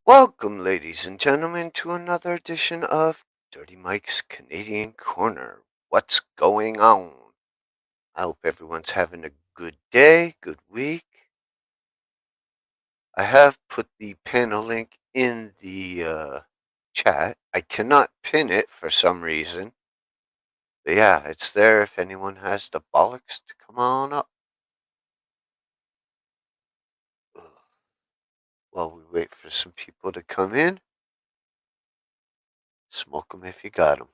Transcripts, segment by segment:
Welcome, ladies and gentlemen, to another edition of Dirty Mike's Canadian Corner. What's going on? I hope everyone's having a good day, good week. I have put the panel link in the chat. I cannot pin it for some reason. But yeah, it's there if anyone has the bollocks to come on up. While we wait for some people to come in, smoke 'em if you got 'em.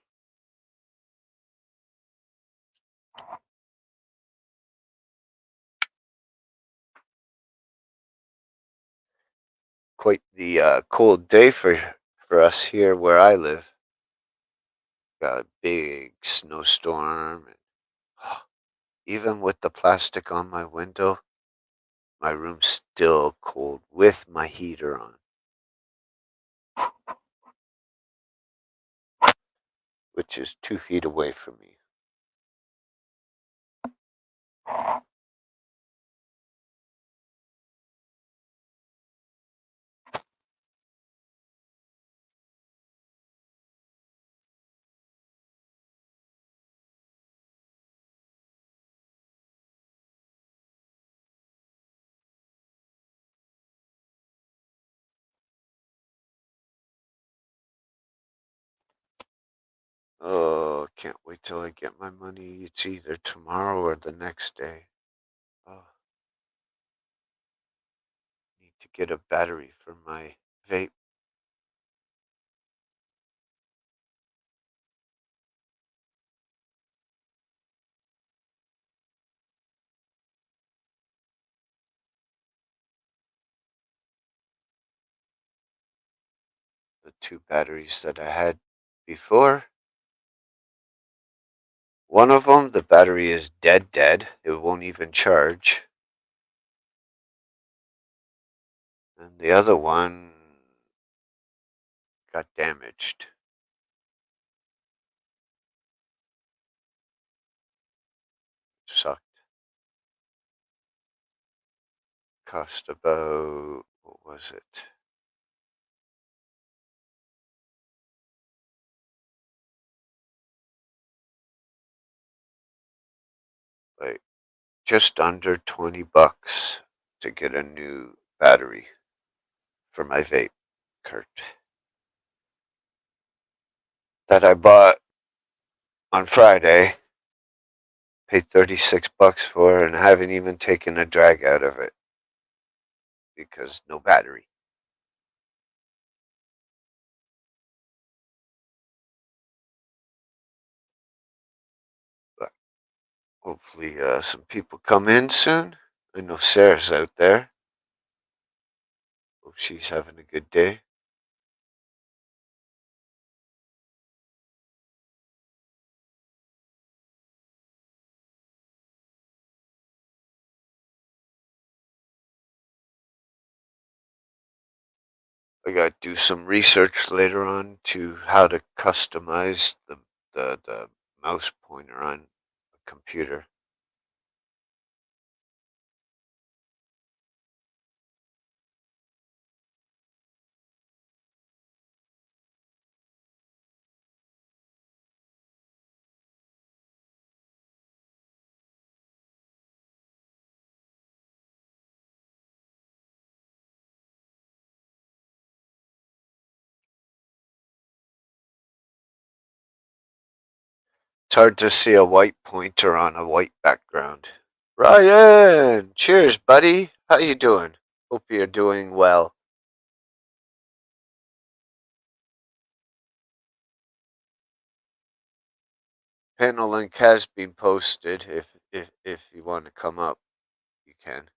Quite the cold day for us here where I live. Got a big snowstorm. And, even with the plastic on my window, my room's still cold with my heater on, which is 2 feet away from me. Oh, can't wait till I get my money. It's either tomorrow or the next day. Oh, need to get a battery for my vape. The two batteries that I had before. One of them, the battery is dead. It won't even charge. And the other one got damaged. Sucked. Cost about, what was it? Like just under $20 to get a new battery for my vape, Kurt. That I bought on Friday, paid $36 for, and haven't even taken a drag out of it because no battery. But hopefully, some people come in soon. I know Sarah's out there. Hope she's having a good day. I got to do some research later on to how to customize the mouse pointer on a computer. It's hard to see a white pointer on a white background. Ryan, cheers, buddy. How you doing? Hope you're doing well. Panel link has been posted. If you want to come up, you can.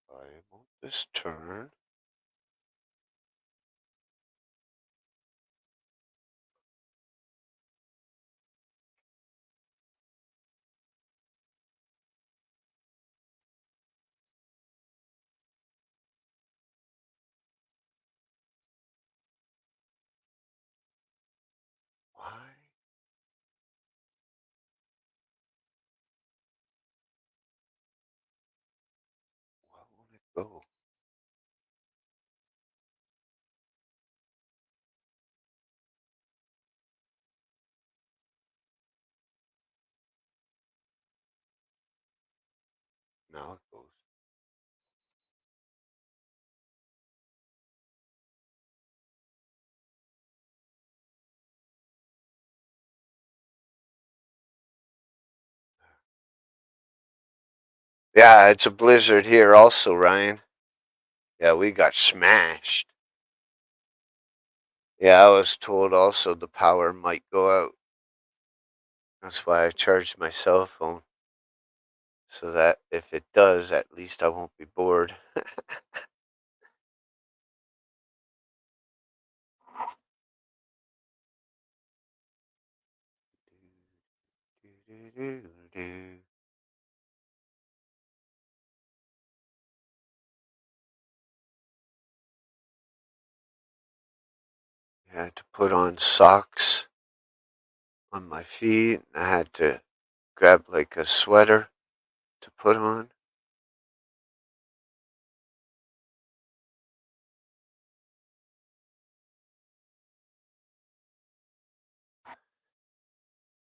Why won't this turn? Why? Why won't it go? Now it goes. Yeah, it's a blizzard here also, Ryan. Yeah, we got smashed. Yeah, I was told also the power might go out. That's why I charged my cell phone. So that if it does, at least I won't be bored. I had to put on socks on my feet. I had to grab like a sweater to put on.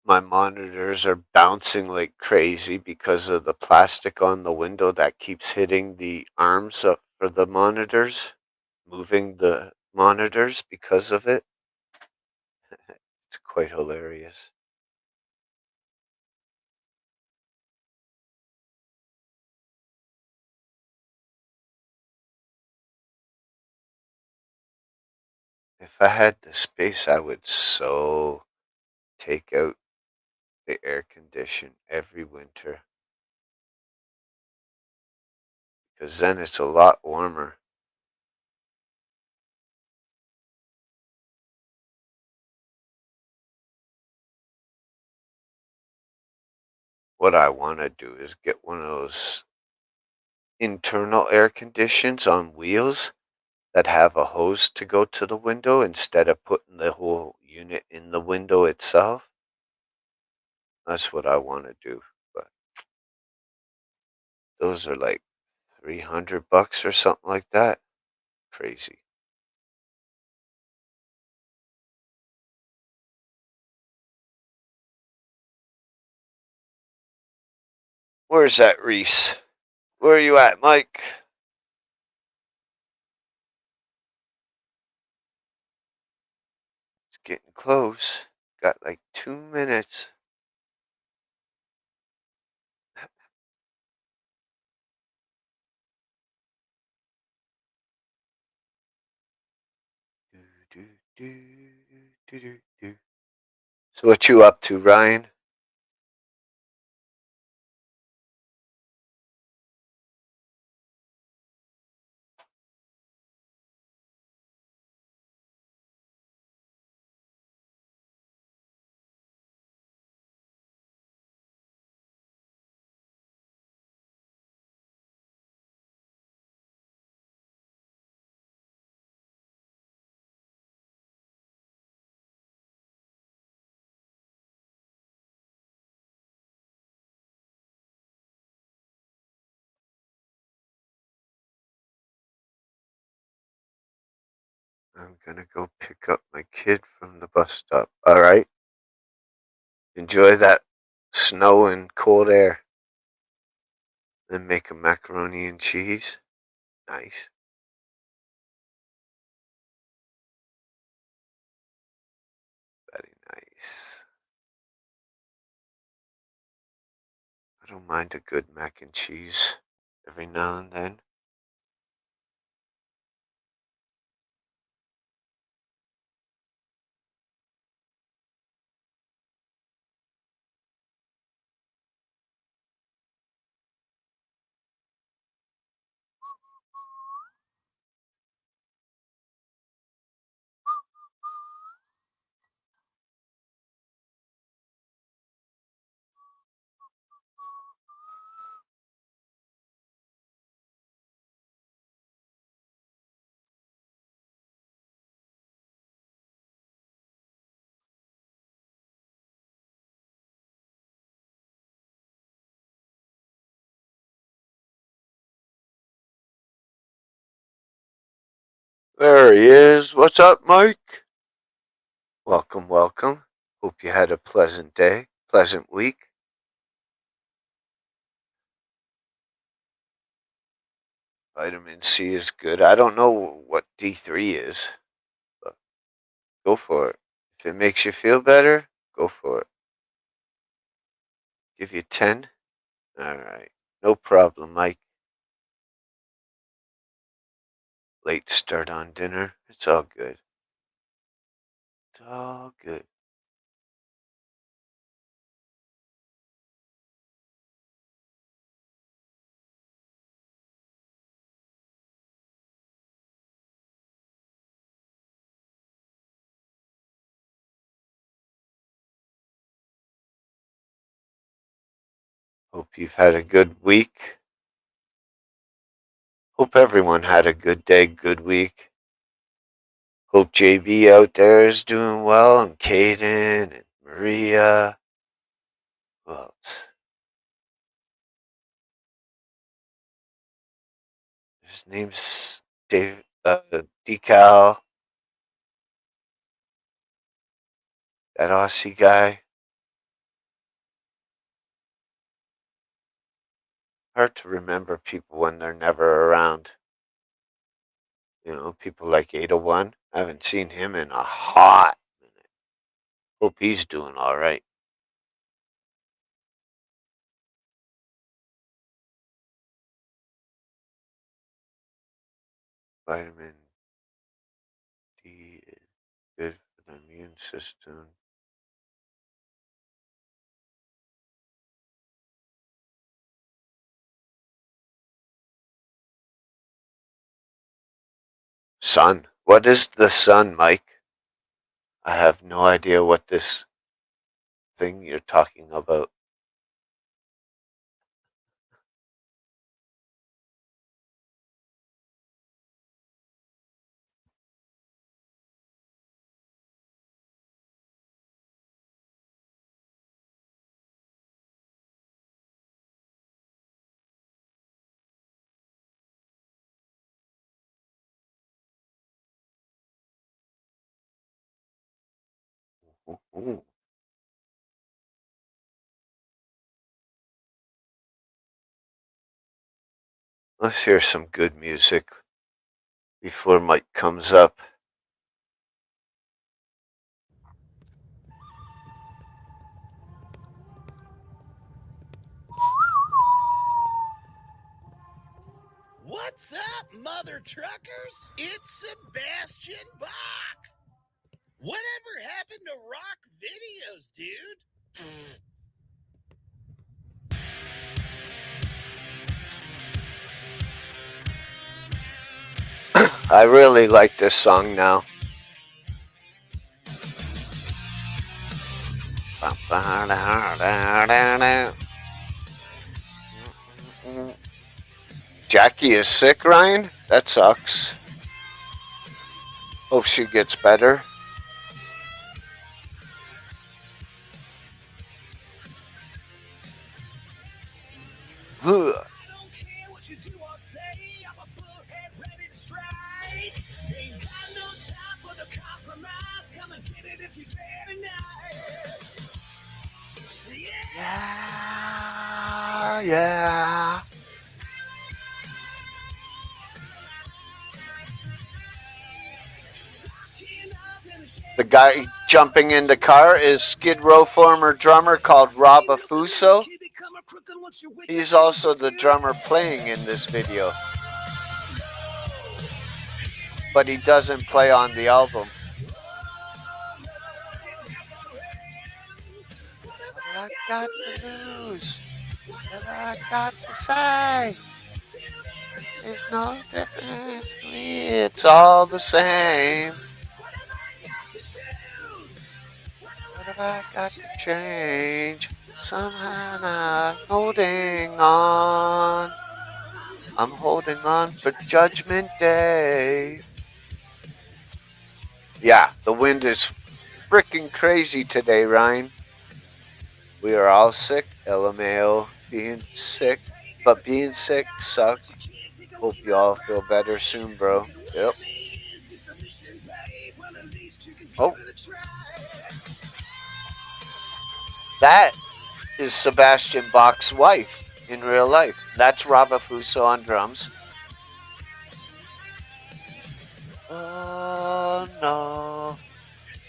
My monitors are bouncing like crazy because of the plastic on the window that keeps hitting the arms up for the monitors, moving the monitors because of it. It's quite hilarious. If I had the space, I would so take out the air condition every winter because then it's a lot warmer. What I want to do is get one of those internal air conditions on wheels that have a hose to go to the window instead of putting the whole unit in the window itself. That's what I want to do. But those are like $300 or something like that. Crazy. Where's that Reese? Where are you at, Mike? It's getting close. Got like 2 minutes. Do, do, do, do, do, do. So what you up to, Ryan? I'm gonna go pick up my kid from the bus stop. All right. Enjoy that snow and cold air. Then make a macaroni and cheese. Nice. Very nice. I don't mind a good mac and cheese every now and then. There he is. What's up, Mike? Welcome, welcome. Hope you had a pleasant day, pleasant week. Vitamin C is good. I don't know what D3 is, but go for it. If it makes you feel better, go for it. Give you 10? All right. No problem, Mike. Late start on dinner. It's all good. It's all good. Hope you've had a good week. Hope everyone had a good day, good week. Hope JB out there is doing well, and Caden and Maria. Who else? His name's Dave, Decal, that Aussie guy. Hard to remember people when they're never around. You know, people like 801. I haven't seen him in a hot minute. Hope he's doing all right. Vitamin D is good for the immune system. Sun. What is the sun, Mike? I have no idea what this thing you're talking about. Ooh. Let's hear some good music before Mike comes up. What's up, mother truckers? It's Sebastian Bach. Whatever happened to rock videos, dude? I really like this song now. Jackie is sick, Ryan? That sucks. Hope she gets better. Ugh. Yeah, yeah. The guy jumping in the car is Skid Row former drummer called Rob Afuso. He's also the drummer playing in this video, but he doesn't play on the album. What I got to lose, what I got to say, there's no difference to me, it's all the same. What have I got to change? Somehow I'm holding on. I'm holding on for Judgment Day. Yeah, the wind is freaking crazy today, Ryan. We are all sick. LMAO being sick. But being sick sucks. Hope you all feel better soon, bro. Yep. Oh, that is Sebastian Bach's wife in real life. That's Robert Fuso on drums. Oh no,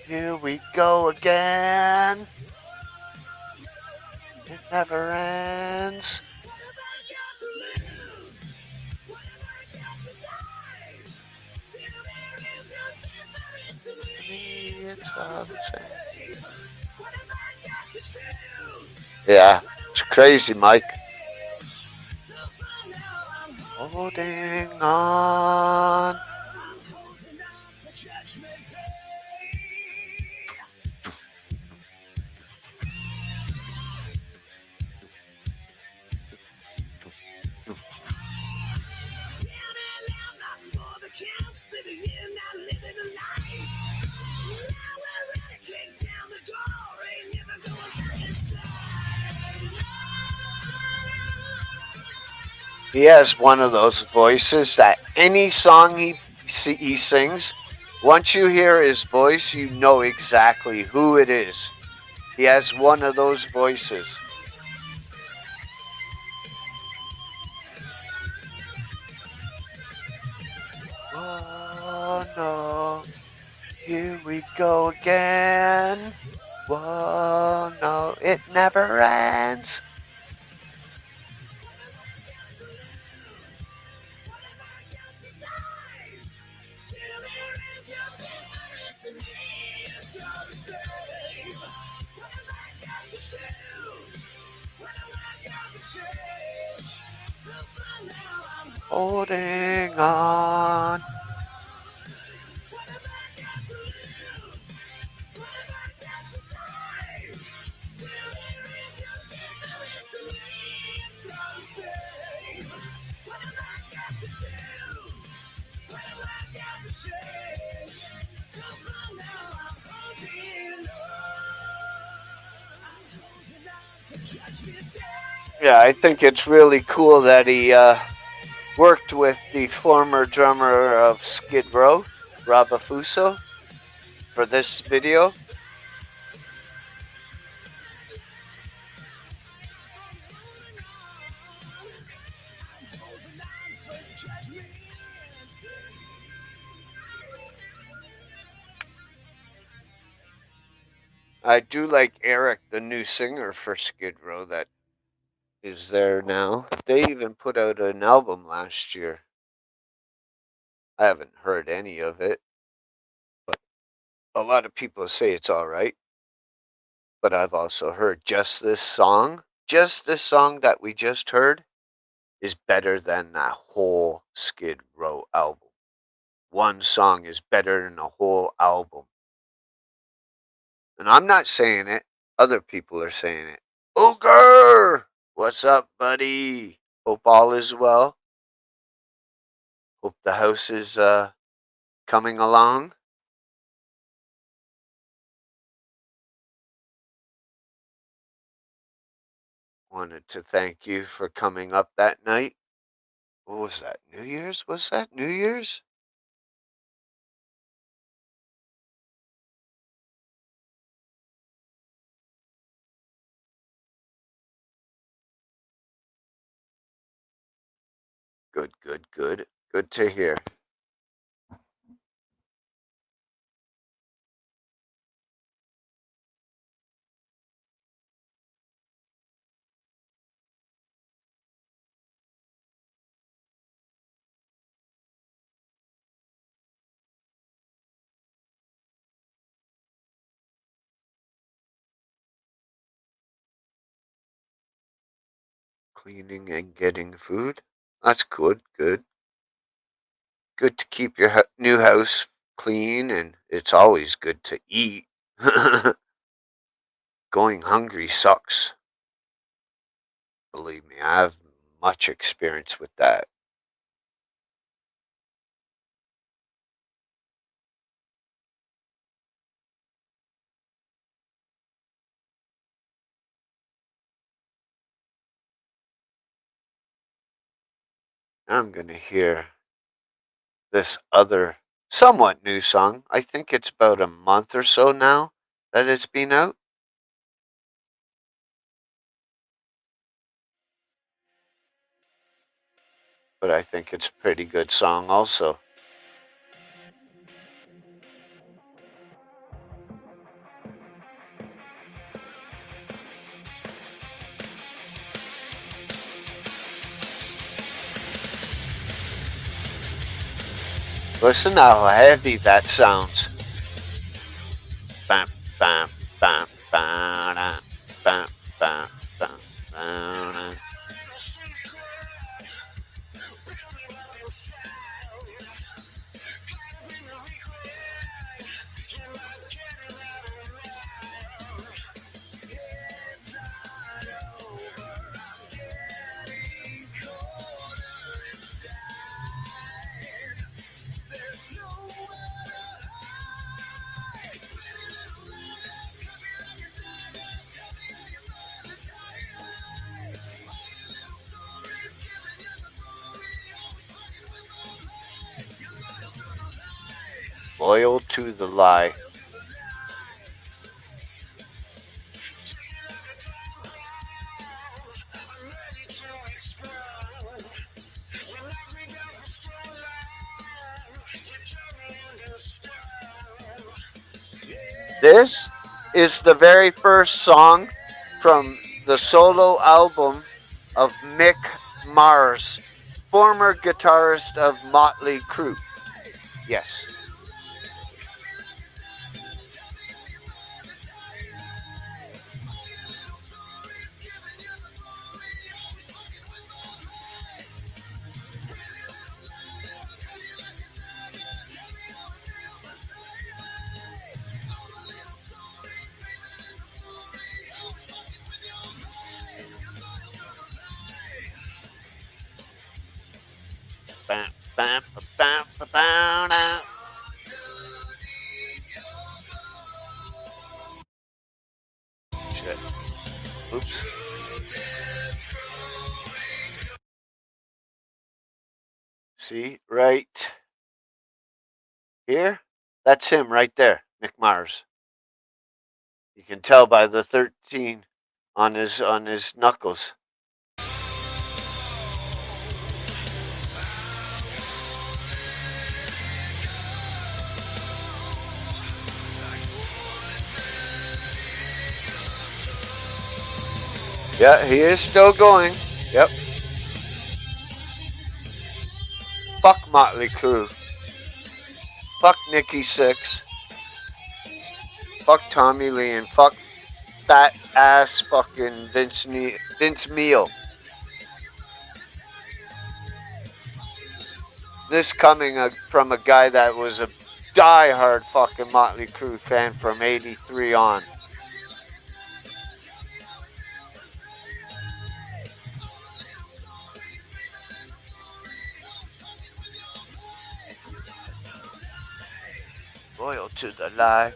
here we go again. It never ends. To me, it's all the same. Yeah, it's crazy, Mike. Holding on. He has one of those voices that any song he sings, once you hear his voice, you know exactly who it is. He has one of those voices. Oh no, here we go again. Whoa, no, it never ends. Holding on. Yeah, I think it's really cool that he worked with the former drummer of Skid Row, Rob Afuso, for this video. I do like Eric, the new singer for Skid Row that is there now. They even put out an album last year. I haven't heard any of it, but a lot of people say it's all right. But I've also heard just this song that we just heard is better than that whole Skid Row album. One song is better than a whole album. And I'm not saying it, other people are saying it. Ogre! What's up, buddy? Hope all is well. Hope the house is coming along. Wanted to thank you for coming up that night. What was that? New Year's? Was that New Year's? Good, good, good. Good to hear. Cleaning and getting food. That's good, good. Good to keep your new house clean, and it's always good to eat. Going hungry sucks. Believe me, I have much experience with that. I'm going to hear this other somewhat new song. I think it's about a month or so now that it's been out. But I think it's a pretty good song also. Listen how heavy that sounds. Bam, bam, bam, bam, bam, bam, bam, bam. Loyal to the lie. This is the very first song from the solo album of Mick Mars, former guitarist of Motley Crue. Yes. Bam, bam, bam, bam, bam. Shit. Oops. See, right here? That's him right there, Mick Mars. You can tell by the 13 on his knuckles. Yeah, he is still going. Yep. Fuck Motley Crue. Fuck Nikki Sixx. Fuck Tommy Lee and fuck fat ass fucking Vince Neil. This coming from a guy that was a die-hard fucking Motley Crue fan from '83 on. Loyal to the lie.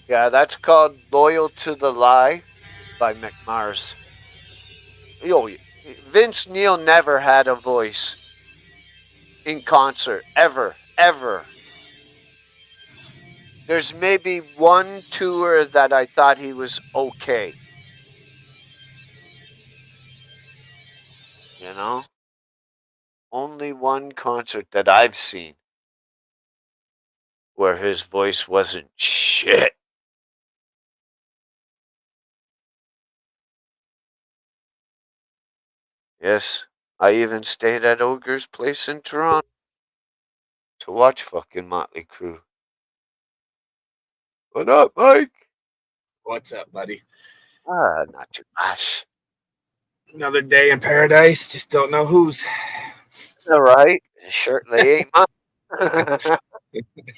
Yeah, that's called Loyal to the Lie by Mick Mars. Yo, Vince Neil never had a voice in concert, ever. There's maybe one tour that I thought he was okay. You know? Only one concert that I've seen where his voice wasn't shit. Yes, I even stayed at Ogre's Place in Toronto to watch fucking Motley Crue. What up, Mike? What's up, buddy? Not too much. Another day in paradise. Just don't know whose. All right. Certainly ain't mine.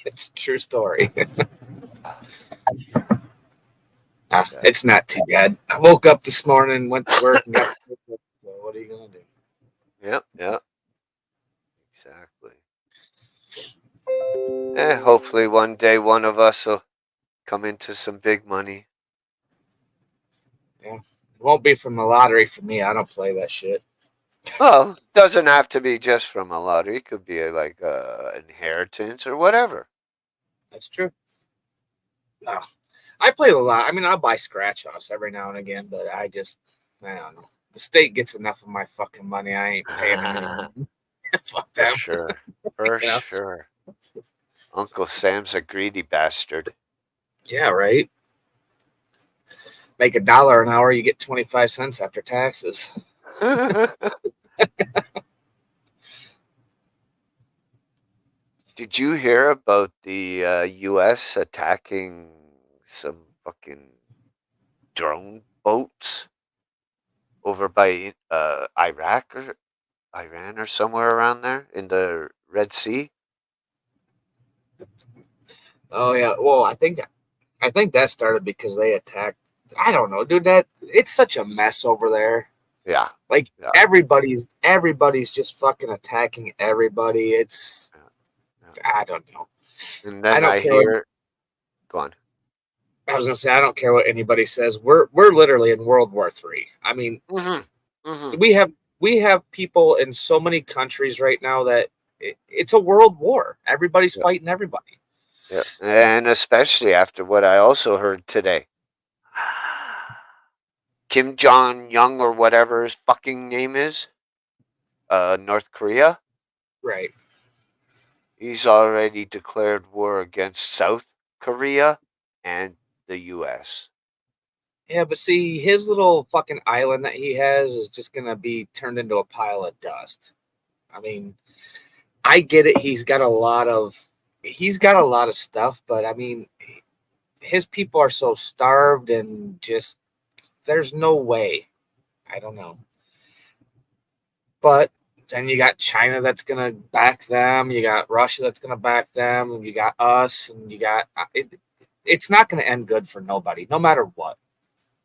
It's a true story. It's not too bad. I woke up this morning, went to work, and got so what are you gonna do? Yep. Yep. Exactly. Hopefully one day one of us will come into some big money. Yeah. It won't be from the lottery for me. I don't play that shit. Well, doesn't have to be just from a lottery. It could be like inheritance or whatever. That's true. No. I play a lot. I mean, I'll buy scratch offs every now and again, but I don't know. The state gets enough of my fucking money. I ain't paying them anymore. Fuck For them. sure. For You know? sure. Uncle Sam's a greedy bastard. Yeah, right. Make $1 an hour, you get 25 cents after taxes. Did you hear about the U.S. attacking some fucking drone boats over by Iraq or Iran or somewhere around there in the Red Sea? Oh yeah. Well, I think that started because they attacked. I don't know, dude. That it's such a mess over there. Yeah. Like Yeah. everybody's just fucking attacking everybody. It's Yeah. I don't know. And I then don't I care. hear, go on. I was gonna say I don't care what anybody says. We're literally in World War III. I mean, we have people in so many countries right now that it's a world war. Everybody's Yeah. fighting everybody. Yeah. And especially after what I also heard today. Kim Jong Young or whatever his fucking name is, North Korea, Right. he's already declared war against South Korea and the U.S. Yeah, but see, his little fucking island that he has is just gonna be turned into a pile of dust. I mean, I get it. He's got a lot of stuff, but I mean, his people are so starved and just there's no way. I don't know. But then you got China that's gonna back them. You got Russia that's gonna back them, and you got us, and you got it's not gonna end good for nobody, no matter what.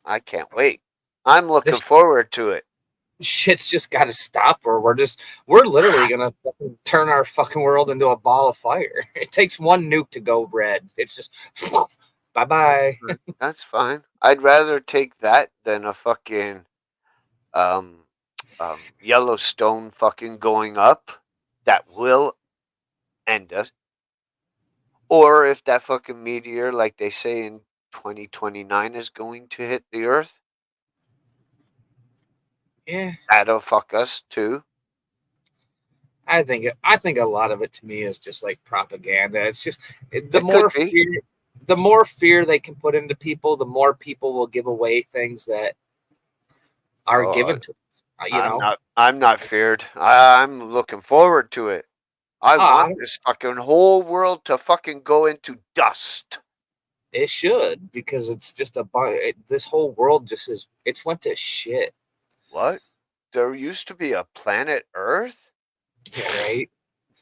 I can't wait. I'm looking This forward to it. shit's just got to stop, or we're literally gonna fucking turn our fucking world into a ball of fire. It takes one nuke to go red. It's just bye bye. That's fine. I'd rather take that than a fucking um, Yellowstone fucking going up. That will end us. Or if that fucking meteor, like they say in 2029, is going to hit the Earth, Yeah, that'll fuck us too. I think a lot of it to me is just like propaganda. It's just It could be. the more fear they can put into people, the more people will give away things that are Oh, given to us. You know, I'm not feared. I'm looking forward to it. I want uh, this fucking whole world to fucking go into dust. it should because it's just this whole world just is it's went to shit. What? There used to be a planet Earth? Yeah, right.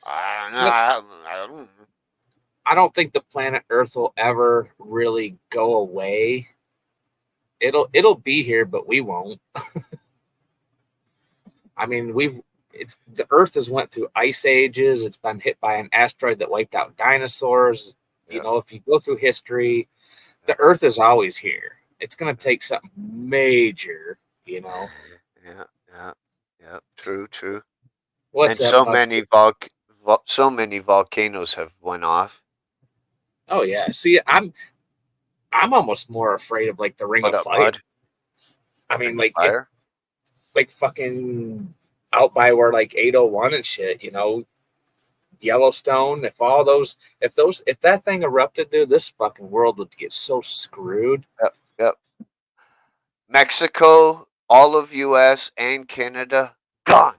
I don't. I don't think the planet Earth will ever really go away. It'll be here, but we won't. I mean, it's the Earth has went through ice ages. It's been hit by an asteroid that wiped out dinosaurs. You Yeah, know, if you go through history, the Earth is always here. It's gonna take something major, you know. yeah, yeah, yeah. True, true. What's And that about? so many volcanoes have went off. Oh yeah. See, I'm almost more afraid of like the Ring Put of up Fire. mud, I the mean, ring of fire. like fucking out by where like 801 and shit, you know, Yellowstone. If that thing erupted, dude, this fucking world would get so screwed. Yep, yep. Mexico, all of U.S. and Canada gone.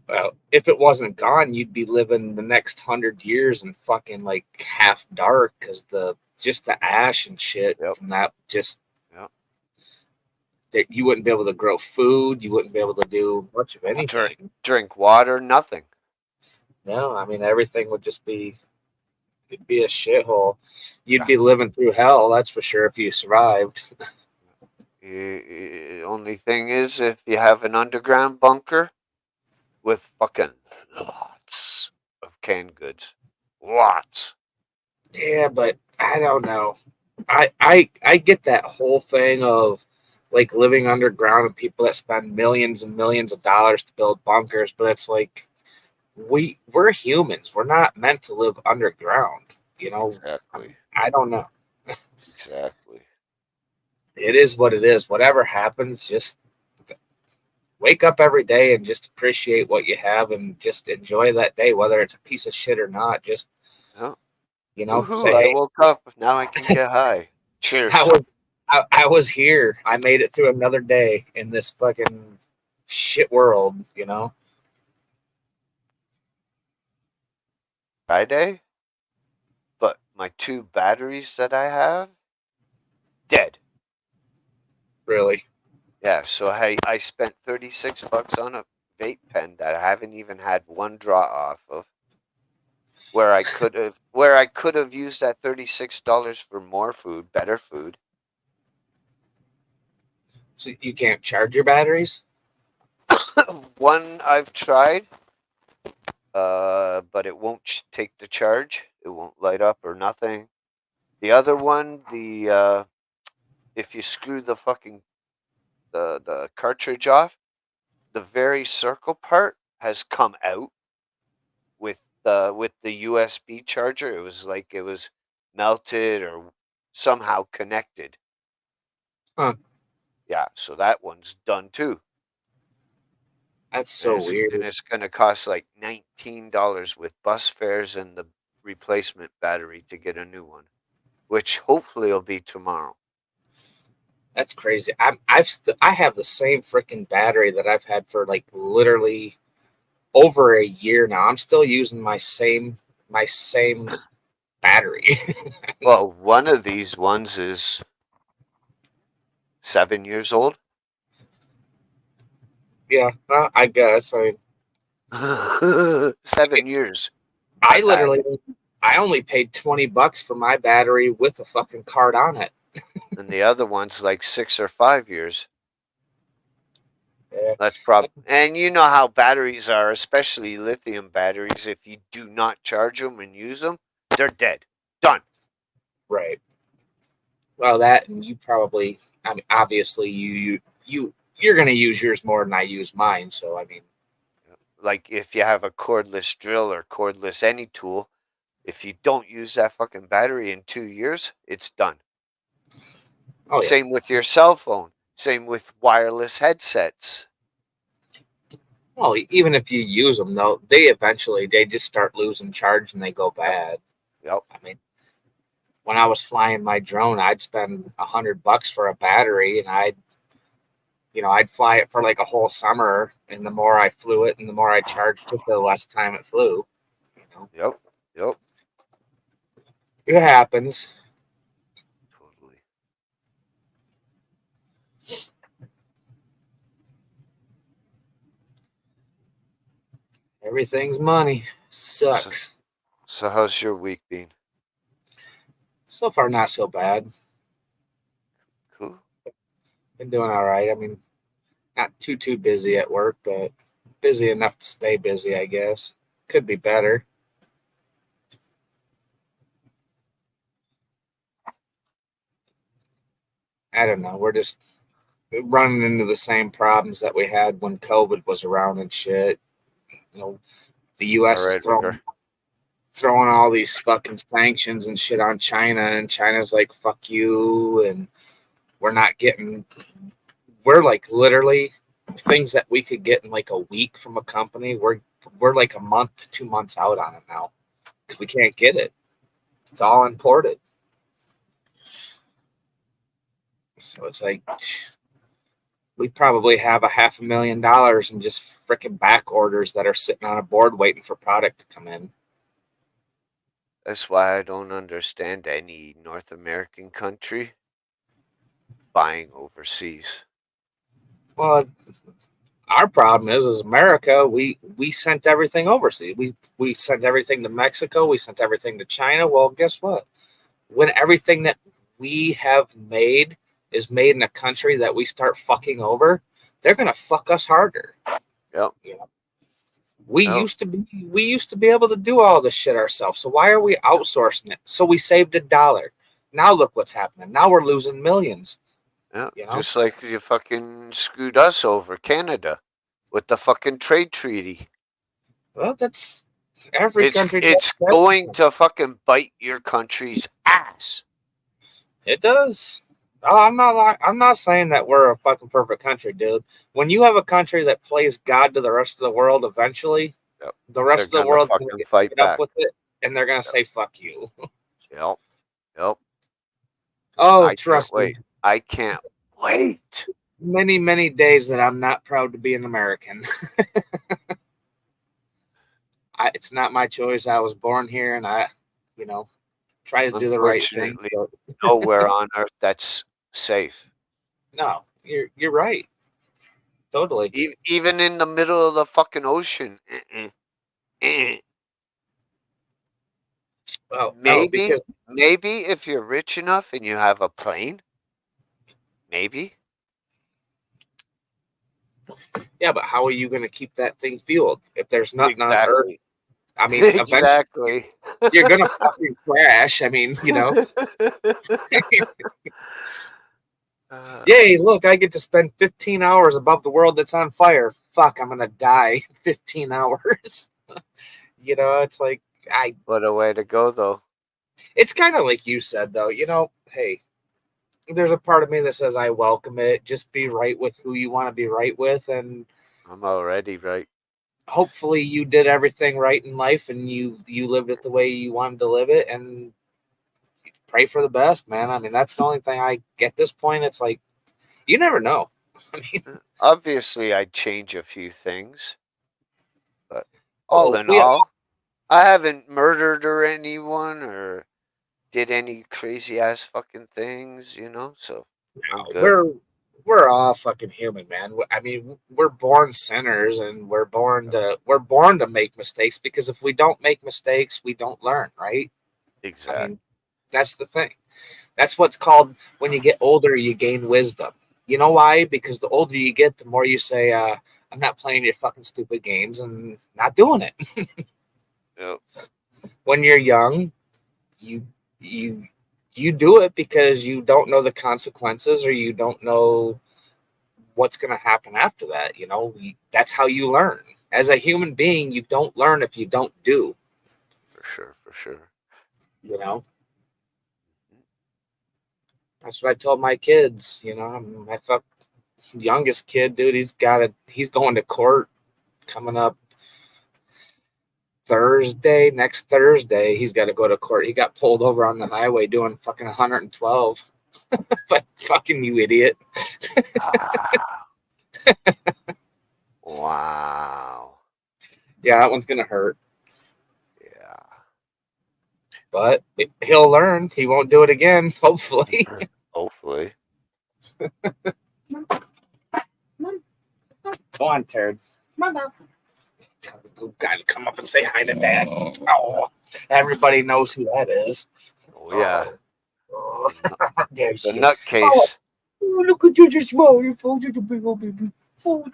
Well, if it wasn't gone, you'd be living the next 100 years in fucking like half dark because the ash and shit Yep, from that just yep. that you wouldn't be able to grow food. You wouldn't be able to do much of anything. Drink water, nothing. No, I mean everything would just be it'd be a shithole. You'd Yeah. be living through hell, that's for sure, if you survived. Only thing is, if you have an underground bunker, with fucking lots of canned goods. Lots. Yeah, but I don't know. I get that whole thing of like living underground and people that spend millions and millions of dollars to build bunkers, but it's like we're humans. We're not meant to live underground. You know, Exactly. I don't know. Exactly. It is what it is. Whatever happens, just wake up every day and just appreciate what you have and just enjoy that day, whether it's a piece of shit or not. Just, Oh, say, woohoo! I hey, woke up. Now I can get high. I Cheers. was I was here. I made it through another day in this fucking shit world. Friday, but my 2 batteries that I have dead. Really. Yeah, so I spent $36 on a vape pen that I haven't even had one draw off of. Where I could have used that $36 for more food, better food. So you can't charge your batteries? One I've tried, but it won't take the charge. It won't light up or nothing. The other one, if you screw the fucking the cartridge off, the very circle part has come out with the USB charger. It was like it was melted or somehow connected. Huh. Yeah, so that one's done too. That's so weird. And it's gonna cost like $19 with bus fares and the replacement battery to get a new one, which hopefully will be tomorrow. That's crazy. I have the same freaking battery that I've had for like literally over a year now. I'm still using my same battery. Well, one of these ones is 7 years old. Yeah, I guess. 7 years. I Not bad. literally I only paid $20 for my battery with a fucking card on it. And the other one's like 6 or 5 years. Yeah. That's and you know how batteries are, especially lithium batteries. If you do not charge them and use them, they're dead. Done. Right. Well, that and you probably. I mean, obviously you're gonna use yours more than I use mine. So I mean, Like if you have a cordless drill or cordless any tool, if you don't use that fucking battery in 2 years, it's done. oh yeah. Same with your cell phone. Same with wireless headsets. Well, even if you use them though, they just start losing charge and they go bad. Yep. I mean, when I was flying my drone, I'd spend $100 for a battery, and I'd fly it for like a whole summer. And the more I flew it, and the more I charged it, the less time it flew. Yep. Yep. It happens. Totally. Everything's money. Sucks. So how's your week been? So far, not so bad. Cool. Been doing all right. I mean, not too busy at work, but busy enough to stay busy, I guess. Could be better. I don't know. We're just running into the same problems that we had when COVID was around and shit. The All U.S. is right, Ricker. throwing all these fucking sanctions and shit on China, and China's like, fuck you, and we're not getting. We're like literally things that we could get in like a week from a company. We're like a month to 2 months out on it now because we can't get it. It's all imported. So it's like we probably have $500,000 in just freaking back orders that are sitting on a board waiting for product to come in. That's why I don't understand any North American country buying overseas. Well, our problem is America. We sent everything overseas. We sent everything to Mexico. We sent everything to China. Well, guess what? When everything that we have made is made in a country that we start fucking over, they're gonna fuck us harder. Yep. You know? We used to be able to do all this shit ourselves. So why are we outsourcing it? So we saved $1. Now look what's happening. Now we're losing millions. Yeah, You know? just like you fucking screwed us over, Canada, with the fucking trade treaty. Well, that's every country. It's going to fucking bite your country's ass. It does. Oh, I'm not saying that we're a fucking perfect country, dude. When you have a country that plays God to the rest of the world, eventually, Yep. the rest of the world's fucking gonna fight get up back with it, and they're gonna say "fuck you." Yep. Yep. Oh, I trust can't me. wait. I can't wait. Many days that I'm not proud to be an American. It's not my choice. I was born here, and I, try to do the right thing. Unfortunately, So, nowhere on earth that's safe. no, you're right. Totally. Even in the middle of the fucking ocean. Well, no, because Maybe if you're rich enough and you have a plane, maybe. yeah, but how are you going to keep that thing fueled if there's nothing on Earth? Exactly. I mean, eventually Exactly. you're going to fucking crash. I mean, yay, look, I get to spend 15 hours above the world that's on fire. Fuck, I'm going to die in 15 hours. It's like, What a way to go, though. it's kind of like you said, though, hey, there's a part of me that says I welcome it. Just be right with who you want to be right with. And I'm already right. hopefully you did everything right in life and you lived it the way you wanted to live it, and pray for the best, man. I mean, that's the only thing I get this point. It's like, you never know. I mean, Obviously, I'd change a few things. But all in we all, I haven't murdered or anyone or did any crazy ass fucking things, so I'm good. we're all fucking human, man. I mean, we're born sinners, and we're born to make mistakes, because if we don't make mistakes, we don't learn, right? Exactly. I mean, that's the thing. That's what's called, when you get older, you gain wisdom. You know why? Because the older you get, the more you say, I'm not playing your fucking stupid games and not doing it. Yep. When you're young, you you do it because you don't know the consequences, or you don't know what's going to happen after that. That's how you learn. As a human being, you don't learn if you don't do. For sure. That's what I told my kids. My youngest kid, dude, he's going to court coming up next Thursday. He's got to go to court. He got pulled over on the highway doing fucking 112. But fucking you idiot. Wow. Yeah, that one's gonna hurt. Yeah. But he'll learn. He won't do it again, hopefully. Hopefully. Mom. Go on, Turd. Come on, Bob. Gotta come up and say hi to Dad. Oh, everybody knows who that is. Oh yeah. Oh. There The she is. nutcase. Oh, look at you, just small. You're such a big old baby. Oh.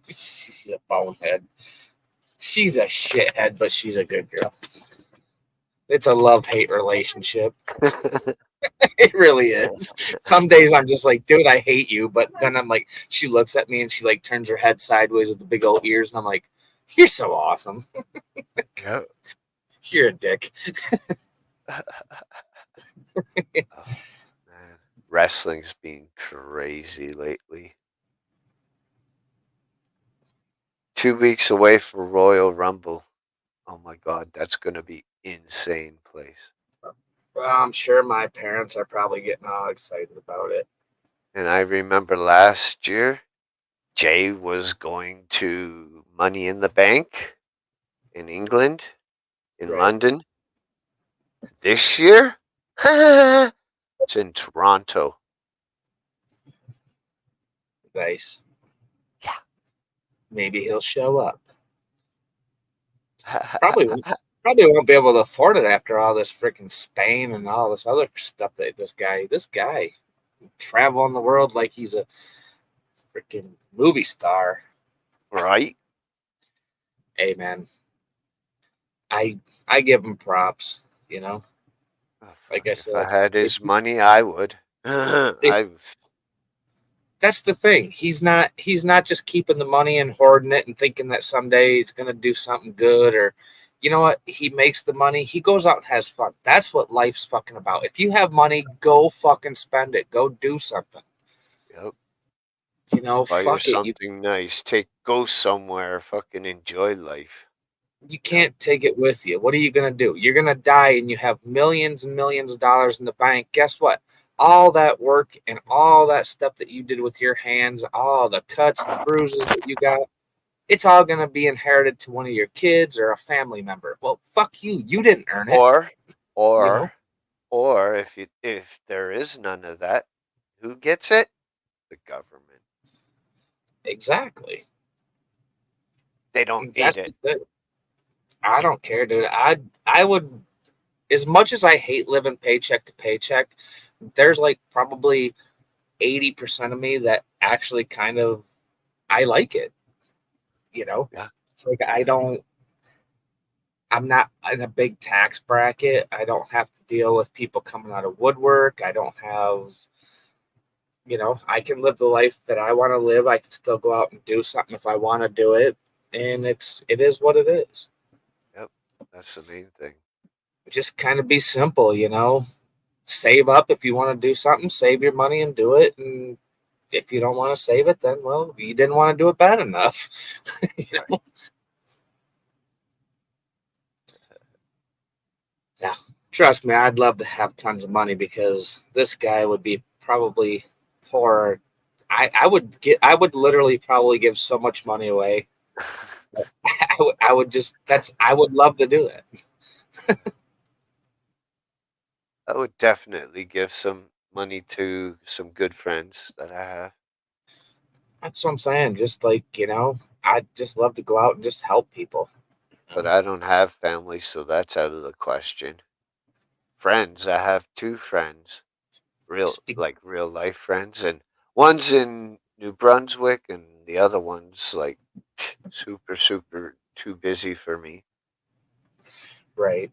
She's a bonehead. She's a shithead, but she's a good girl. It's a love-hate relationship. It really is. Some days I'm just like, dude, I hate you. But then I'm like, she looks at me and she like turns her head sideways with the big old ears. And I'm like, you're so awesome. Yep. You're a dick. Oh, man. Wrestling's been crazy lately. 2 weeks away for Royal Rumble. Oh my God, that's going to be insane place. Well, I'm sure my parents are probably getting all excited about it. And I remember last year, Jay was going to Money in the Bank in England, in Right. London. This year, it's in Toronto. Nice. Yeah. Maybe he'll show up. Probably won't be able to afford it after all this freaking Spain and all this other stuff that this guy traveling the world like he's a freaking movie star. Right? Hey, man, I I give him props. You know, Oh, like fuck. I If I said, had if his money, I would. it, I that's the thing. He's not just keeping the money and hoarding it and thinking that someday it's gonna do something good or you know what? He makes the money. He goes out and has fun. That's what life's fucking about. If you have money, go fucking spend it. Go do something. yep. You know, Buy you fuck it. You something nice. Go somewhere. Fucking enjoy life. you Yep. can't take it with you. What are you gonna do? You're gonna die and you have millions and millions of dollars in the bank. Guess what? All that work and all that stuff that you did with your hands, all the cuts and bruises that you got, it's all going to be inherited to one of your kids or a family member. Well, fuck you. You didn't earn it, Or, you know? or, or if there is none of that, who gets it? The government. Exactly. They don't And need that's the it. thing. I don't care, dude. I would, as much as I hate living paycheck to paycheck, there's like probably 80% of me that actually kind of I like it, you know? Yeah. It's like Yeah. I'm not in a big tax bracket. I don't have to deal with people coming out of woodwork. I don't have, I can live the life that I want to live. I can still go out and do something if I want to do it. And it is what it is. Yep. That's the main thing. Just kind of be simple, save up if you want to do something, save your money and do it. And if you don't want to save it, then well, you didn't want to do it bad enough. you Right. know? Yeah. Trust me, I'd love to have tons of money because this guy would be probably poor. I would literally probably give so much money away. I would love to do that. I would definitely give some money to some good friends that I have, That's what I'm saying. Just like, I'd just love to go out and just help people. you but know? I don't have family, so that's out of the question. Friends, I have two friends, Speak real life friends, and one's in New Brunswick, and the other one's like super too busy for me. right.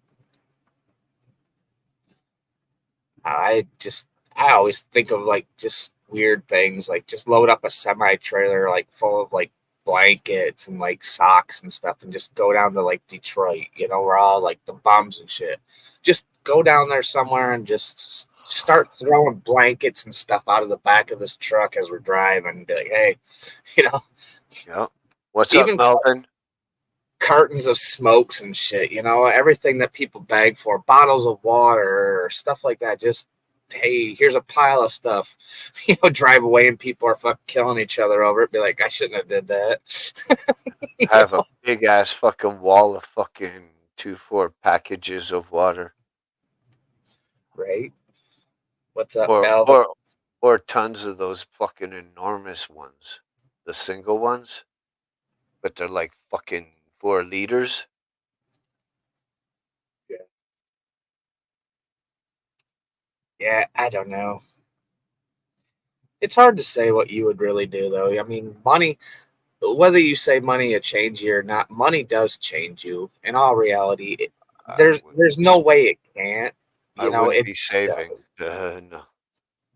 I always think of like just weird things, like just load up a semi trailer like full of like blankets and like socks and stuff and just go down to like Detroit, where all like the bums and shit. Just go down there somewhere and just start throwing blankets and stuff out of the back of this truck as we're driving and be like, hey, you know, Yep. What's up, even Melvin? cartons of smokes and shit, everything that people beg for, bottles of water or stuff like that. Just, hey, here's a pile of stuff, drive away and people are fucking killing each other over it. Be like, I shouldn't have did that. you I have a know? big ass fucking wall of fucking 2-4 packages of water, Right? What's up, or Melvin? or or tons of those fucking enormous ones, the single ones, but they're like fucking 4 liters. Yeah. Yeah, I don't know. It's hard to say what you would really do, though. I mean, money, whether you say money will change you or not, money does change you. In all reality, I there's wouldn't be. no way it can't. I wouldn't It be does. saving. No.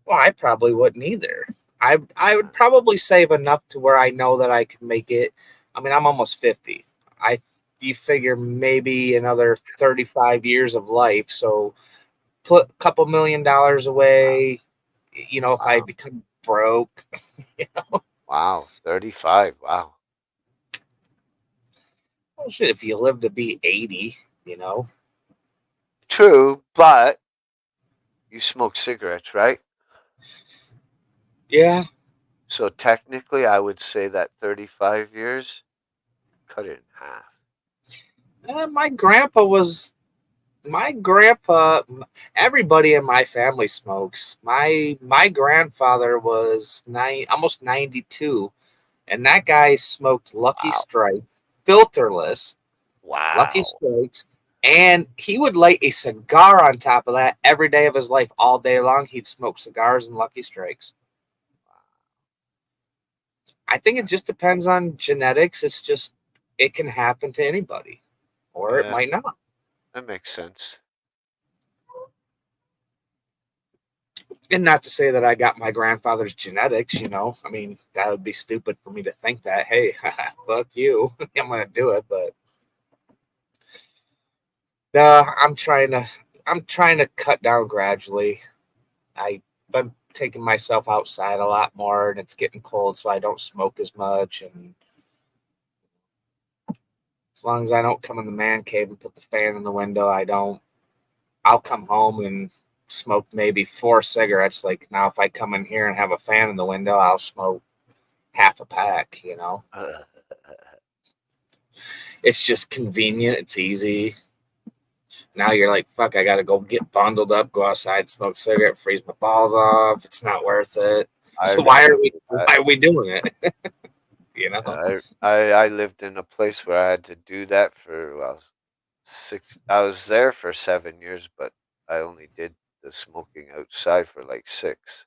Well, I probably wouldn't either. I would Uh, probably save enough to where I know that I could make it. I mean, I'm almost 50. I You figure maybe another 35 years of life. So put a couple $1 million Wow. away. If I Wow. become broke, Wow. 35. Wow. well, shit. If you live to be 80, you know, True, but you smoke cigarettes, right? yeah. So technically, I would say that 35 years, cut it in half. My grandpa was my grandpa. Everybody in my family smokes. My grandfather was almost 92. And that guy smoked Lucky Wow. Strikes, filterless, Lucky Wow. Strikes, and he would light a cigar on top of that every day of his life. All day long, he'd smoke cigars and Lucky Strikes. I think it just depends on genetics. It's just it can happen to anybody, or it Yeah, might not. that makes sense. And not to say that I got my grandfather's genetics, you know. I mean, that would be stupid for me to think that, hey, fuck you, I'm gonna do it. But I'm trying to cut down gradually. I'm taking myself outside a lot more, and it's getting cold, so I don't smoke as much. And as long as I don't come in the man cave and put the fan in the window, I don't. I'll come home and smoke maybe 4 cigarettes. Like now, if I come in here and have a fan in the window, I'll smoke half a pack. You know, it's just convenient. It's easy. Now you're like, fuck, I got to go get bundled up, go outside, smoke a cigarette, freeze my balls off. It's not worth it. I So why are remember we doing it? You know, that. I lived in a place where I had to do that for, well, I was there for 7 years, but I only did the smoking outside for like 6.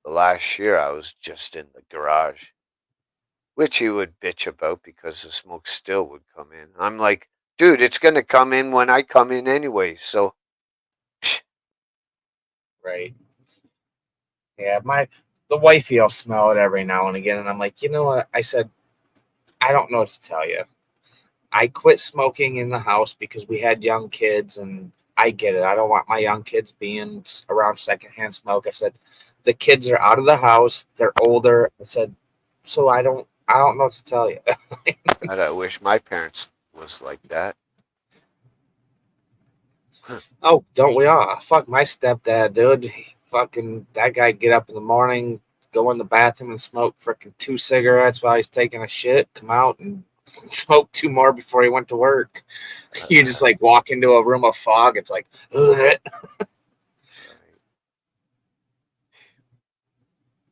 The last year I was just in the garage, which he would bitch about because the smoke still would come in. I'm like, dude, it's gonna come in when I come in anyway. So right? Yeah, the wifey will smell it every now and again, and I'm like, you know what? I said, I don't know what to tell you. I quit smoking in the house because we had young kids, and I get it. I don't want my young kids being around secondhand smoke. I said, the kids are out of the house. They're older. I said, so I don't know what to tell you. God, I wish my parents was like that. Oh, don't we all? Fuck my stepdad, dude. Fucking that guy get up in the morning, go in the bathroom and smoke freaking 2 cigarettes while he's taking a shit, come out and smoke 2 more before he went to work. You just like walk into a room of fog. It's like, ugh.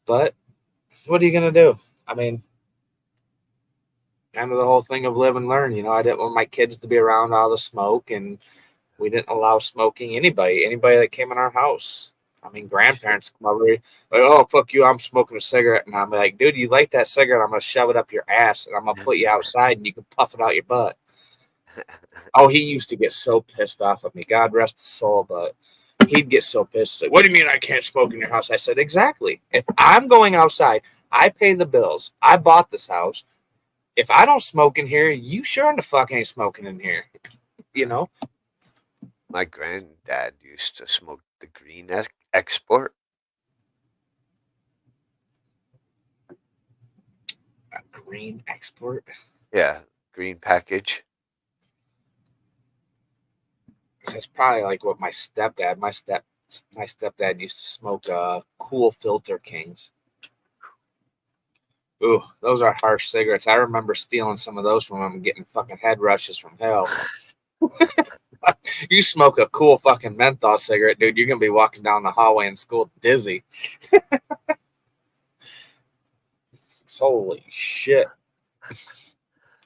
But what are you gonna do? I mean, kind of the whole thing of live and learn. You know, I didn't want my kids to be around all the smoke, and we didn't allow smoking anybody that came in our house. I mean, grandparents come over, like, oh fuck you, I'm smoking a cigarette, and I'm like, dude, you like that cigarette? I'm gonna shove it up your ass, and I'm gonna put you outside, and you can puff it out your butt. Oh, he used to get so pissed off at me. God rest his soul, but he'd get so pissed. Like, what do you mean I can't smoke in your house? I said, exactly. If I'm going outside, I pay the bills. I bought this house. If I don't smoke in here, you sure in the fuck ain't smoking in here. You know? My granddad used to smoke the green export. A green export? Yeah, green package. That's probably like what my stepdad. My stepdad used to smoke Cool Filter Kings. Ooh, those are harsh cigarettes. I remember stealing some of those from him and getting fucking head rushes from hell. You smoke a cool fucking menthol cigarette, dude, you're gonna be walking down the hallway in school dizzy. Holy shit.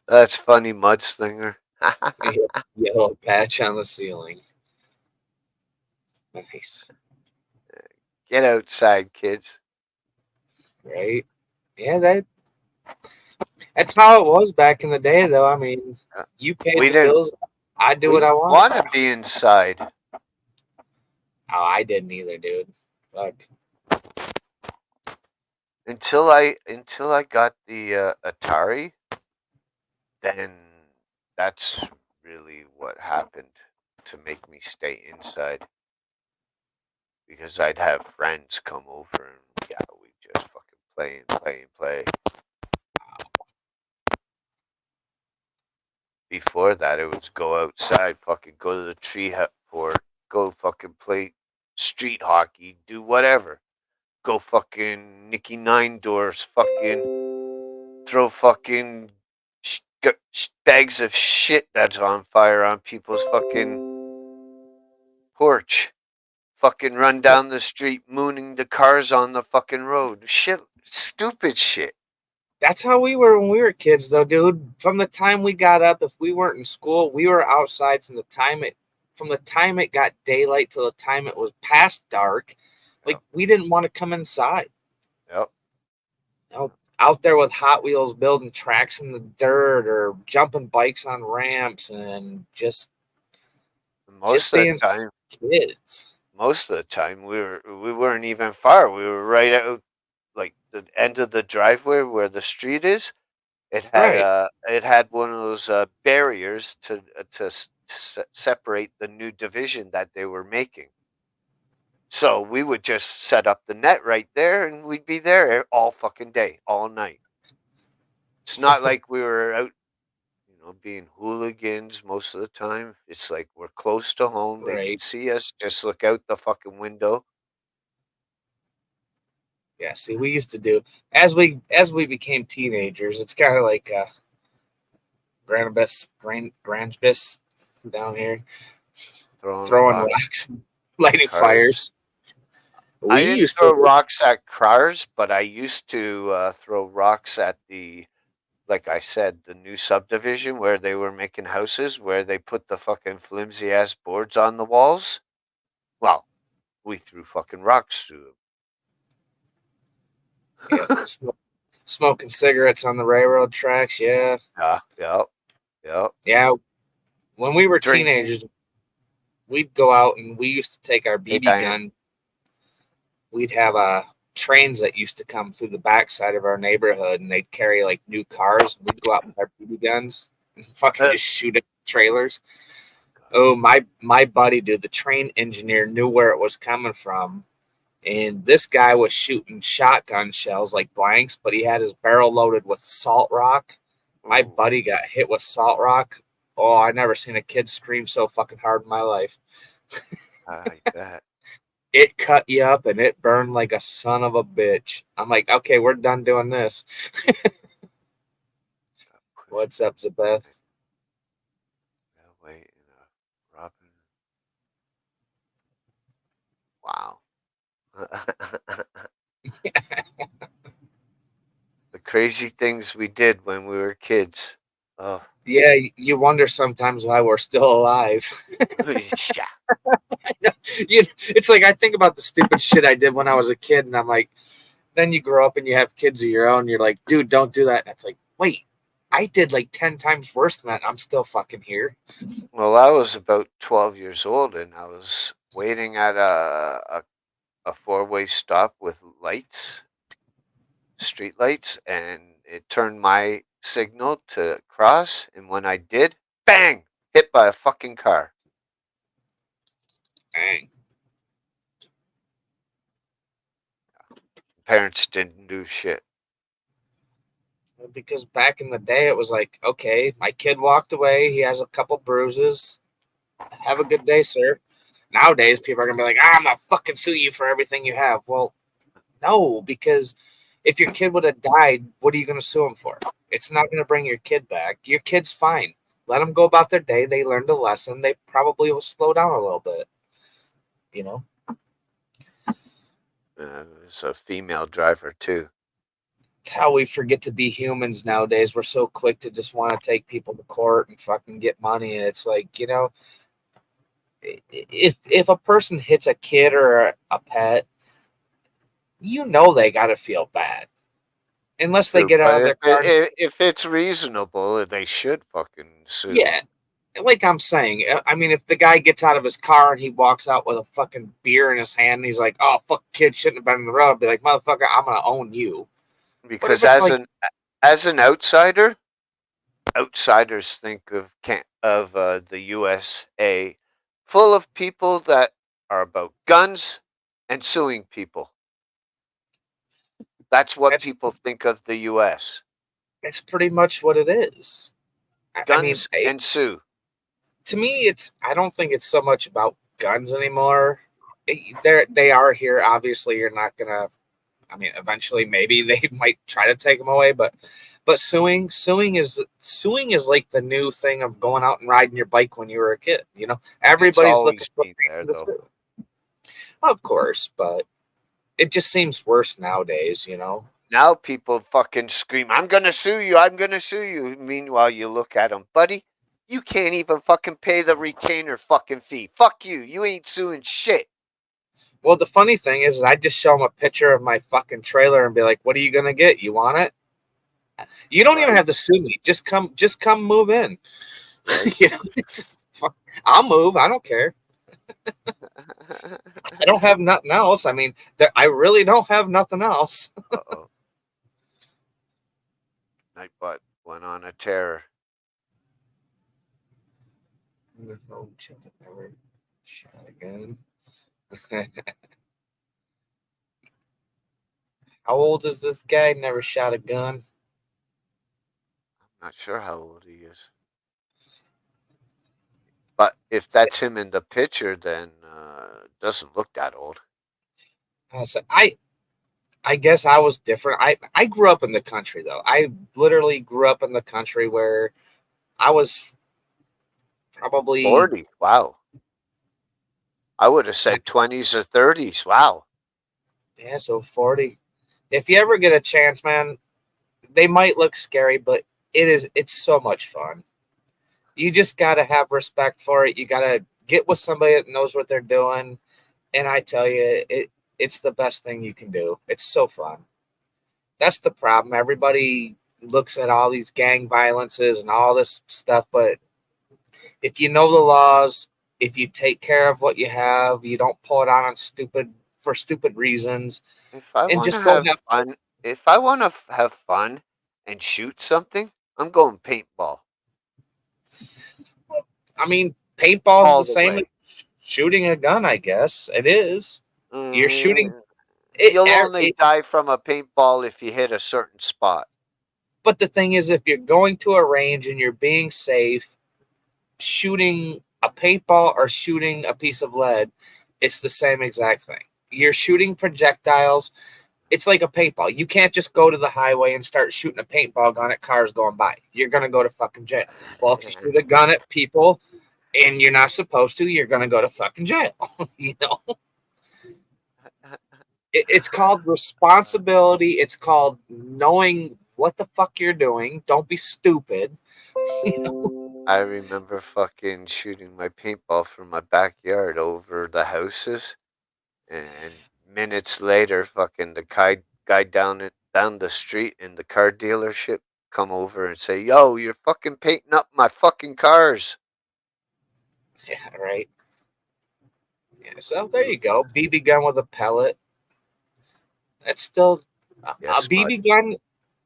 That's funny, mudslinger. Yellow patch on the ceiling. Nice. Get outside, kids. Right? Yeah, that's how it was back in the day, though. I mean, you paid We the didn't- bills. I do We what I want. want to be inside. Oh, I didn't either, dude. Fuck. Until I got the Atari, then that's really what happened to make me stay inside. Because I'd have friends come over and yeah, we just fucking play. Before that, it was go outside, fucking go to the tree hut fort, go fucking play street hockey, do whatever. Go fucking Nicky Nine Doors, fucking throw fucking bags of shit that's on fire on people's fucking porch. Fucking run down the street mooning the cars on the fucking road. Shit, stupid shit. That's how we were when we were kids, though, dude. From the time we got up, if we weren't in school, we were outside from the time it got daylight till the time it was past dark. Like, we didn't want to come inside. Yep. No, out there with Hot Wheels building tracks in the dirt or jumping bikes on ramps and just Most of the being time, kids. we weren't even far. We were right out like the end of the driveway where the street is. Right. It had one of those barriers to separate the new division that they were making. So we would just set up the net right there, and we'd be there all fucking day, all night. It's not like we were out, being hooligans most of the time. It's like we're close to home. They can Right. see us. Just look out the fucking window. Yeah, see, we used to do as we became teenagers. It's kind of like Grandbus down here throwing Rocks, rocks, lighting cars. fires. I We didn't used throw to, rocks at cars, but I used to throw rocks at like I said, the new subdivision where they were making houses, where they put the fucking flimsy ass boards on the walls. Well, we threw fucking rocks through yeah, them. smoking cigarettes on the railroad tracks. Yeah, Yeah. yeah. When we were Drinking. teenagers, we'd go out and we used to take our Hey, BB Diane. gun. We'd have trains that used to come through the backside of our neighborhood, and they'd carry like new cars. And we'd go out with our BB guns and fucking just shoot at trailers. Oh, my buddy, dude, the train engineer knew where it was coming from, and this guy was shooting shotgun shells like blanks, but he had his barrel loaded with salt rock. My Ooh, buddy got hit with salt rock. Oh, I never seen a kid scream so fucking hard in my life. I bet. It cut you up and it burned like a son of a bitch. I'm like, okay, we're done doing this. What's up, Zabeth? Wait, Robin. Wow. The crazy things we did when we were kids. Oh, Yeah, you wonder sometimes why we're still alive. yeah. It's like I think about the stupid shit I did when I was a kid, and I'm like, then you grow up and you have kids of your own. And you're like, dude, don't do that. And it's like, wait, I did like 10 times worse than that. And I'm still fucking here. Well, I was about 12 years old, and I was waiting at a four-way stop with lights, street lights, and it turned my signal to cross. And when I did, bang, hit by a fucking car. Dang. Parents didn't do shit. Because back in the day, it was like, okay, my kid walked away. He has a couple bruises. Have a good day, sir. Nowadays, people are going to be like, I'm going to fucking sue you for everything you have. Well, no, because if your kid would have died, what are you going to sue him for? It's not going to bring your kid back. Your kid's fine. Let them go about their day. They learned a lesson. They probably will slow down a little bit. You know? It's a female driver, too. It's how we forget to be humans nowadays. We're so quick to just want to take people to court and fucking get money. And it's like, if a person hits a kid or a pet, they got to feel bad. Unless they get out of their car. If it's reasonable, they should fucking sue. Yeah. Like I'm saying, I mean, if the guy gets out of his car and he walks out with a fucking beer in his hand and he's like, oh, fuck, kid shouldn't have been in the road, I'd be like, motherfucker, I'm going to own you. Because as an outsider, outsiders think of the USA full of people that are about guns and suing people. That's what people think of the U.S. It's pretty much what it is. Guns and sue. To me, I don't think it's so much about guns anymore. They are here. Obviously, you're not gonna. I mean, eventually, maybe they might try to take them away, but suing is like the new thing of going out and riding your bike when you were a kid. Everybody's looking for there, though. Of course, but it just seems worse nowadays. Now people fucking scream, I'm going to sue you. I'm going to sue you. Meanwhile, you look at them, buddy, you can't even fucking pay the retainer fucking fee. Fuck you. You ain't suing shit. Well, the funny thing is I just show them a picture of my fucking trailer and be like, what are you going to get? You want it? You don't even Right. have to sue me. Just come move in. Right. You know, I'll move. I don't care. I don't have nothing else. I mean, I really don't have nothing else. Uh-oh. Nightbot went on a tear. No, chicken never shot again. How old is this guy? Never shot a gun. Not sure how old he is. But if that's him in the picture, then doesn't look that old. So I guess I was different. I grew up in the country though. I literally grew up in the country where I was probably 40. Wow. I would have said 20s or 30s. Wow. yeah, so 40. If you ever get a chance, man, they might look scary, but it's so much fun. You just gotta have respect for it. You gotta get with somebody that knows what they're doing. And I tell you, it's the best thing you can do. It's so fun. That's the problem. Everybody looks at all these gang violences and all this stuff, but if you know the laws, if you take care of what you have, you don't pull it on for stupid reasons, If I and want to just go have have. fun, if I want to have fun and shoot something, I'm going paintball I mean, paintball is all the the same as way. shooting a gun. I guess it is. You're shooting Mm, it. you'll only It's die from a paintball if you hit a certain spot. but the thing is, if you're going to a range and you're being safe, shooting a paintball or shooting a piece of lead, it's the same exact thing. You're shooting projectiles. It's like a paintball. You can't just go to the highway and start shooting a paintball gun at cars going by. You're gonna go to fucking jail. Well, if you shoot a gun at people and you're not supposed to, you're gonna go to fucking jail. You know, it's called responsibility. It's called knowing what the fuck you're doing. Don't be stupid. You know? I remember fucking shooting my paintball from my backyard over the houses, and minutes later, fucking the guy down the street in the car dealership come over and say, "Yo, you're fucking painting up my fucking cars." Yeah, right. Yeah, so there you go. BB gun with a pellet. That's still a Yes, BB gun.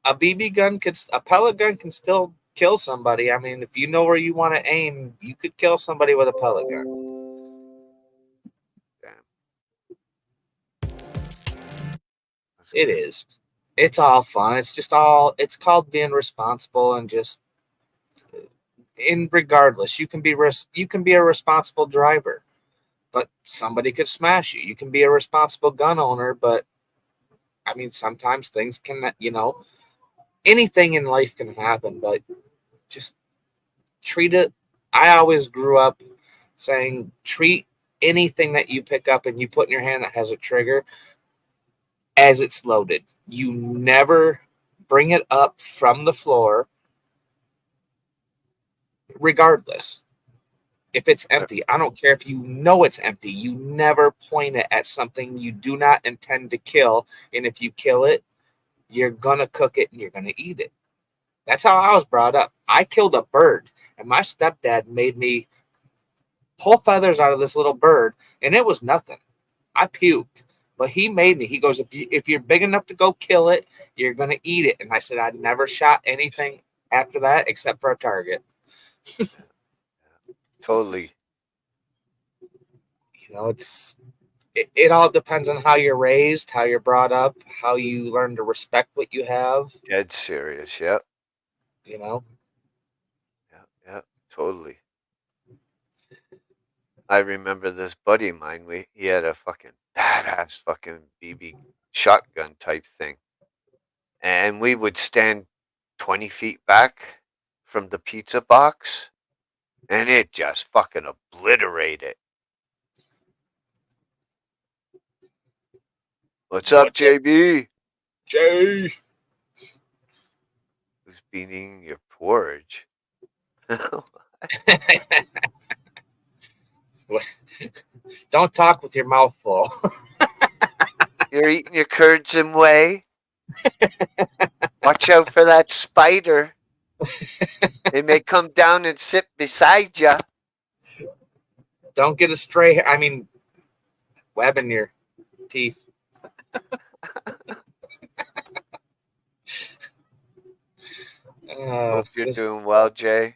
A BB gun a pellet gun can still kill somebody. I mean, if you know where you want to aim, you could kill somebody with a pellet gun. damn, that's It crazy. is. It's all fun. It's called being responsible and just in regardless, you can be a responsible driver, but somebody could smash you. You can be a responsible gun owner, but I mean, sometimes things can, anything in life can happen, but just treat it. I always grew up saying treat anything that you pick up and you put in your hand that has a trigger as it's loaded. You never bring it up from the floor, regardless. If it's empty, I don't care if you know it's empty. You never point it at something you do not intend to kill. And if you kill it, you're going to cook it and you're going to eat it. That's how I was brought up. I killed a bird, and my stepdad made me pull feathers out of this little bird, and it was nothing. I puked, but he made me. He goes, if you're big enough to go kill it, you're gonna eat it. And I said I never shot anything after that except for a target. Totally It all depends on how you're raised, how you're brought up, how you learn to respect what you have. dead serious. Yep, You know, yep, yep, totally. I remember this buddy of mine. He had a fucking badass fucking BB shotgun type thing, and we would stand 20 feet back from the pizza box, and it just fucking obliterated. What's up, what's up, JB? Jay? Who's beating your porridge? Don't talk with your mouth full. You're eating your curds and whey? Watch out for that spider. It may come down and sit beside you. Don't get a stray. I mean, web in your teeth. Hope you're doing well, Jay.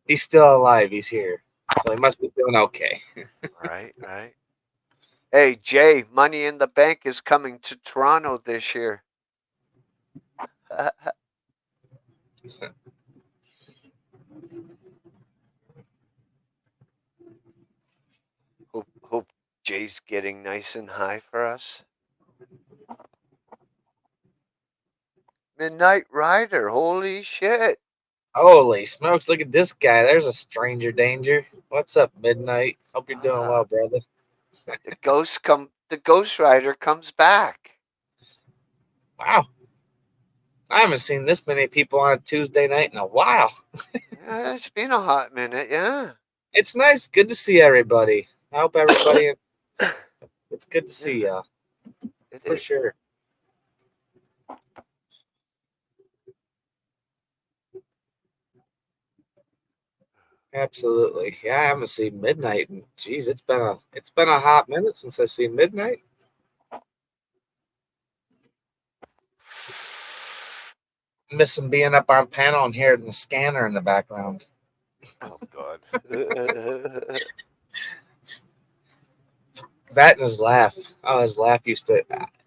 He's still alive. He's here, so he must be doing okay. Right. Hey, Jay, Money in the Bank is coming to Toronto this year. Hope Jay's getting nice and high for us. Midnight Rider, holy shit. Holy smokes! Look at this guy. There's a stranger danger. What's up, Midnight? Hope you're doing well, brother. The Ghost Rider comes back. Wow. I haven't seen this many people on a Tuesday night in a while. Yeah, it's been a hot minute, yeah. It's nice. Good to see everybody. I hope everybody. It's good to see y'all. For sure. Absolutely. Yeah, I haven't seen Midnight, and geez, it's been a hot minute since I seen Midnight. Missing being up on panel and hearing the scanner in the background. Oh God. That and his laugh. Oh, his laugh used to.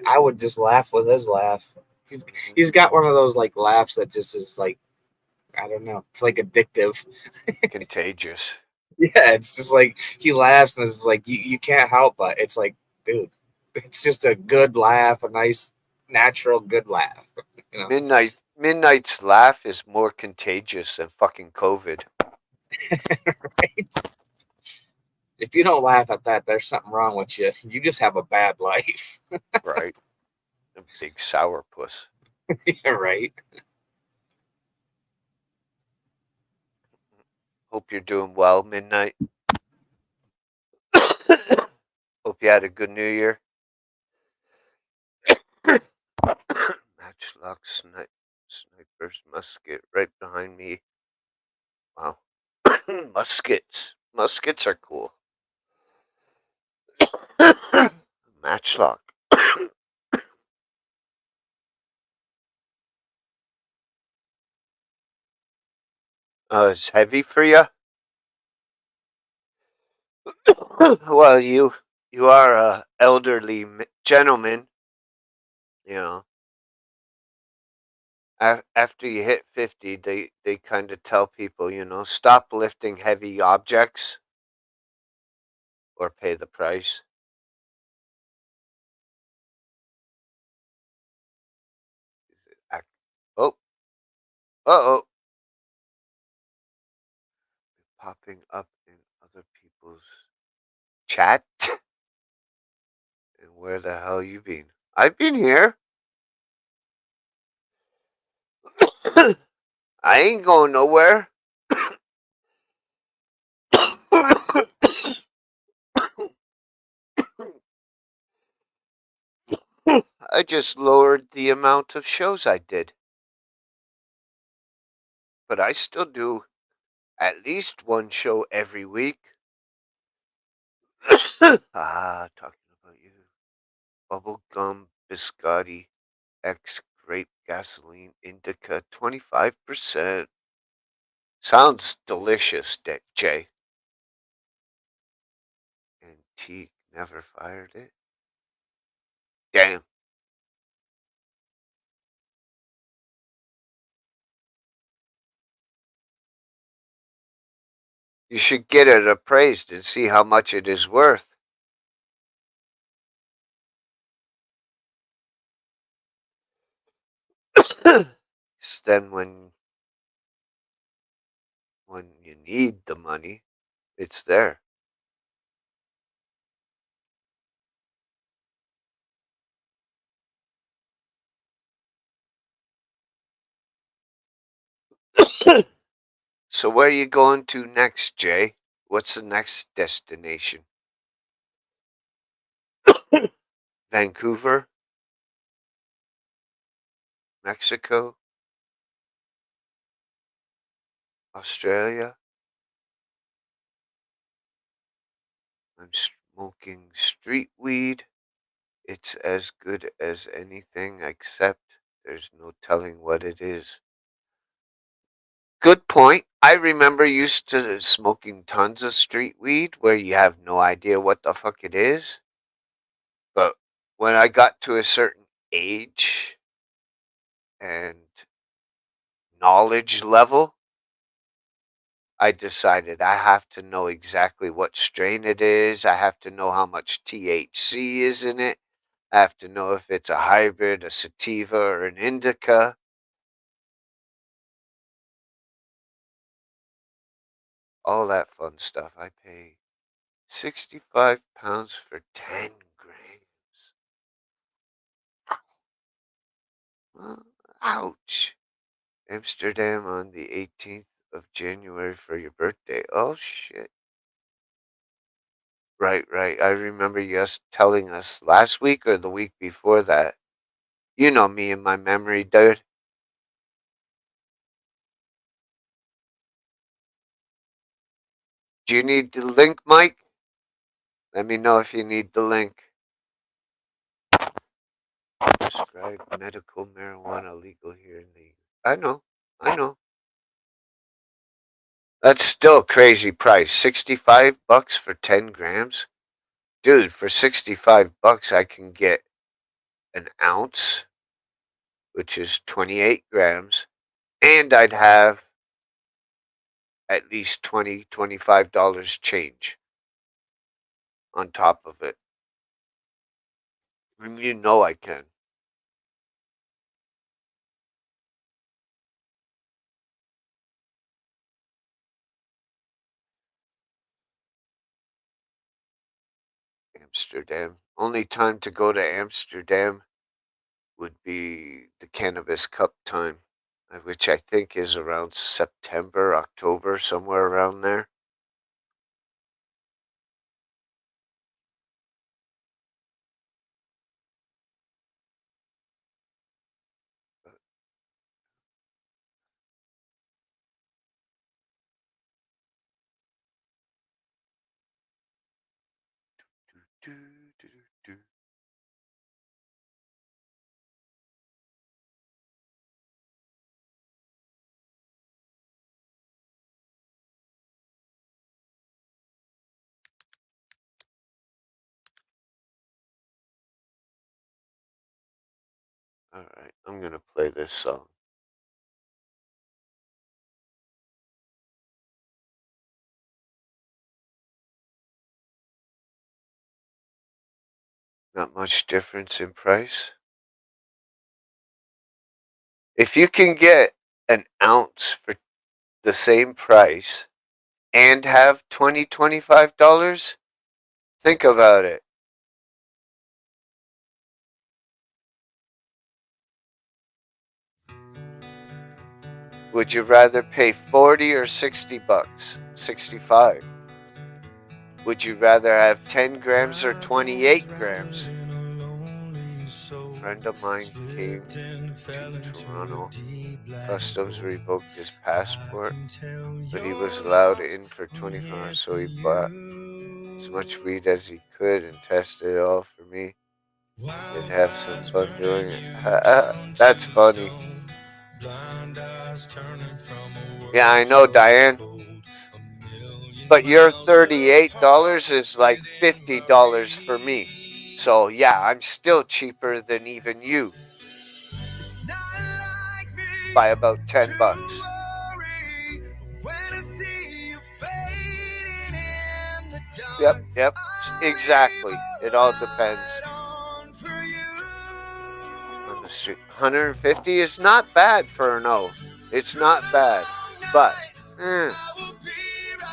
I would just laugh with his laugh. He's got one of those like laughs that just is like, I don't know. It's like addictive. Contagious. Yeah, it's just like he laughs and it's like you can't help but it's like, dude, it's just a good laugh, a nice, natural, good laugh. You know? Midnight's laugh is more contagious than fucking COVID. Right? If you don't laugh at that, there's something wrong with you. You just have a bad life. Right. A big sourpuss. Yeah, right. Hope you're doing well, Midnight. Hope you had a good New Year. Matchlock sniper's musket right behind me. Wow. Muskets. Muskets are cool. Matchlock. It's heavy for you? Well, you are a elderly gentleman, you know. After you hit 50, they kind of tell people, you know, stop lifting heavy objects or pay the price. Oh, uh-oh. Popping up in other people's chat. And where the hell you been? I've been here. I ain't going nowhere. I just lowered the amount of shows I did. But I still do at least one show every week. Talking about you. Bubblegum biscotti X grape gasoline indica 25%. Sounds delicious, Jay. Antique never fired it. Damn. You should get it appraised and see how much it is worth. Then when you need the money, it's there. So where are you going to next, Jay? What's the next destination? Vancouver? Mexico, Australia. I'm smoking street weed. It's as good as anything, except there's no telling what it is. Good point. I remember used to smoking tons of street weed where you have no idea what the fuck it is. But when I got to a certain age and knowledge level, I decided I have to know exactly what strain it is. I have to know how much THC is in it. I have to know if it's a hybrid, a sativa, or an indica. All that fun stuff. I pay 65 pounds for 10 grams. Ouch. Amsterdam on the 18th of January for your birthday. Oh, shit. Right. I remember you telling us last week or the week before that. You know me and my memory, dude. Do you need the link, Mike? Let me know if you need the link. Prescribed medical marijuana legal here in the... I know. That's still a crazy price. 65 bucks for 10 grams? Dude, for 65 bucks I can get an ounce, which is 28 grams, and I'd have at least $25 change on top of it. You know I can. Amsterdam. Only time to go to Amsterdam would be the Cannabis Cup time, which I think is around September, October, somewhere around there. All right, I'm gonna play this song. Not much difference in price. If you can get an ounce for the same price and have $25, think about it. Would you rather pay 40 or 60 bucks? 65. Would you rather have 10 grams or 28 grams? A friend of mine came to Toronto. Customs revoked his passport, but he was allowed in for 24 hours, so he bought as much weed as he could and tested it all for me. They'd have some fun doing it. That's funny. Yeah, I know, Diane. But your $38 is like $50 for me. So yeah, I'm still cheaper than even you. By about 10 bucks. Yep. Exactly. It all depends. On the street. 150 is not bad for an O. It's not bad. But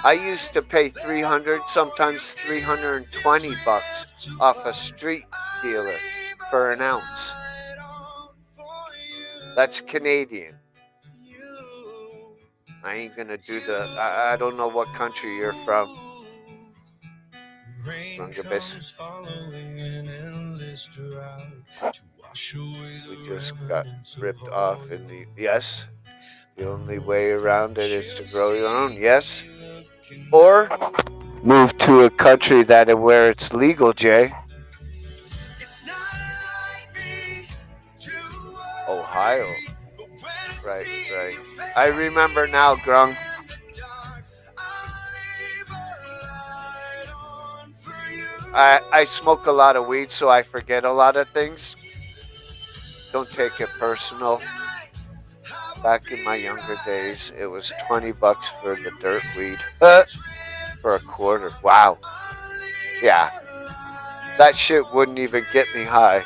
I used to pay 300, sometimes 320 bucks off a street dealer for an ounce. That's Canadian. I ain't gonna do I don't know what country you're from. Rungabis. We just got ripped off in the yes. The only way around it is to grow your own. Yes, or move to a country where it's legal, Jay. Ohio. Right, right. I remember now, Grung. I smoke a lot of weed, so I forget a lot of things. Don't take it personal. Back in my younger days, it was $20 for the dirt weed. For a quarter. Wow. Yeah. That shit wouldn't even get me high.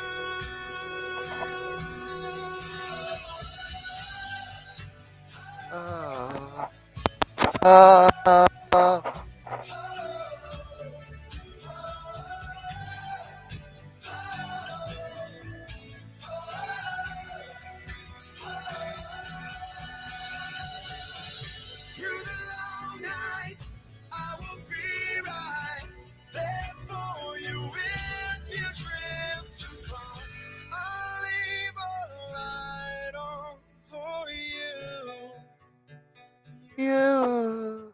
You.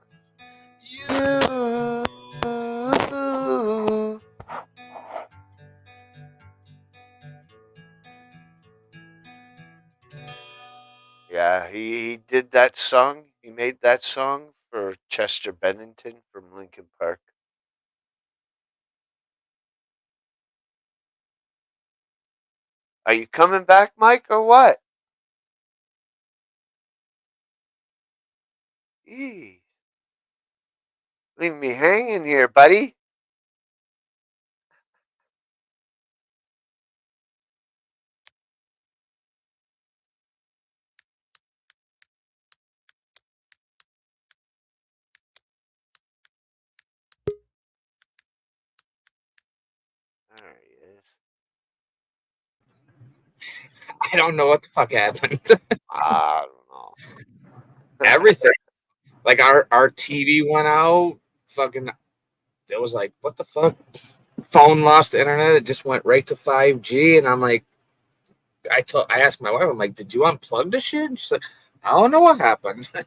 Yeah, he did that song. He made that song for Chester Bennington from Linkin Park. Are you coming back, Mike, or what? Jeez. Leave me hanging here, buddy. There he is. I don't know what the fuck happened. I don't know. Everything. Like our TV went out. Fucking. It was like, what the fuck? Phone lost the internet. It just went right to 5G, and I'm like, I asked my wife, I'm like, did you unplug the shit? And she's like, I don't know what happened. No,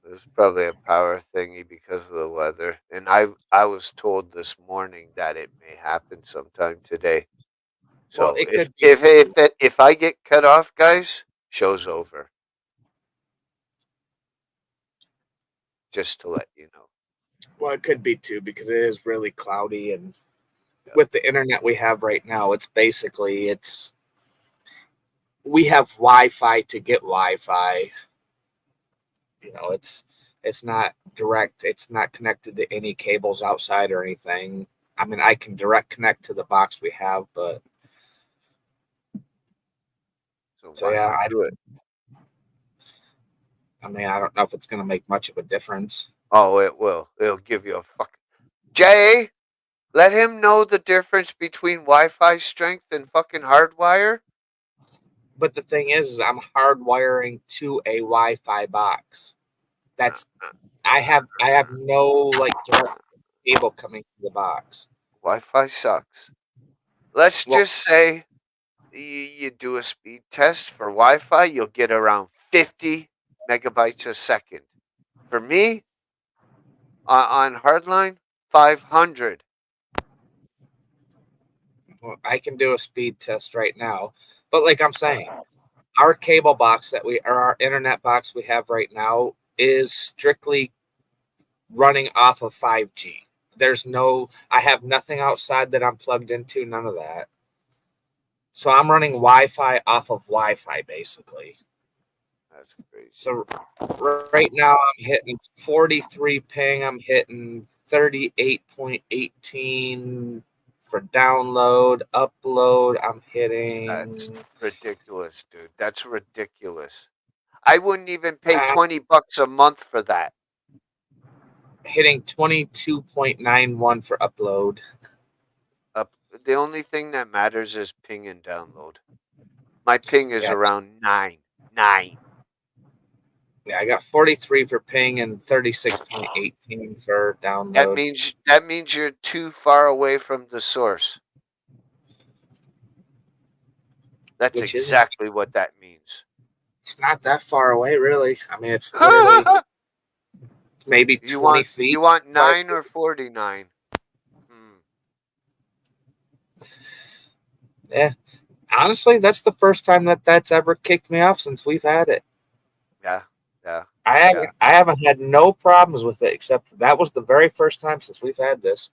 it was probably a power thingy because of the weather. And I was told this morning that it may happen sometime today. Well, So it could be. if I get cut off, guys, show's over. Just to let you know. Well, it could be too, because it is really cloudy, and with the internet we have right now, it's basically we have Wi-Fi to get Wi-Fi. You know, it's not direct. It's not connected to any cables outside or anything. I mean, I can direct connect to the box we have, but So yeah, I do it. I mean, I don't know if it's going to make much of a difference. Oh, it will. It'll give you a fuck. Jay, let him know the difference between Wi-Fi strength and fucking hardwire. But the thing is I'm hardwiring to a Wi-Fi box. That's I have no like direct cable coming to the box. Wi-Fi sucks. Let's just say you do a speed test for Wi-Fi, you'll get around 50 megabytes a second. For me, on hardline, 500. Well, I can do a speed test right now, but like I'm saying, our cable box or our internet box we have right now is strictly running off of 5G. I have nothing outside that I'm plugged into, none of that. So I'm running Wi-Fi off of Wi-Fi basically. That's crazy. So right now I'm hitting 43 ping. I'm hitting 38.18 for download, upload. I'm hitting. That's ridiculous, dude. That's ridiculous. I wouldn't even pay $20 a month for that. Hitting 22.91 for upload. The only thing that matters is ping and download. My ping is around 9. Yeah, I got 43 for ping and 36.18 for download. That means you're too far away from the source. That's Which isn't- exactly what that means. It's not that far away, really. I mean, it's literally maybe 20 feet. You want 9 or 49? Yeah. Honestly, that's the first time that's ever kicked me off since we've had it. Yeah, yeah. I haven't had no problems with it, except that was the very first time since we've had this.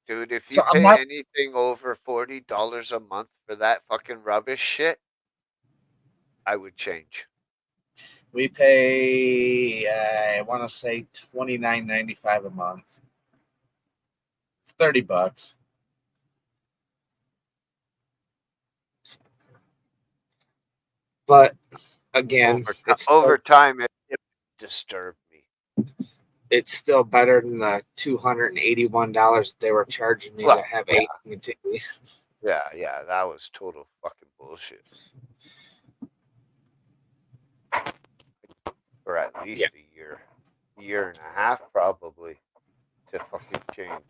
Dude, if you So I'm pay not- anything over $40 a month for that fucking rubbish shit, I would change. We pay, I want to say $29.95 a month. It's $30. But again, Over time, it disturbed me. It's still better than the $281 they were charging me to have AT&T. Yeah, that was total fucking bullshit. For at least a year and a half, probably, to fucking change.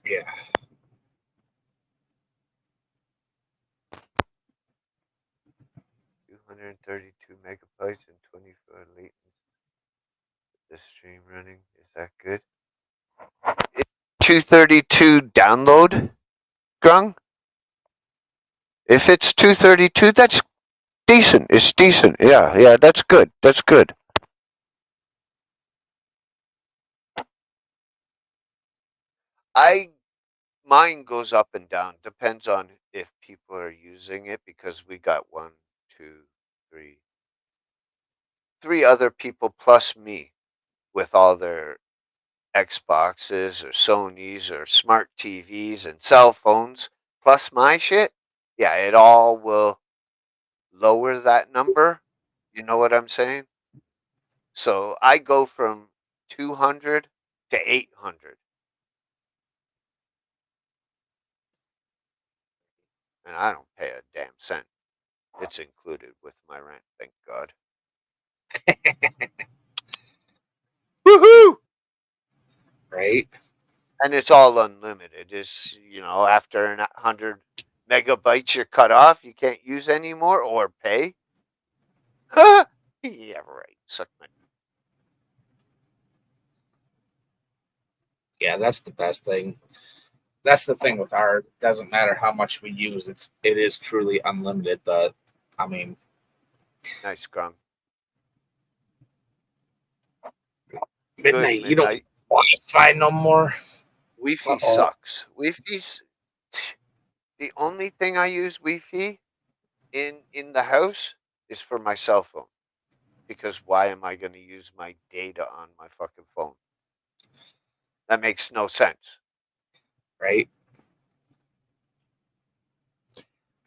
Yeah. $232 megabytes and 24 latency. The stream running, is that good? 232 download, Grung? If it's 232, that's decent. It's decent. Yeah, that's good. That's good. Mine goes up and down. Depends on if people are using it, because we got 1, 2, 3, 3 other people plus me with all their Xboxes or Sonys or smart TVs and cell phones plus my shit. Yeah, it all will lower that number. You know what I'm saying? So I go from 200 to 800. And I don't pay a damn cent. It's included with my rent, thank God. Woohoo! Right? And it's all unlimited. It's, after 100 megabytes you're cut off, you can't use anymore or pay. Yeah, right. Suck my. Yeah, that's the best thing. That's the thing with our. Doesn't matter how much we use. It is truly unlimited. But I mean, Nice, Grung. midnight. You don't Wi-Fi no more. Wi-Fi sucks. Wi-Fi's the only thing I use Wi-Fi in the house is for my cell phone. Because why am I going to use my data on my fucking phone? That makes no sense. Right?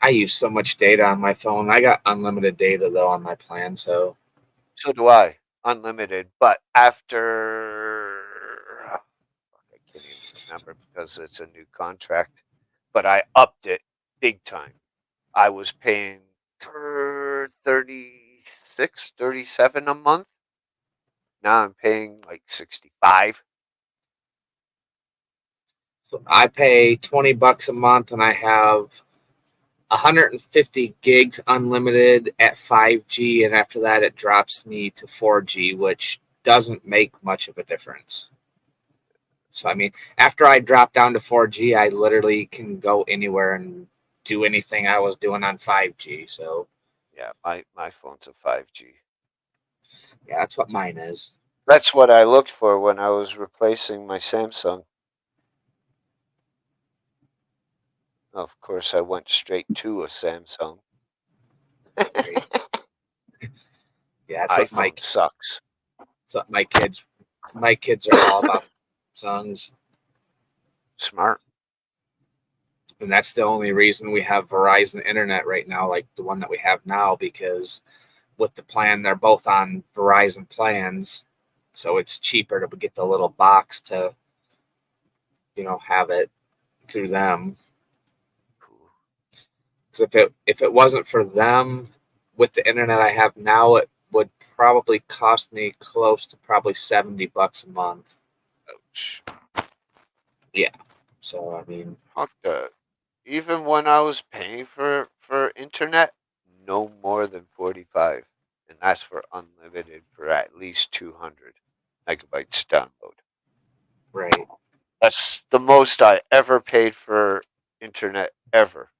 I use so much data on my phone. I got unlimited data though on my plan, so. So do I. Unlimited, but after I can't even remember because it's a new contract. But I upped it big time. I was paying for 36, 37 a month. Now I'm paying like 65. So I pay $20 a month and I have 150 gigs unlimited at 5G, and after that it drops me to 4G, which doesn't make much of a difference. So I mean, after I drop down to 4G, I literally can go anywhere and do anything I was doing on 5G. So yeah, my phone's a 5G. Yeah, that's what mine is. That's what I looked for when I was replacing my Samsung. Of course, I went straight to a Samsung. Yeah, that's what iPhone sucks. That's what my kids are all about Samsungs. Smart. And that's the only reason we have Verizon Internet right now, like the one that we have now, because with the plan, they're both on Verizon plans. So it's cheaper to get the little box to, have it through them. Because if it wasn't for them, with the internet I have now, it would probably cost me close to probably $70 a month. Ouch. Yeah. So I mean, fuck that. even when I was paying for internet, no more than 45, and that's for unlimited for at least 200 megabytes download. Right. That's the most I ever paid for internet ever.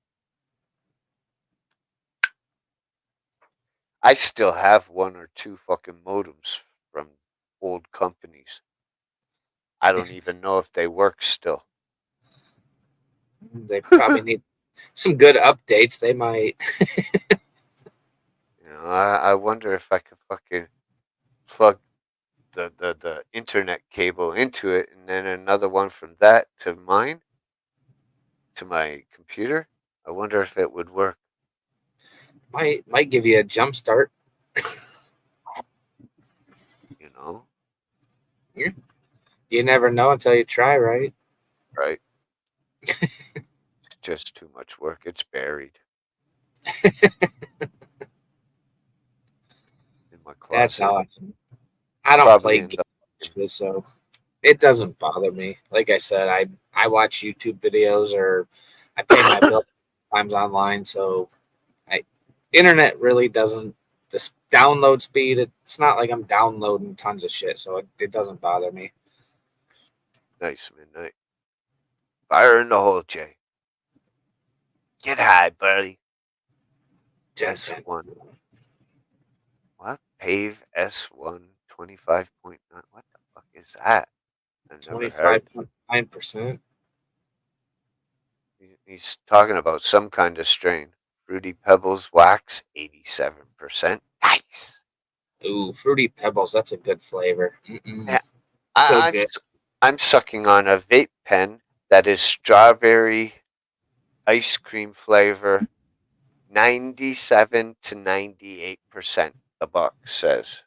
I still have one or two fucking modems from old companies. I don't even know if they work still. They probably need some good updates. They might. You know, I wonder if I could fucking plug the internet cable into it and then another one from that to mine, to my computer. I wonder if it would work. Might give you a jump start. You know, You never know until you try, right? right? It's just too much work. It's buried in my That's closet. how I don't Probably play in the games, so it doesn't bother me. Like I said, I watch YouTube videos or I pay my bill times online, so I internet really doesn't this download speed. It's not like I'm downloading tons of shit, so it doesn't bother me. nice midnight. Fire in the hole, Jay. Get high, buddy. Dun, dun. S1. What? Pave S1 25.9. What the fuck is that? I never heard. 25.9%. He's talking about some kind of strain. Fruity Pebbles wax, 87%. Nice. Ooh, fruity pebbles. That's a good flavor. Yeah, So I, I'm good. I'm sucking on a vape pen that is strawberry ice cream flavor, 97 to 98%. The box says.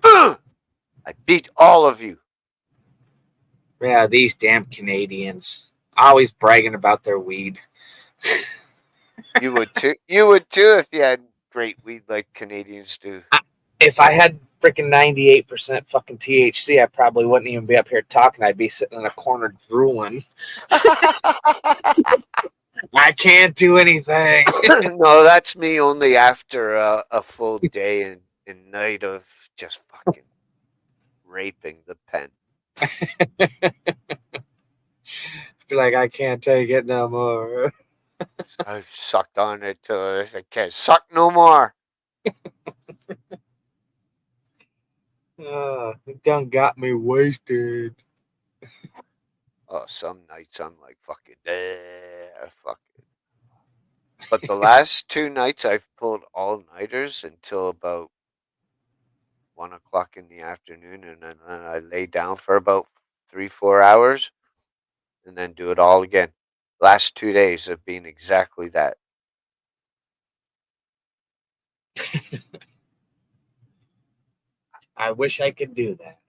I beat all of you. Yeah, these damn Canadians. Always bragging about their weed. You would too. You would too if you had great weed like Canadians do. If I had freaking 98% fucking THC, I probably wouldn't even be up here talking. I'd be sitting in a corner drooling. I can't do anything. No, that's me only after a full day and night of just fucking raping the pen. Be like, I can't take it no more. I've sucked on it till I can't suck no more. It done got me wasted. Oh, some nights I'm like fucking fuck it. But the last two nights I've pulled all nighters until about 1 o'clock in the afternoon, and then I lay down for about 3-4 hours, and then do it all again. Last 2 days have been exactly that. I wish I could do that.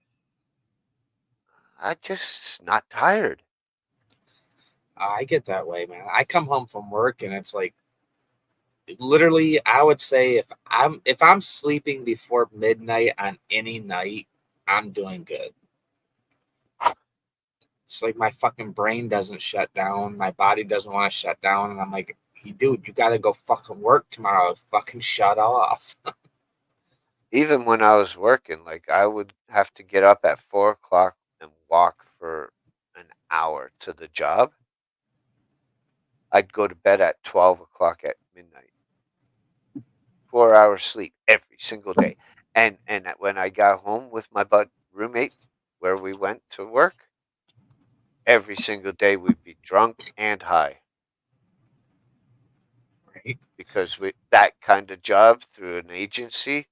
I just not tired. I get that way, man. I come home from work and it's like literally I would say if I'm sleeping before midnight on any night, I'm doing good. It's like my fucking brain doesn't shut down. My body doesn't want to shut down. And I'm like, dude, you got to go fucking work tomorrow. Fucking shut off. Even when I was working, like I would have to get up at 4 o'clock and walk for an hour to the job. I'd go to bed at 12 o'clock at midnight. 4 hours sleep every single day. And when I got home with my roommate, where we went to work, every single day we'd be drunk and high. Right? Because that kind of job through an agency,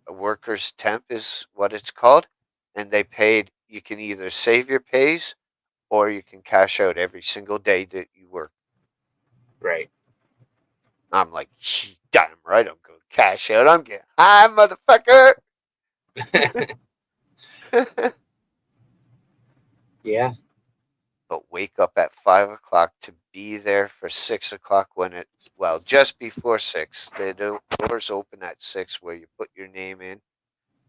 a worker's temp is what it's called, and they paid. You can either save your pays or you can cash out every single day that you work. Right. I'm like, damn right, I'm going to cash out. I'm getting high, motherfucker. Yeah. But wake up at 5 o'clock to be there for 6 o'clock when just before 6. The doors open at 6 where you put your name in.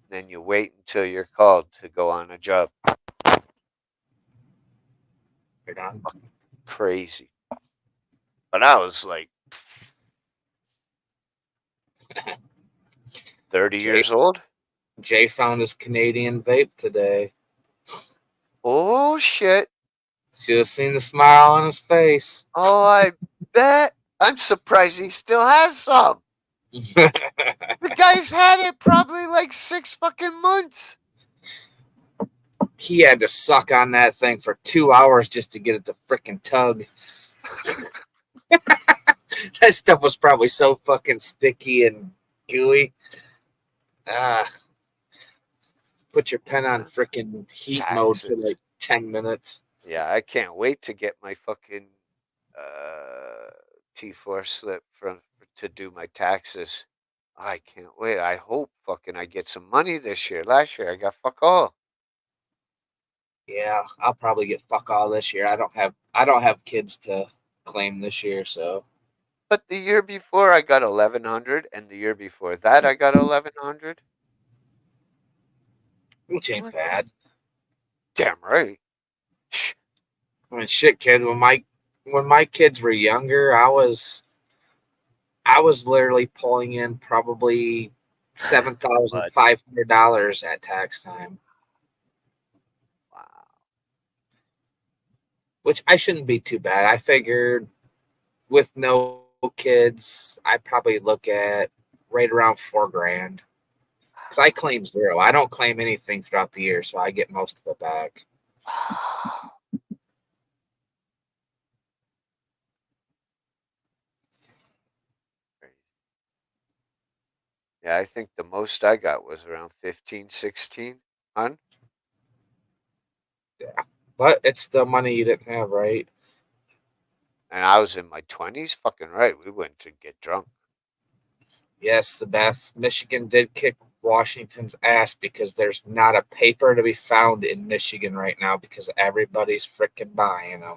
Then you wait until you're called to go on a job. You're done. Crazy. But I was like 30 Jay, years old. Jay found his Canadian vape today. Oh shit. Should have seen the smile on his face. Oh, I bet. I'm surprised he still has some. The guy's had it probably like 6 fucking months. He had to suck on that thing for 2 hours just to get it to frickin' tug. That stuff was probably so fucking sticky and gooey. Put your pen on frickin' heat mode for Taxes. like 10 minutes. Yeah, I can't wait to get my fucking T4 slip to do my taxes. I can't wait. I hope fucking I get some money this year. Last year I got fuck all. Yeah, I'll probably get fuck all this year. I don't have kids to claim this year, so But the year before I got 1100, and the year before that I got 1100. which ain't What? bad. Damn right. Shh. I mean, shit, kid. When my kids were younger, I was literally pulling in probably $7,500 at tax time, Wow. which I shouldn't be too bad. I figured with no kids, I'd probably look at right around $4,000. Because I claim zero. I don't claim anything throughout the year, so I get most of it back. Yeah, I think the most I got was around 15, 16. Hun? But it's the money you didn't have, right? And I was in my 20s. Fucking right. We went to get drunk. Yes, the Beth, Michigan did kick Washington's ass because there's not a paper to be found in Michigan right now because everybody's freaking buying them.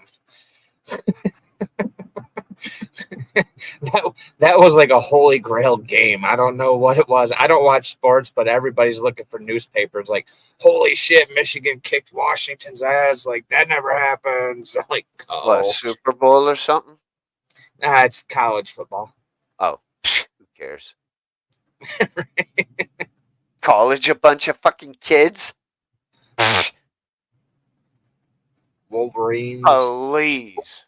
that was like a holy grail game. I don't know what it was. I don't watch sports, but everybody's looking for newspapers like, holy shit, Michigan kicked Washington's ass. Like, that never happens. Like, What, a oh, Super Bowl or something? it's college football. Oh, who cares? College, a bunch of fucking kids? Wolverines. Please.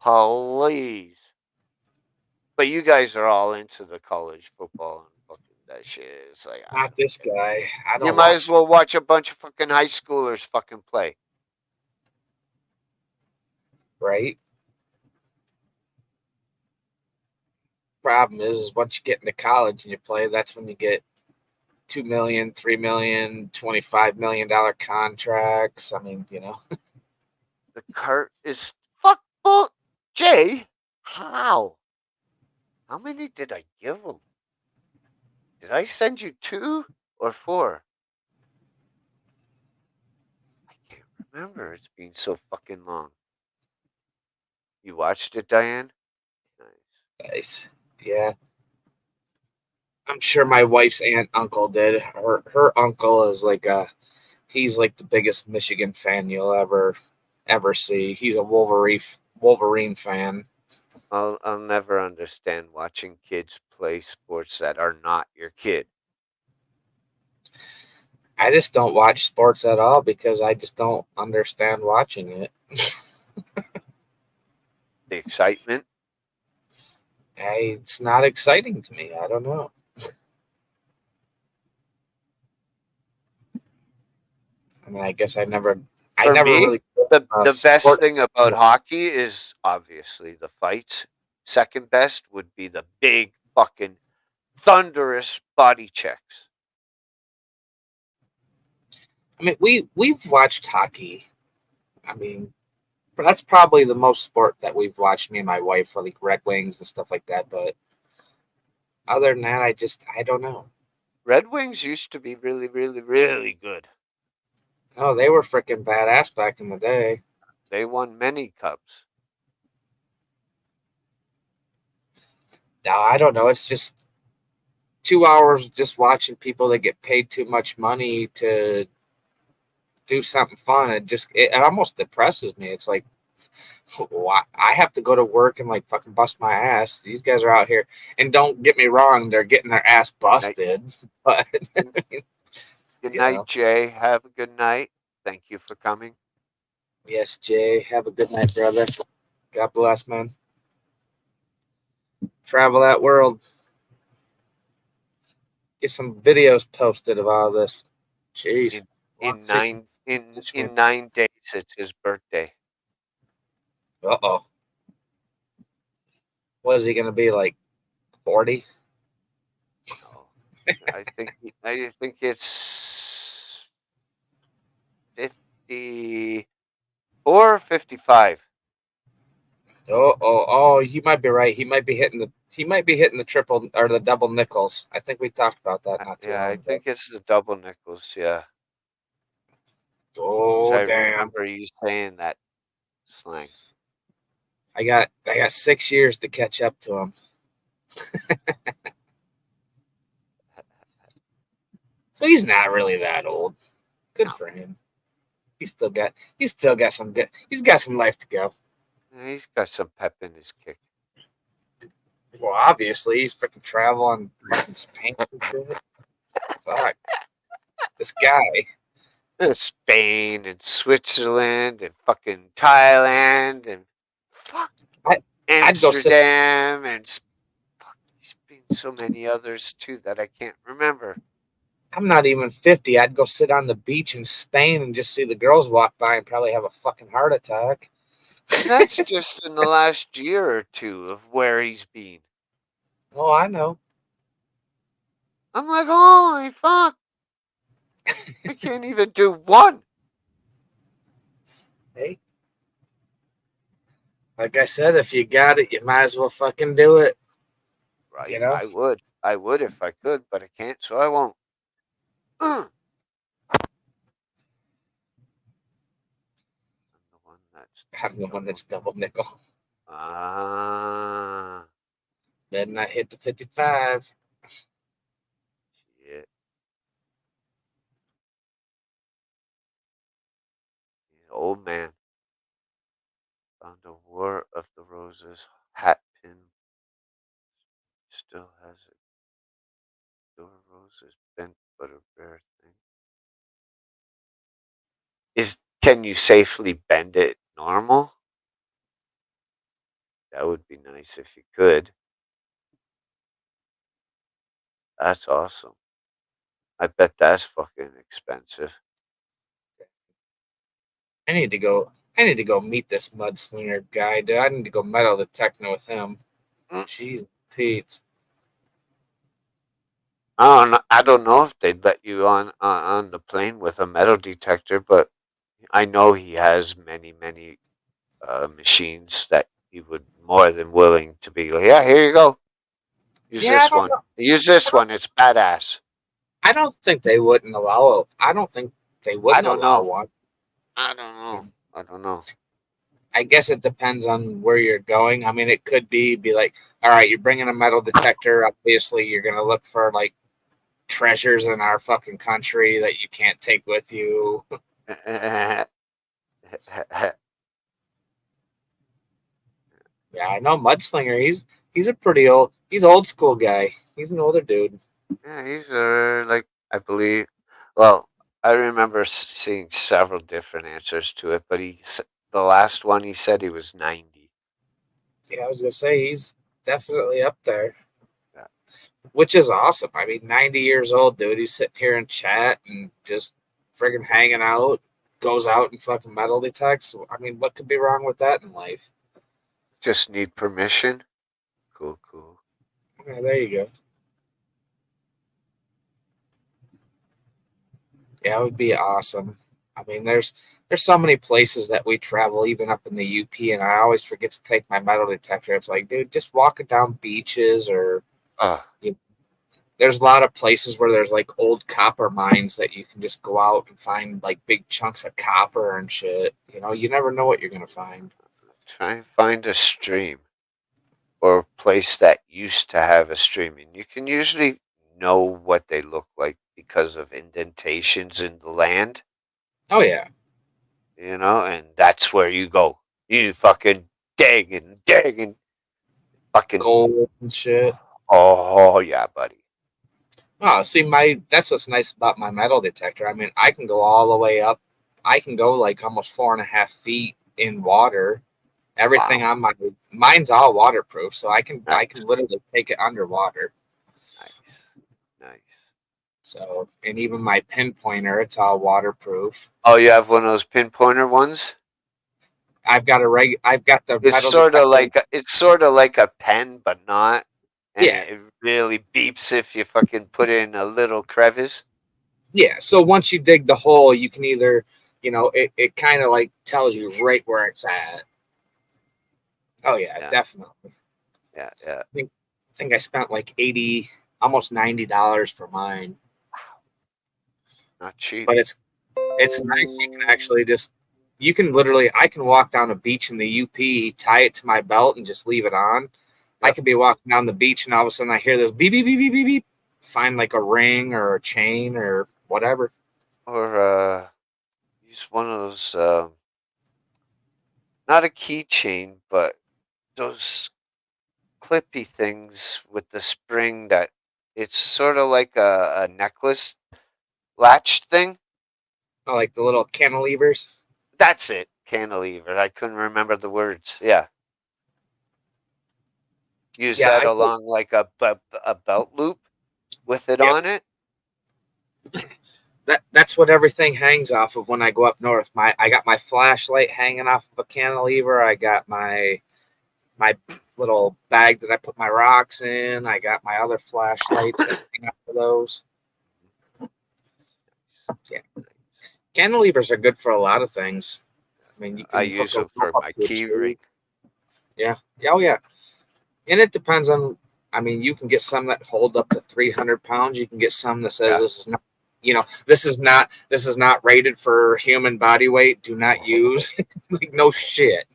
Please. But you guys are all into the college football and fucking that shit. It's like, Not this guy. I don't you might watch, as well watch a bunch of fucking high schoolers fucking play. right? Problem is once you get into college and you play, that's when you get $2 million, $3 million, $25 million contracts. I mean, The cart is fuck bull. Jay, how? How many did I give him? Did I send you 2 or 4? I can't remember. It's been so fucking long. You watched it, Diane? Nice. nice. Yeah. I'm sure my wife's aunt uncle did. Her uncle is he's like the biggest Michigan fan you'll ever see. He's a Wolverine fan. I'll never understand watching kids play sports that are not your kid. I just don't watch sports at all because I just don't understand watching it. The excitement. It's not exciting to me. I don't know. I mean, I guess I never For me, really the best sport. thing about hockey is obviously the fights. Second best would be the big fucking thunderous body checks. I mean, we've watched hockey. I mean, that's probably the most sport that we've watched. Me and my wife, for like Red Wings and stuff like that. But other than that, I don't know. Red Wings used to be really, really, really good. Oh, they were freaking badass back in the day. They won many cups. No, I don't know. It's just 2 hours just watching people that get paid too much money to do something fun. It almost depresses me. It's like, Why I have to go to work and like fucking bust my ass. These guys are out here, and don't get me wrong, they're getting their ass busted. But Good you night, know, Jay. Have a good night. Thank you for coming. yes, Jay. Have a good night, brother. God bless, man. Travel that world. Get some videos posted of all this. Jeez. In 9 days, it's his birthday. Uh oh. What is he gonna be like? 40? No, I think it's 50 or 55. Oh, you might be right. He might be hitting the triple or the double nickels. I think we talked about that not too Yeah, long I ago. think it's the double nickels. Yeah, 'cause Oh I damn. remember you saying that slang. I got 6 years to catch up to him. So he's not really that old. Good No. for him. He's still got some good he's got some life to go. Yeah, he's got some pep in his kick. Well, obviously he's freaking traveling fucking Spain and shit. Fuck. This guy. Spain and Switzerland and fucking Thailand and fuck I'd go sit Amsterdam and fuck, he's been so many others too that I can't remember. I'm not even 50. I'd go sit on the beach in Spain and just see the girls walk by and probably have a fucking heart attack. And that's just in the last year or two of where he's been. Oh, I know. I'm like, holy fuck. I can't even do one. Hey. Like I said, if you got it, you might as well fucking do it. Right. You know? I would if I could, but I can't, so I won't. I'm I'm the one that's double nickel. Then I hit the 55. Shit. The old man found a War of the Roses hat pin. Still has it. Silver rose is bent but a rare thing. Can you safely bend it normal? That would be nice if you could. That's awesome. I bet that's fucking expensive. I need to go meet this mudslinger guy, dude. I need to go metal detecting with him. Mm. Jeez Pete. I don't know if they'd let you on the plane with a metal detector, but I know he has many machines that he would more than willing to be like, yeah, here you go. Use Yeah, I this don't one. know. Use this one. It's badass. I don't think they wouldn't allow it. I don't think they wouldn't don't allow know. one. I don't know. I don't know. I guess it depends on where you're going. I mean, it could be like, all right, you're bringing a metal detector. Obviously, you're gonna look for like treasures in our fucking country that you can't take with you. Yeah, I know Mudslinger. He's a pretty he's old school guy. He's an older dude. Yeah, he's like I believe. Well, I remember seeing several different answers to it, but the last one he said he was 90. Yeah, I was gonna say he's definitely up there, Yeah. which is awesome. I mean, 90 years old, dude. He's sitting here in chat and just friggin' hanging out. Goes out and fucking metal detects. I mean, what could be wrong with that in life? Just need permission. Cool. Yeah, there you go. Yeah, it would be awesome. I mean, there's so many places that we travel, even up in the UP, and I always forget to take my metal detector. It's like, dude, just walking down beaches or there's a lot of places where there's like old copper mines that you can just go out and find like big chunks of copper and shit. You know, you never know what you're gonna find. Try and find a stream or a place that used to have a stream, and you can usually know what they look like because of indentations in the land. Oh yeah. And that's where you go. You fucking digging, fucking. Gold and shit. Oh yeah, buddy. Oh, see, that's what's nice about my metal detector. I mean, I can go all the way up. I can go like almost 4.5 feet in water. Everything Wow. on mine's all waterproof, so I can Nice. literally take it underwater. Nice. So, and even my pinpointer, it's all waterproof. Oh, you have one of those pinpointer ones? I've got the It's metal sort of detector. like a pen, but not. And Yeah. it really beeps if you fucking put it in a little crevice. Yeah. So once you dig the hole, you can either, it kind of like tells you right where it's at. Oh yeah, Yeah. definitely. Yeah. I think I spent like almost $90 for mine. Not cheap. But it's nice. You can actually I can walk down a beach in the UP, tie it to my belt, and just leave it on. I could be walking down the beach, and all of a sudden I hear this beep beep beep beep beep beep. Find like a ring or a chain or whatever. Or use one of those not a keychain, but those clippy things with the spring that it's sort of like a necklace latch thing. Oh, like the little cantilevers. That's it. Cantilever. I couldn't remember the words. Yeah. Use Yeah, that along like a belt loop with it on it. That's what everything hangs off of when I go up north. I got my flashlight hanging off of a cantilever. I got my little bag that I put my rocks in. I got my other flashlights that hang off of those. Yeah, cantilevers are good for a lot of things. I mean, you can I use them for my key ring. Yeah. Oh yeah. And it depends on. I mean, you can get some that hold up to 300 pounds. You can get some that says this is not. This is not rated for human body weight. Do not use. Like no shit.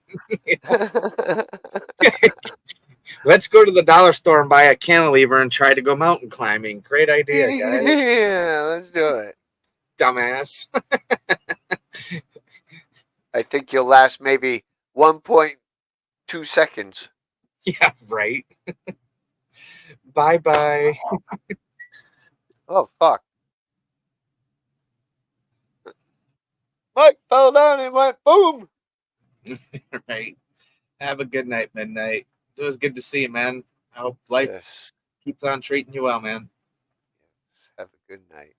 Let's go to the dollar store and buy a cantilever and try to go mountain climbing. Great idea, guys. Yeah, let's do it. Dumbass. I think you'll last maybe 1.2 seconds. Yeah, right. Bye. Oh, fuck. Mike fell down and went boom. Right. Have a good night, Midnight. It was good to see you, man. I hope life keeps on treating you well, man. Yes. Have a good night.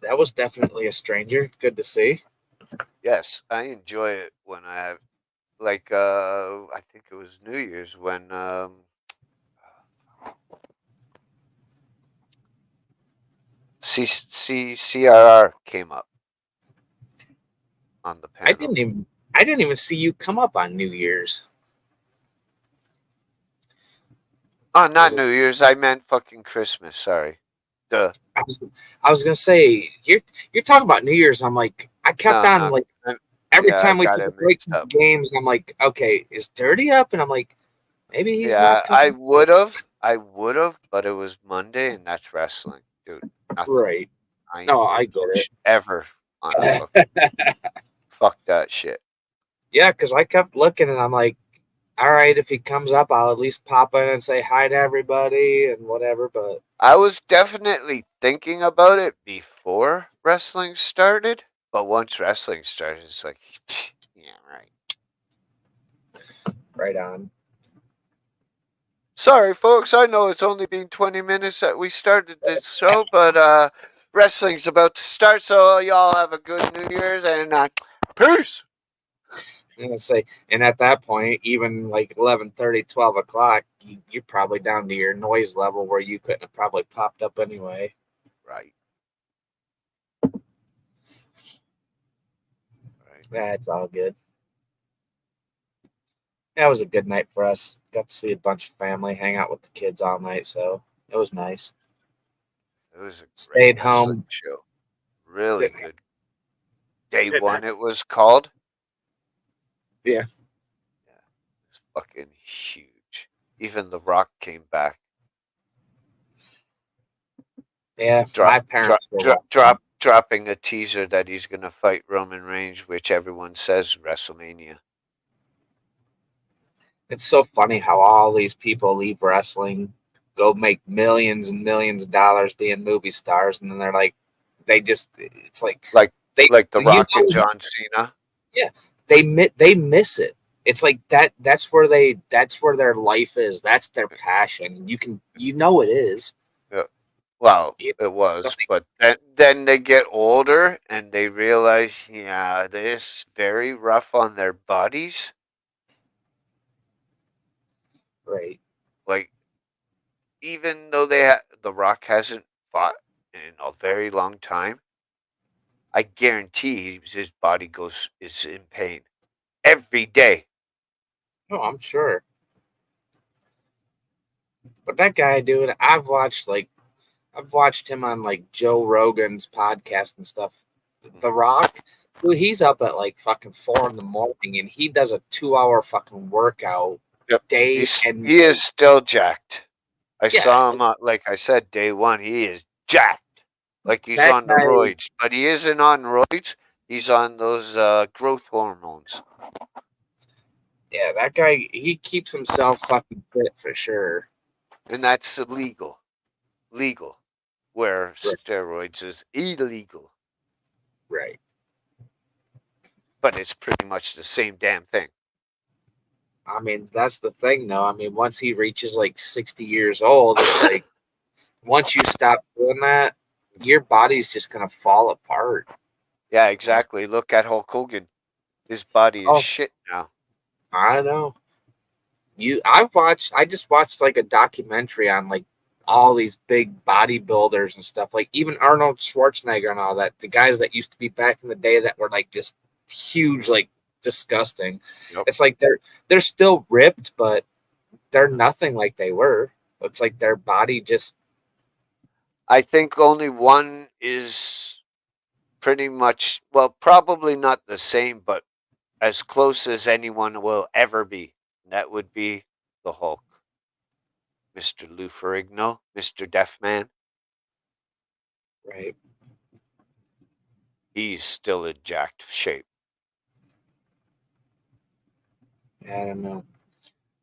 That was definitely a stranger. Good to see. Yes, I enjoy it when I have, like, I think it was New Year's when, CRR came up on the panel. I didn't even see you come up on New Year's. Oh, not New Year's. I meant fucking Christmas. Sorry. Duh. I was gonna say you're talking about New Year's. I'm like, I kept on like every time we took a break from games. I'm like, okay, is Dirty up? And I'm like, maybe he's not coming. I would have, but it was Monday, and that's wrestling, dude. Nothing. Right. I get it. Ever on a fuck that shit. Yeah, because I kept looking, and I'm like, all right, if he comes up, I'll at least pop in and say hi to everybody and whatever. But I was definitely thinking about it before wrestling started, but once wrestling started, it's like, yeah, right. Right on. Sorry, folks. I know it's only been 20 minutes that we started this show, but wrestling's about to start, so y'all have a good New Year's and peace. And at that point, even like 11:30, 12 o'clock, you're probably down to your noise level where you couldn't have probably popped up anyway. Right. Yeah, it's all good. That was a good night for us. Got to see a bunch of family, hang out with the kids all night, so it was nice. It was a stayed home show. Really good. Day one, it was called. Yeah. It's fucking huge. Even The Rock came back. Yeah, my parents dropping a teaser that he's going to fight Roman Reigns, which everyone says WrestleMania. It's so funny how all these people leave wrestling, go make millions and millions of dollars being movie stars, and then they're like, it's like Like they The Rock and John Cena. Yeah, they miss it. It's like that's where their life is. That's their passion. You know it is. Yeah. Well, You it was, know, but then they get older and they realize, yeah, this very rough on their bodies. right. Like, even though The Rock hasn't fought in a very long time, I guarantee his body is in pain every day. No, I'm sure. But that guy, dude, I've watched him on like Joe Rogan's podcast and stuff. The Rock, dude, he's up at like fucking 4 a.m. and he does a 2-hour fucking workout Yep. day He is still jacked. I Yeah. saw him, like I said, day one. He is jacked. Like he's That on the guy- roids. But he isn't on roids. He's on those growth hormones. Yeah, that guy, he keeps himself fucking fit for sure. And that's illegal. Legal. Where Right. steroids is illegal. Right. But it's pretty much the same damn thing. I mean, that's the thing, though. I mean, once he reaches like 60 years old, it's like once you stop doing that, your body's just gonna fall apart. Yeah, exactly. Look at Hulk Hogan. His body is shit now. I know. I just watched like a documentary on like all these big bodybuilders and stuff, like even Arnold Schwarzenegger and all that. The guys that used to be back in the day that were like just huge, like disgusting. Yep. It's like they're still ripped, but they're nothing like they were. It's like their body just I think only one is pretty much, well, probably not the same, but as close as anyone will ever be. And that would be the Hulk. Mr. Lou Ferrigno, Mr. Deathman. right. He's still in jacked shape. I don't know.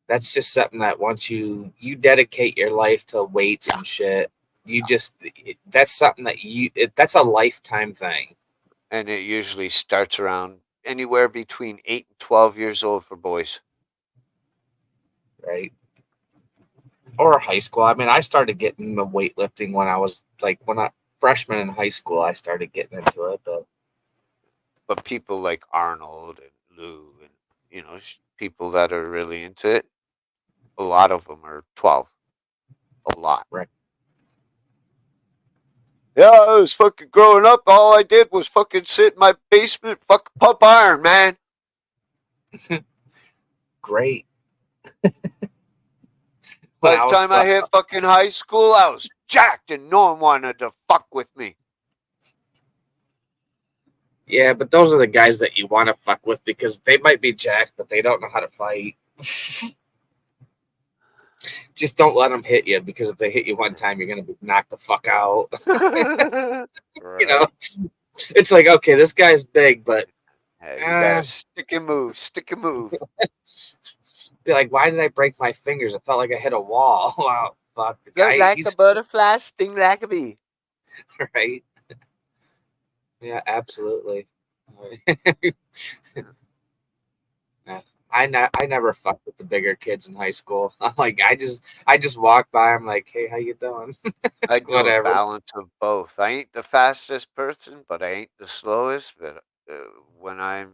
That's just something that once you dedicate your life to weights and shit, that's something that that's a lifetime thing. And it usually starts around anywhere between 8 and 12 years old for boys. Right. Or high school. I mean, I started getting the weightlifting when I was like freshman in high school. I started getting into it, but people like Arnold and Lou and people that are really into it, a lot of them are 12. A lot. Right. Yeah, I was fucking growing up. All I did was fucking sit in my basement, fucking pump iron, man. great. By the time I hit fucking high school, I was jacked and no one wanted to fuck with me. Yeah, but those are the guys that you want to fuck with because they might be jacked, but they don't know how to fight. Just don't let them hit you, because if they hit you one time, you're going to be knocked the fuck out. Right. You know, it's like, okay, this guy's big, but hey, you gotta stick and move. Be like, why did I break my fingers? It felt like I hit a wall. Wow, fuck. The Go guy, like a butterfly, sting like a bee. right? Yeah, absolutely. I never fucked with the bigger kids in high school. I'm like, I just walk by. I'm like, hey, how you doing? I do Whatever. a balance of both. I ain't the fastest person, but I ain't the slowest. But when I'm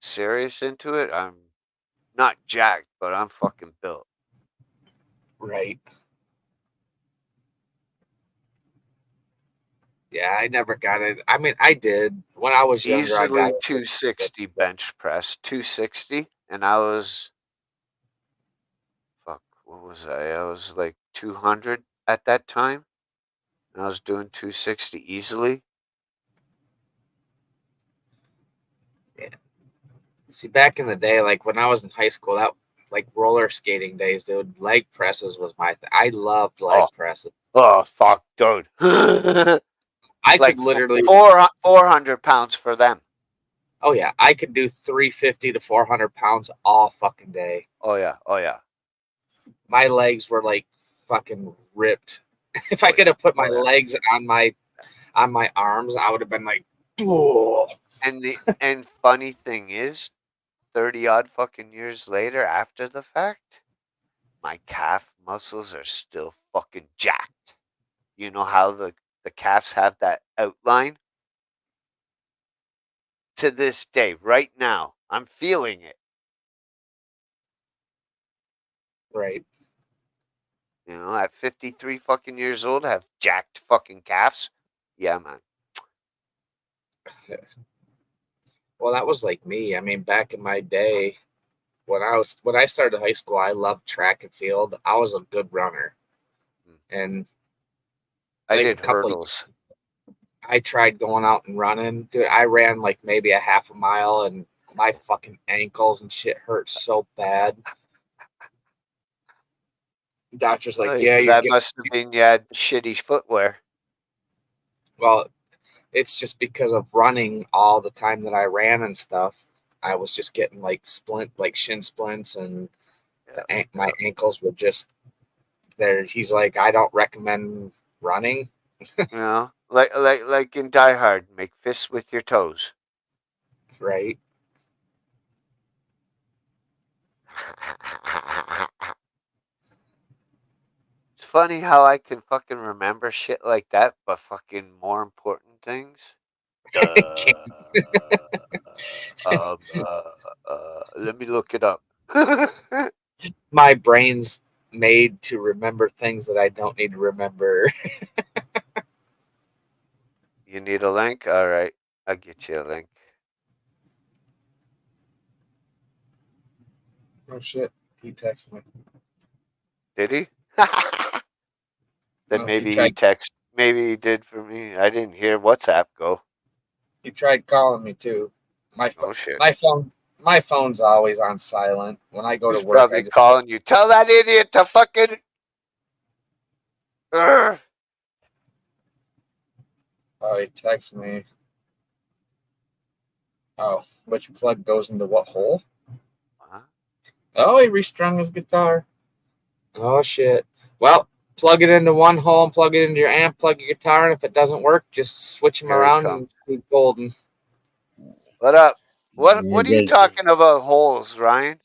serious into it, I'm not jacked, but I'm fucking built. Right. Yeah, I never got it. I mean, I did when I was younger. I Easily got 260 bench press, 260, and I was, fuck, what was I was like 200 at that time. And I was doing 260 easily. Yeah. See, back in the day, like when I was in high school, that like roller skating days, dude, leg presses was my thing. I loved leg presses. Oh, fuck, dude. I Like could literally. 400 pounds for them. Oh yeah, I could do 350 to 400 pounds all fucking day. Oh yeah, oh yeah. My legs were like fucking ripped. If I could have put my legs on my arms, I would have been like, oh. And funny thing is, 30 odd fucking years later, after the fact, my calf muscles are still fucking jacked. You know how the calves have that outline? To this day, right now, I'm feeling it. Right. You know, at 53 fucking years old, I have jacked fucking calves. Yeah, man. Well, that was like me. I mean, back in my day, when I started high school, I loved track and field. I was a good runner, and I like did hurdles. I tried going out and running. Dude, I ran like maybe a half a mile, and my fucking ankles and shit hurt so bad. Doctor's like, Oh, yeah, you're that getting. must have been you had shitty footwear. Well, it's just because of running all the time that I ran and stuff. I was just getting like shin splints, and my ankles were just there. He's like, I don't recommend running. You know, like in Die Hard, make fists with your toes. Right. It's funny how I can fucking remember shit like that, but fucking more important things. Let me look it up. My brain's made to remember things that I don't need to remember. You need a link? All right, I'll get you a link. Oh shit! He texted me. Did he? Then Oh, maybe he text. Maybe he did for me. I didn't hear WhatsApp go. He tried calling me too. Oh shit! My phone's always on silent when I go to He's work. probably calling you. Tell that idiot to fucking. Oh, he texts me. Oh, which plug goes into what hole? Huh? Oh, he restrung his guitar. Oh shit! Well, plug it into one hole and plug it into your amp. Plug your guitar, and if it doesn't work, just switch them around and keep golden. What up? What are you talking about holes, Ryan?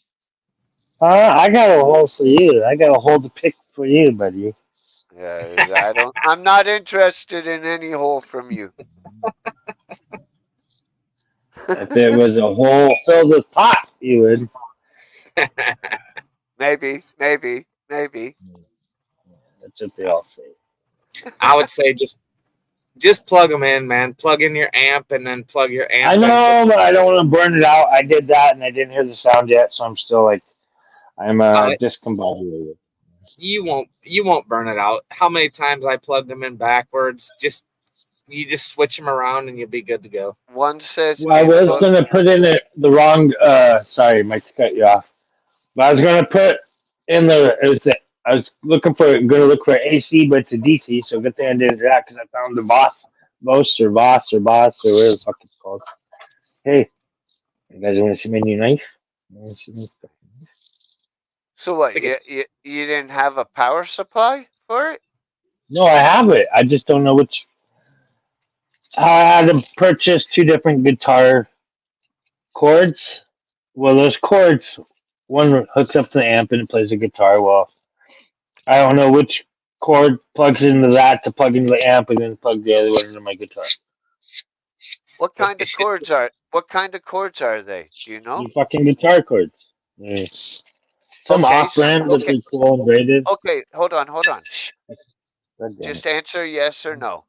I got a hole for you. I got a hole to pick for you, buddy. Yeah, I'm not interested in any hole from you. If it was a hole filled with pot, you would. Maybe. That's what they all say. I would say just plug them in, man. Plug in your amp and then plug your amp. I know, but I don't want to burn it out. I did that and I didn't hear the sound yet, so I'm still like, I'm discombobulated. You won't burn it out. How many times I plugged them in backwards? You just switch them around and you'll be good to go. One says. Well, I was going to put in the wrong. Sorry, Mike, to cut you off. But I was going to put in I was going to look for AC, but it's a DC. So good thing I did that because I found the Boss or whatever the fuck it's called. Hey, you guys want to see my new knife? So what? You didn't have a power supply for it? No, I have it. I just don't know which. I had to purchase 2 different guitar cords. Well, those cords, one hooks up to the amp and it plays the guitar. Well, I don't know which cord plugs into that to plug into the amp and then plug the other one into my guitar. What kind of cords are they? Do you know? The fucking guitar cords. Yeah. Some off-brand, but they're cool and braided. Okay, hold on. Shh. Just answer yes or no.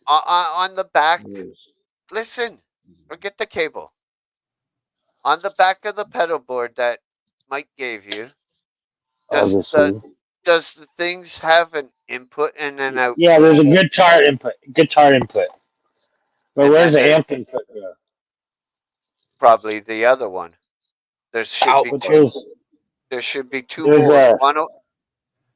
On the back, listen, forget the cable. On the back of the pedal board that Mike gave you, does the things have an input and an output? Yeah, there's a guitar input. But where's the amp input go? Probably the other one. There should be two. There should be 2 holes.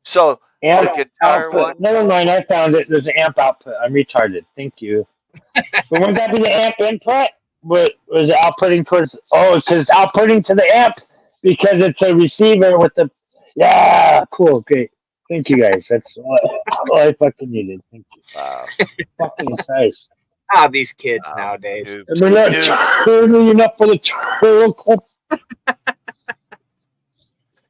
So Amp guitar output. one? Never mind, I found it. There's an amp output. I'm retarded. Thank you. But wouldn't that be the amp input? What was it outputting towards? Oh, because it's outputting to the amp because it's a receiver with the. Yeah, cool, great. Thank you guys. That's all I fucking needed. Thank you. Wow. Fucking nice. Ah, these kids Wow. nowadays. Noobs. And we're not Noobs. turning enough for the turtle club.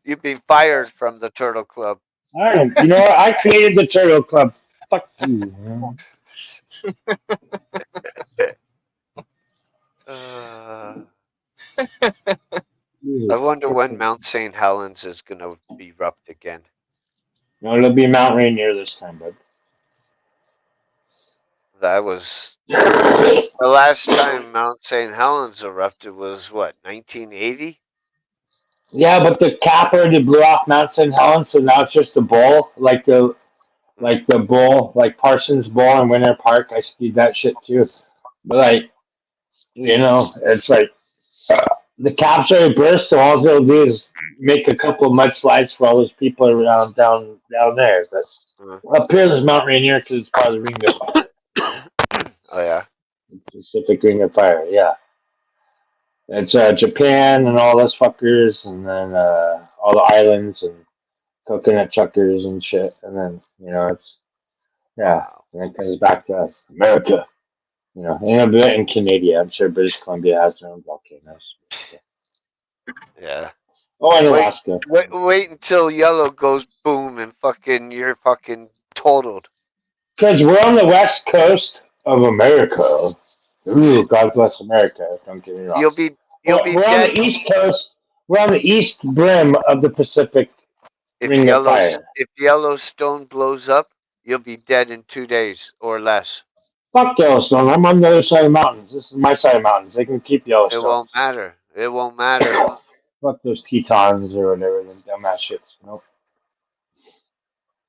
You've been fired from the Turtle Club. I don't. You know what? I created the turtle club. Fuck you. Man. I wonder when Mount St. Helens is going to erupt again. No, it'll be Mount Rainier this time, bud. That was the last time Mount St. Helens erupted was what, 1980? Yeah, but the cap already blew off Mount St. Helens, so now it's just a bowl, like the bowl, like Parsons Bowl in Winter Park. I skied that shit too. But like, you know, it's like the cap's already burst, so all they'll do is make a couple of mudslides for all those people around down there. But up here, there's Mount Rainier because it's part of the Ring of Fire, Oh yeah. Pacific Ring of Fire. Yeah, it's Japan and all those fuckers, and then all the islands and coconut chuckers and shit, and then it's Wow. and it comes back to us, America. And a bit in Canada. I'm sure British Columbia has their own volcanoes. Yeah. Oh, and Alaska. Wait until yellow goes boom and you're fucking totaled. Because we're on the west coast of America. Ooh, God bless America. Don't get me wrong. You'll be we're dead. on the east coast. We're on the east brim of the Pacific Ring of Fire. If Yellowstone blows up, you'll be dead in 2 days or less. Fuck Yellowstone. I'm on the other side of the mountains. This is my side of the mountains. They can keep Yellowstone. It won't matter. It won't matter. Fuck those Tetons or whatever. Them dumbass shits. Nope.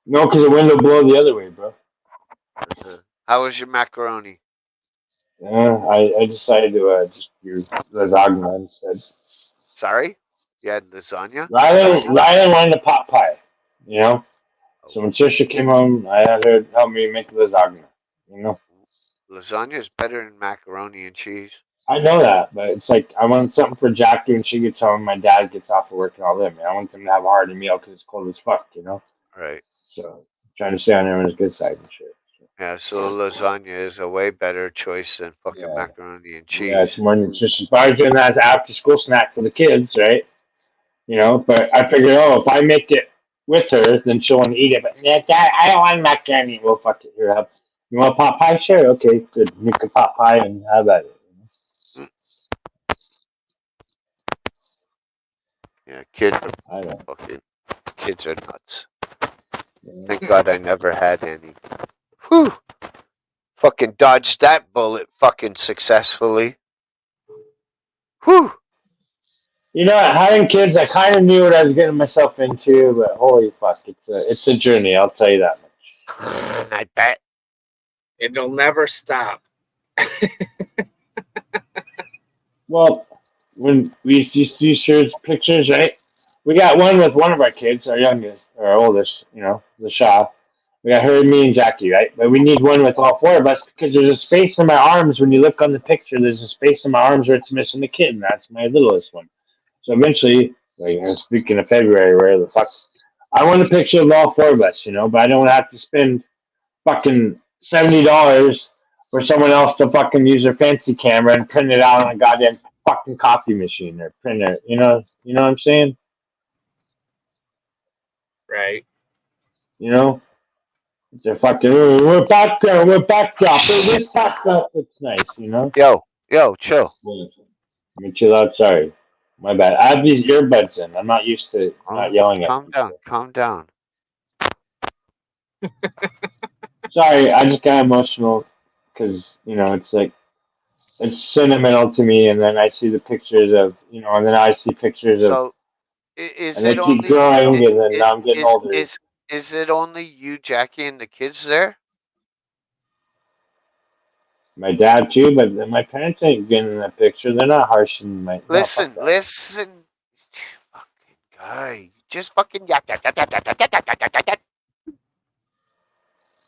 No, because the wind will blow the other way, bro. How was your macaroni? Yeah, I decided to just use lasagna instead. Sorry? You had lasagna? Rylan wanted a pot pie, So when Trisha came home, I had her help me make lasagna, Lasagna is better than macaroni and cheese. I know that, but it's like I want something for Jackie when she gets home. My dad gets off of work and all them. I want them to have a hearty meal because it's cold as fuck, Right. So I'm trying to stay on everyone's good side and shit. Yeah, so lasagna is a way better choice than fucking macaroni and cheese. Yeah, it's more nutritious. But I was doing that as an after school snack for the kids, right? But I figured, if I make it with her, then she'll want to eat it. But yeah, Dad, I don't want macaroni. Well, fuck it. Here, have. You want pot pie? Sure. Okay, good. Make a pot pie and have at it. Yeah, kids are nuts. Thank God I never had any. Whew. Fucking dodged that bullet fucking successfully. Whew. Having kids, I kind of knew what I was getting myself into, but holy fuck, it's a journey. I'll tell you that much. I bet. It'll never stop. Well, when we used to see pictures, right? We got one with one of our kids, our youngest, or our oldest, the Shaw. We got her, me, and Jackie, right? But we need one with all four of us because there's a space in my arms. When you look on the picture, there's a space in my arms where it's missing the kitten. That's my littlest one. So eventually, speaking of February, where the fuck, I want a picture of all four of us, but I don't want to have to spend fucking $70 for someone else to fucking use their fancy camera and print it out on a goddamn fucking copy machine or printer. You know what I'm saying? Right. It's a fucking, we're back drop. This backdrop, it's nice, Yo, chill. Let me chill out. Sorry. My bad. I have these earbuds in. I'm not used to not yelling at you. Calm down. Sorry, I just got emotional because, it's like, it's sentimental to me, and then I see the pictures of, and then I see pictures of, So, is and it I keep only growing, and then now I'm getting older. Is it only you, Jackie, and the kids there? My dad too, but my parents ain't getting in that picture. They're not harsh in my. Listen, fucking guy, just fucking yak.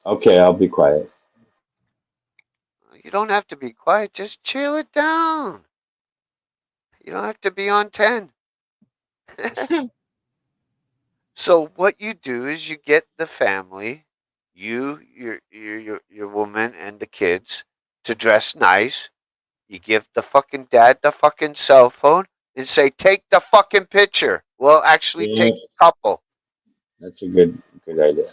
Okay, I'll be quiet. You don't have to be quiet. Just chill it down. You don't have to be on 10. So what you do is you get the family, your woman, and the kids to dress nice. You give the fucking dad the fucking cell phone and say, "Take the fucking picture." Well, actually, Yeah, take a couple. that's a good idea.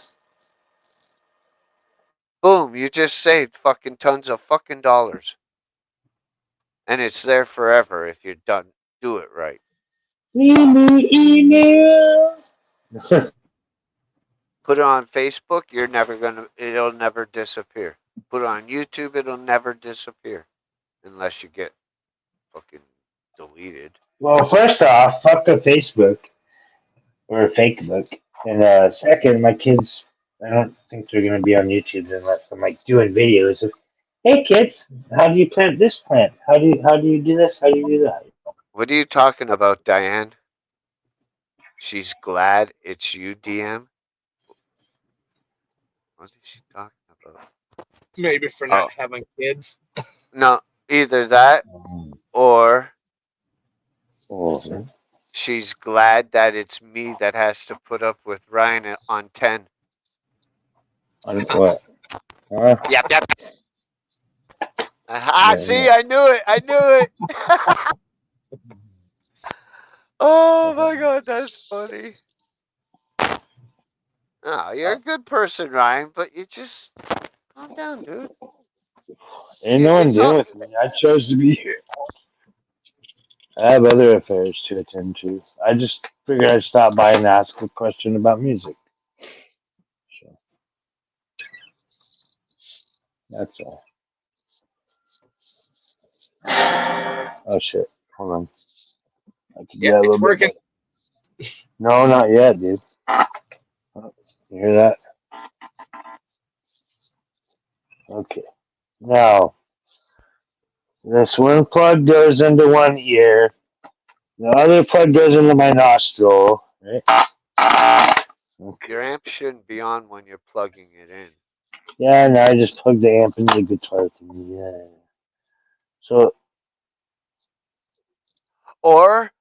Boom! You just saved fucking tons of fucking dollars, and it's there forever if you're done. Do it right. Email. Put it on Facebook. You're never gonna. It'll never disappear. Put it on YouTube. It'll never disappear unless you get fucking deleted. Well, first off, fuck the Facebook or Facebook, and second, my kids. I don't think they're gonna be on YouTube unless I'm like doing videos of, hey kids, how do you plant this plant? How do you do this? How do you do that? What are you talking about, Diane? She's glad it's you, DM. What is she talking about? Maybe for not Oh having kids. no, either that or Oh, she's glad that it's me that has to put up with Ryan on 10. on what? Yep, yep. Yeah. See, I knew it. I knew it. Oh my god, that's funny. Oh, you're a good person, Ryan, but you just calm down, dude. Ain't no one It's dealing all with me. I chose to be here. I have other affairs to attend to. I just figured I'd stop by and ask a question about music. So that's all. Oh shit. Hold on. I can do Yeah, that a it's little bit working. better. No, not yet, dude. Oh, you hear that? Okay. Now, this one plug goes into one ear. The other plug goes into my nostril. Right? Okay. your amp shouldn't be on when you're plugging it in. Yeah, and I just plugged the amp into the guitar thing. Yeah. So, Or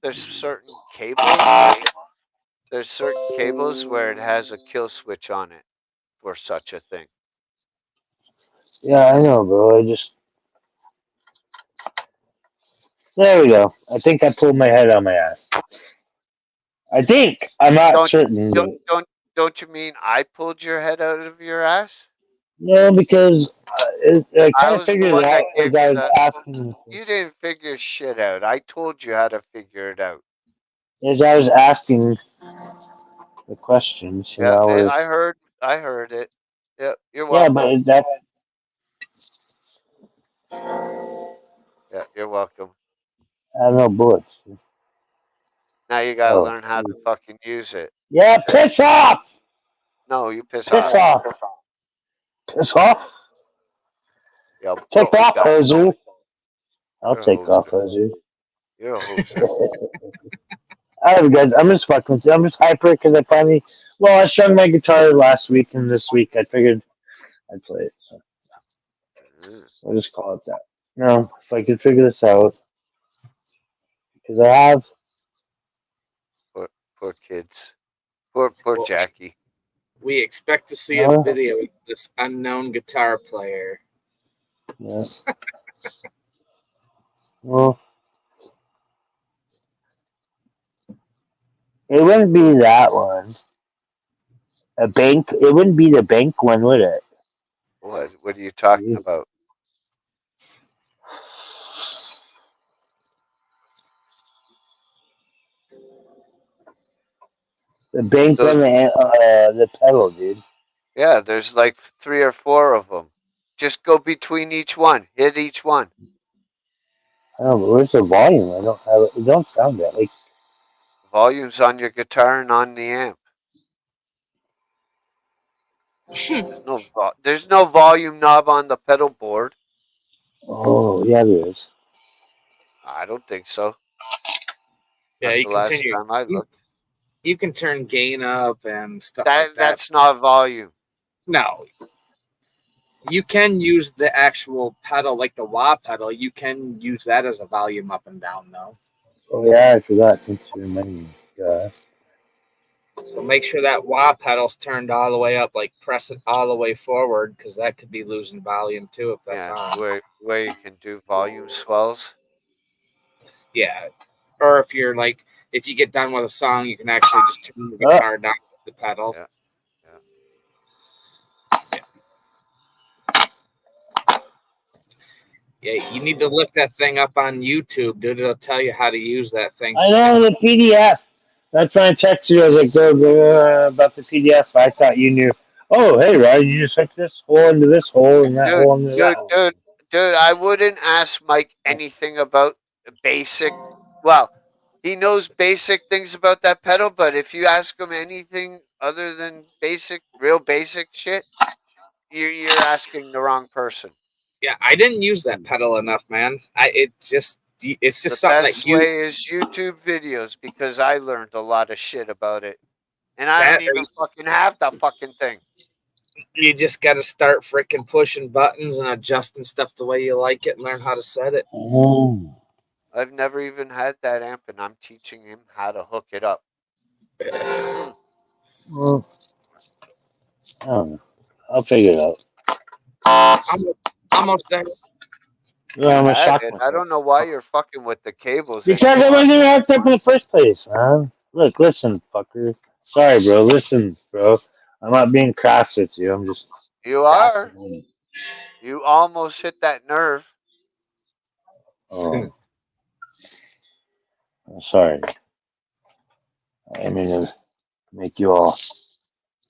there's certain cables. There's certain cables where it has a kill switch on it for such a thing. yeah, I know, bro. There we go. I think I pulled my head on my ass. I think. I'm not Don't certain. don't But don't don't you mean I pulled your head out of your ass? no, because I I kind of was the figured it one out that as gave I you was the. asking. You didn't figure shit out. I told you how to figure it out. As I was asking the questions, Yeah, I was. I heard it. Yep, you're Yeah, welcome. but that's. Yeah, you're welcome. I don't know bullets. Now you gotta Oh. learn how to fucking use it. Yeah, piss off! No, you piss Piss off. off! Piss off! Yeah, Take bro, off, done. Hoser. I'll You're a take off, hoser. Hoser. You're a hoser. Alright, guys, I'm just fucking with you. I'm just hyper because I finally. Well, I strung my guitar last week, and this week I figured I'd play it. So Mm, I'll just call it that. No, if I could figure this out, because I have. poor, poor kids. Poor Well, Jackie. we expect to see a Uh, video of this unknown guitar player. yeah. Well, it wouldn't be that one. A bank. It wouldn't be the bank one, would it? What are you talking about? The bank Those on the pedal, dude. Yeah, there's like 3 or 4 of them. Just go between each one. Hit each one. I don't know, where's the volume? I don't have it. It don't sound that like. Volume's on your guitar and on the amp. There's no volume knob on the pedal board. Oh yeah, there is. I don't think so. Yeah, Not you the can turn last time I looked. you can turn gain up and stuff like that. That's not volume. No, you can use the actual pedal, like the wah pedal. You can use that as a volume up and down, though. Oh yeah, I forgot. Thanks for reminding me. Yeah. So make sure that wah pedal's turned all the way up, like press it all the way forward, because that could be losing volume too if that's Yeah, on. where you can do volume swells. Yeah. Or if you're like, if you get done with a song, you can actually just turn the Oh, guitar down with the pedal. Yeah, yeah. Yeah, you need to look that thing up on YouTube, dude. It'll tell you how to use that thing. I know the PDF. That's why I texted you. I was like, go about the PDF. I thought you knew. Oh, hey, Rod, you just hook this hole into this hole and that Dude, hole into that dude, hole. dude, dude, I wouldn't ask Mike anything about the basic. Well, he knows basic things about that pedal, but if you ask him anything other than basic, real basic shit, you're asking the wrong person. Yeah, I didn't use that pedal enough, man. It's just The something that best way is YouTube videos because I learned a lot of shit about it. And I don't that even fucking have the fucking thing. you just got to start freaking pushing buttons and adjusting stuff the way you like it and learn how to set it. Oh. I've never even had that amp and I'm teaching him how to hook it up. Well, I don't know. I'll figure it out. I'm almost there. Yeah, I'm a Had shock it. I myself. don't know why you're fucking with the cables Because I anymore. wasn't hooked up in the first place, man. Look, listen, fucker. Sorry, bro. Listen, bro. I'm not being crass with you. I'm just You crass are. at home. You almost hit that nerve. Oh, I'm sorry. I mean to make you all.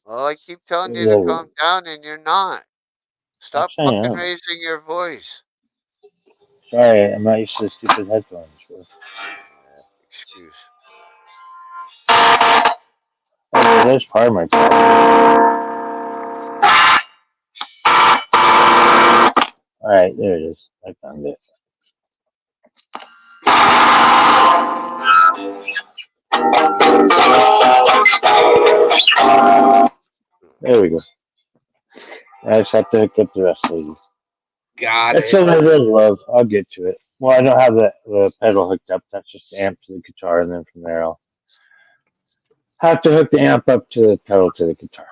Well, I keep telling you to Yeah, calm down and you're not. Stop actually, I fucking am. raising your voice. Sorry, I'm not used to stupid headphones. Bro. Excuse. Oh, there's part of my problem. All right, there it is. I found it. There we go. I just have to hook up the rest of these. Got That's it. what it is, love. I'll get to it. Well, I don't have the pedal hooked up. That's just the amp to the guitar, and then from there I'll have to hook the amp up to the pedal to the guitar.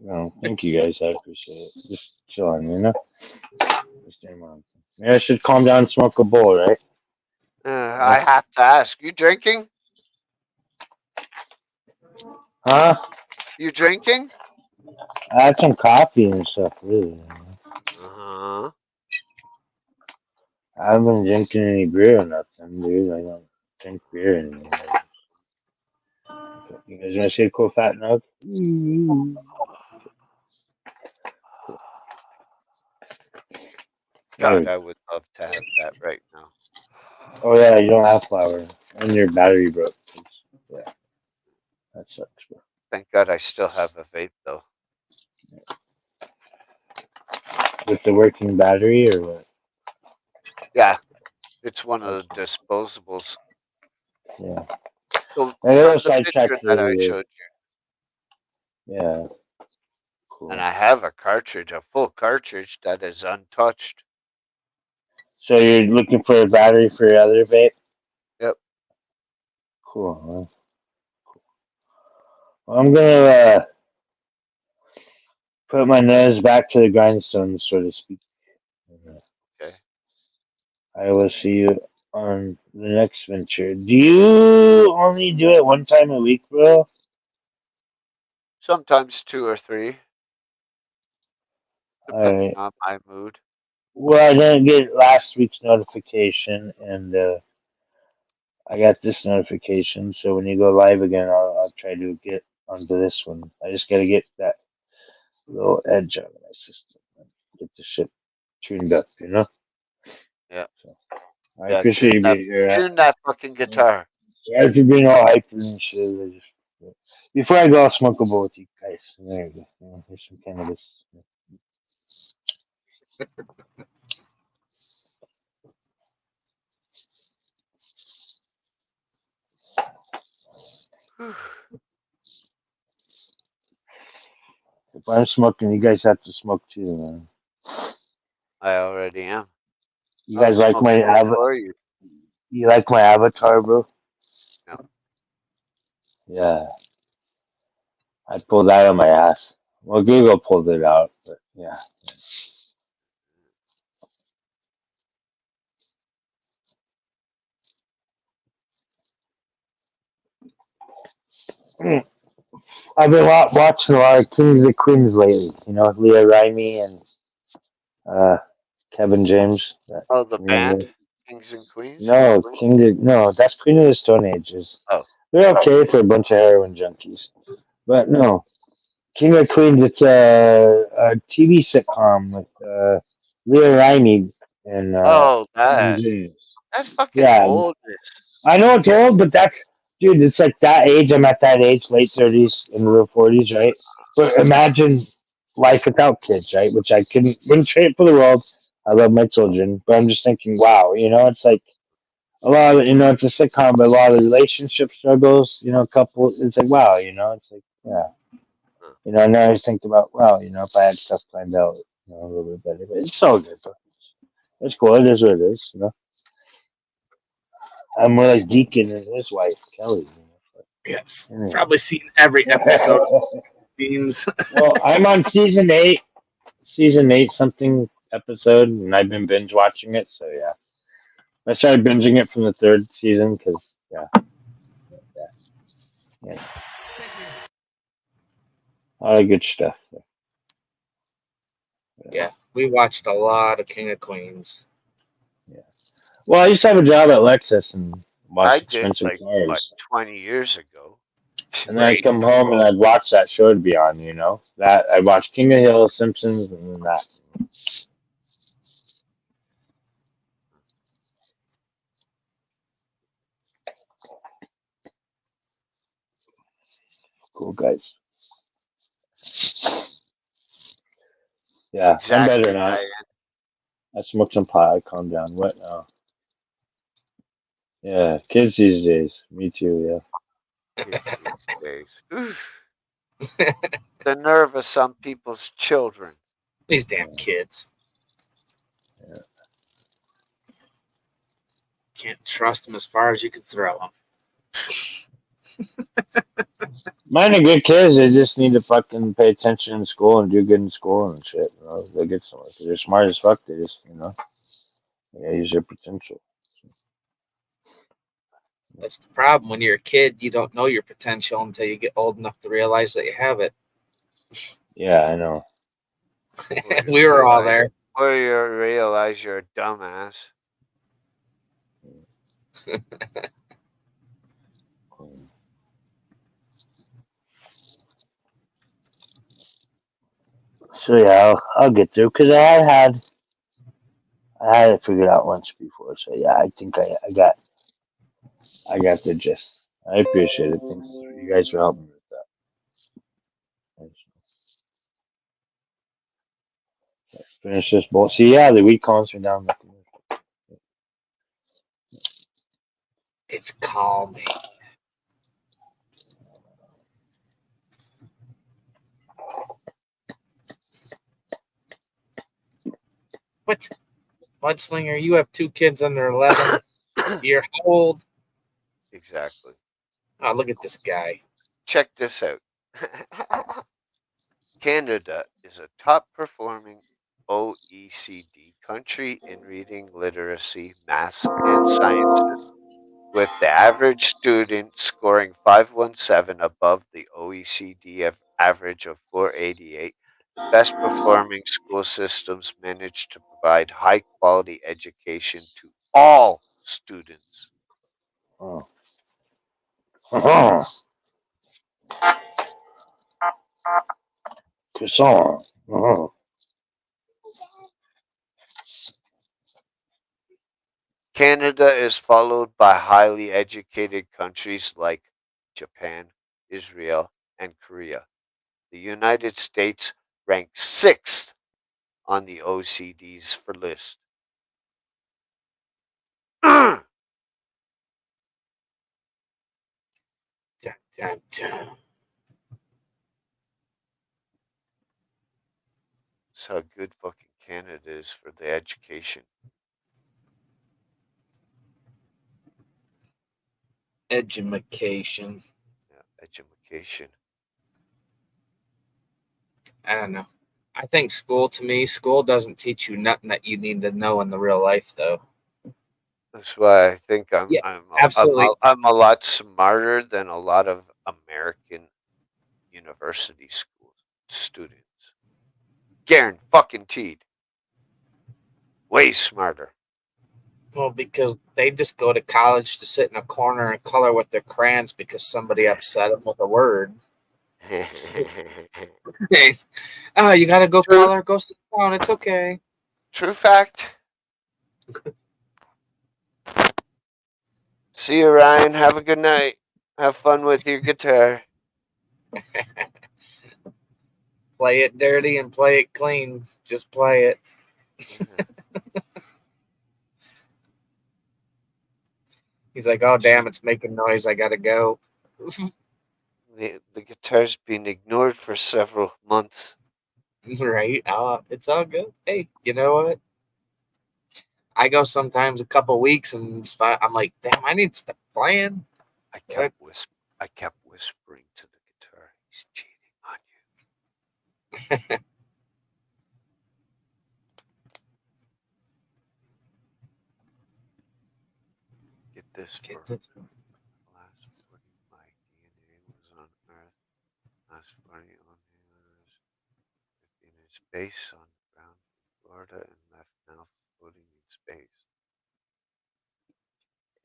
So, thank you guys. I appreciate it. Just chilling, you know. Just damn on. Maybe I should calm down and smoke a bowl, right? I have to ask. You drinking? Huh? You drinking? I had some coffee and stuff, really. Uh-huh. I haven't been drinking any beer or nothing, dude. I don't drink beer anymore. You guys want to see a cool fat nug? There we God, go. I would love to have that right now. Oh yeah, you don't have flour, and your battery broke. Yeah, that sucks, bro. Thank God I still have a vape though. With the working battery or what? Yeah, it's one of the disposables. Yeah. So I got from a the sidetrack picture that I earlier. showed you, Yeah, and cool. I have a cartridge, a full cartridge that is untouched. So you're looking for a battery for your other vape? Yep. Cool, man. Well, I'm gonna put my nose back to the grindstone, so to speak. Okay. I will see you on the next venture. Do you only do it one time a week, bro? Sometimes two or three, depending Alright. on my mood. Well, I didn't get last week's notification, and I got this notification. So when you go live again, I'll try to get onto this one. I just gotta get that little edge out of my system and get the shit tuned up, you know? Yeah. So I Yeah. appreciate you being here. Tune that fucking guitar. Sorry for being all hyper and shit. Before I go, I'll smoke a bowl with you guys. There you go. Here's some cannabis. Whew. If I'm smoking, you guys have to smoke too, man. I already am. You I was guys like my smoking before you. You like my avatar, bro? No. Yeah, I pulled that out of my ass. Well, Google pulled it out, but yeah. Mm. I've been watching a lot of Kings of Queens lately. You know, Leah Rimey and uh, Kevin James. That Oh, the name band? is- Kings and Queens? No, that's Queen of the Stone Ages. Oh. They're okay for a bunch of heroin junkies, but no, King of Queens. It's a TV sitcom with Leah Rimey and Oh, Kevin that. James. That's fucking Yeah, oldness. I know it's old, but that's dude. It's like that age. I'm at that age, late 30s, in the 40s, right? But imagine life without kids, right? Which I wouldn't trade it for the world. I love my children, but I'm just thinking, wow, you know, it's like a lot of, it's a sitcom, but a lot of relationship struggles, couple. It's like, wow, it's like, yeah, Huh. now I just think about, wow, if I had stuff planned out, a little bit better. But it's so good, but it's cool. It is what it is. I'm more like Deacon and his wife, Kelly. Yes. Anyway. Probably seen every episode of Beans. Well, I'm on season eight something episode, and I've been binge watching it. So yeah, I started binging it from the third season because yeah, all the good stuff. Yeah, we watched a lot of King of Queens. Yeah. Well, I used to have a job at Lexus and I watch did expensive like cars, 20 years ago. and then I'd come home and I'd watch that show to be on. That I'd watch King of Hill, Simpsons, and then that. Cool guys. Yeah, I'm better Exactly, now. Diane. I smoked some pot. I calmed down. What now? Yeah, kids these days. Me too. Kids these days. Oof. The nerve of some people's children. These Yeah. damn kids. Yeah. Can't trust them as far as you can throw them. Mine are good kids. They just need to fucking pay attention in school and do good in school and shit. They'll get somewhere. 'Cause they're smart as fuck. They just, they gotta use their potential. That's the problem. When you're a kid, you don't know your potential until you get old enough to realize that you have it. Yeah, I know. We were all there. Or you realize you're a dumbass. So yeah, I'll get through because I had it figured out once before. So yeah, I think I got the gist. I appreciate it. Thanks, you guys for helping me with that. Thanks. Finish this bowl. See, yeah, the weed calms me down. It's calming. What? Mudslinger, you have 2 kids under 11. You're how old? Exactly. Oh, look at this guy. Check this out. Canada is a top performing OECD country in reading literacy, math, and sciences, with the average student scoring 517 above the OECD average of 488. The best performing school systems manage to provide high quality education to all students. Oh. Oh. Croissant. Oh. Canada is followed by highly educated countries like Japan, Israel, and Korea. The United States ranks 6th on the OECD's for list. Dun, dun, dun. That's how good fucking Canada is for the education. Education. Yeah, education. I don't know. I think school doesn't teach you nothing that you need to know in the real life, though. That's why I think Yeah, absolutely. I'm a lot smarter than a lot of American university school students. Guaranteed. Way smarter. Well, because they just go to college to sit in a corner and color with their crayons because somebody upset them with a word. Oh, you gotta go True. color. Go sit down. It's okay. True fact. See you, Ryan. Have a good night. Have fun with your guitar. Play it dirty and play it clean. Just play it. He's like, oh, damn, it's making noise. I gotta go. The guitar's been ignored for several months. Right? It's all good. Hey, you know what? I go sometimes a couple weeks and I'm like, damn, I need to stop playing. I kept whispering to the guitar, he's cheating on you. Get this for last 40, my DNA was on Earth. Last 40 on Mars. In space on ground in Florida and left now floating in space.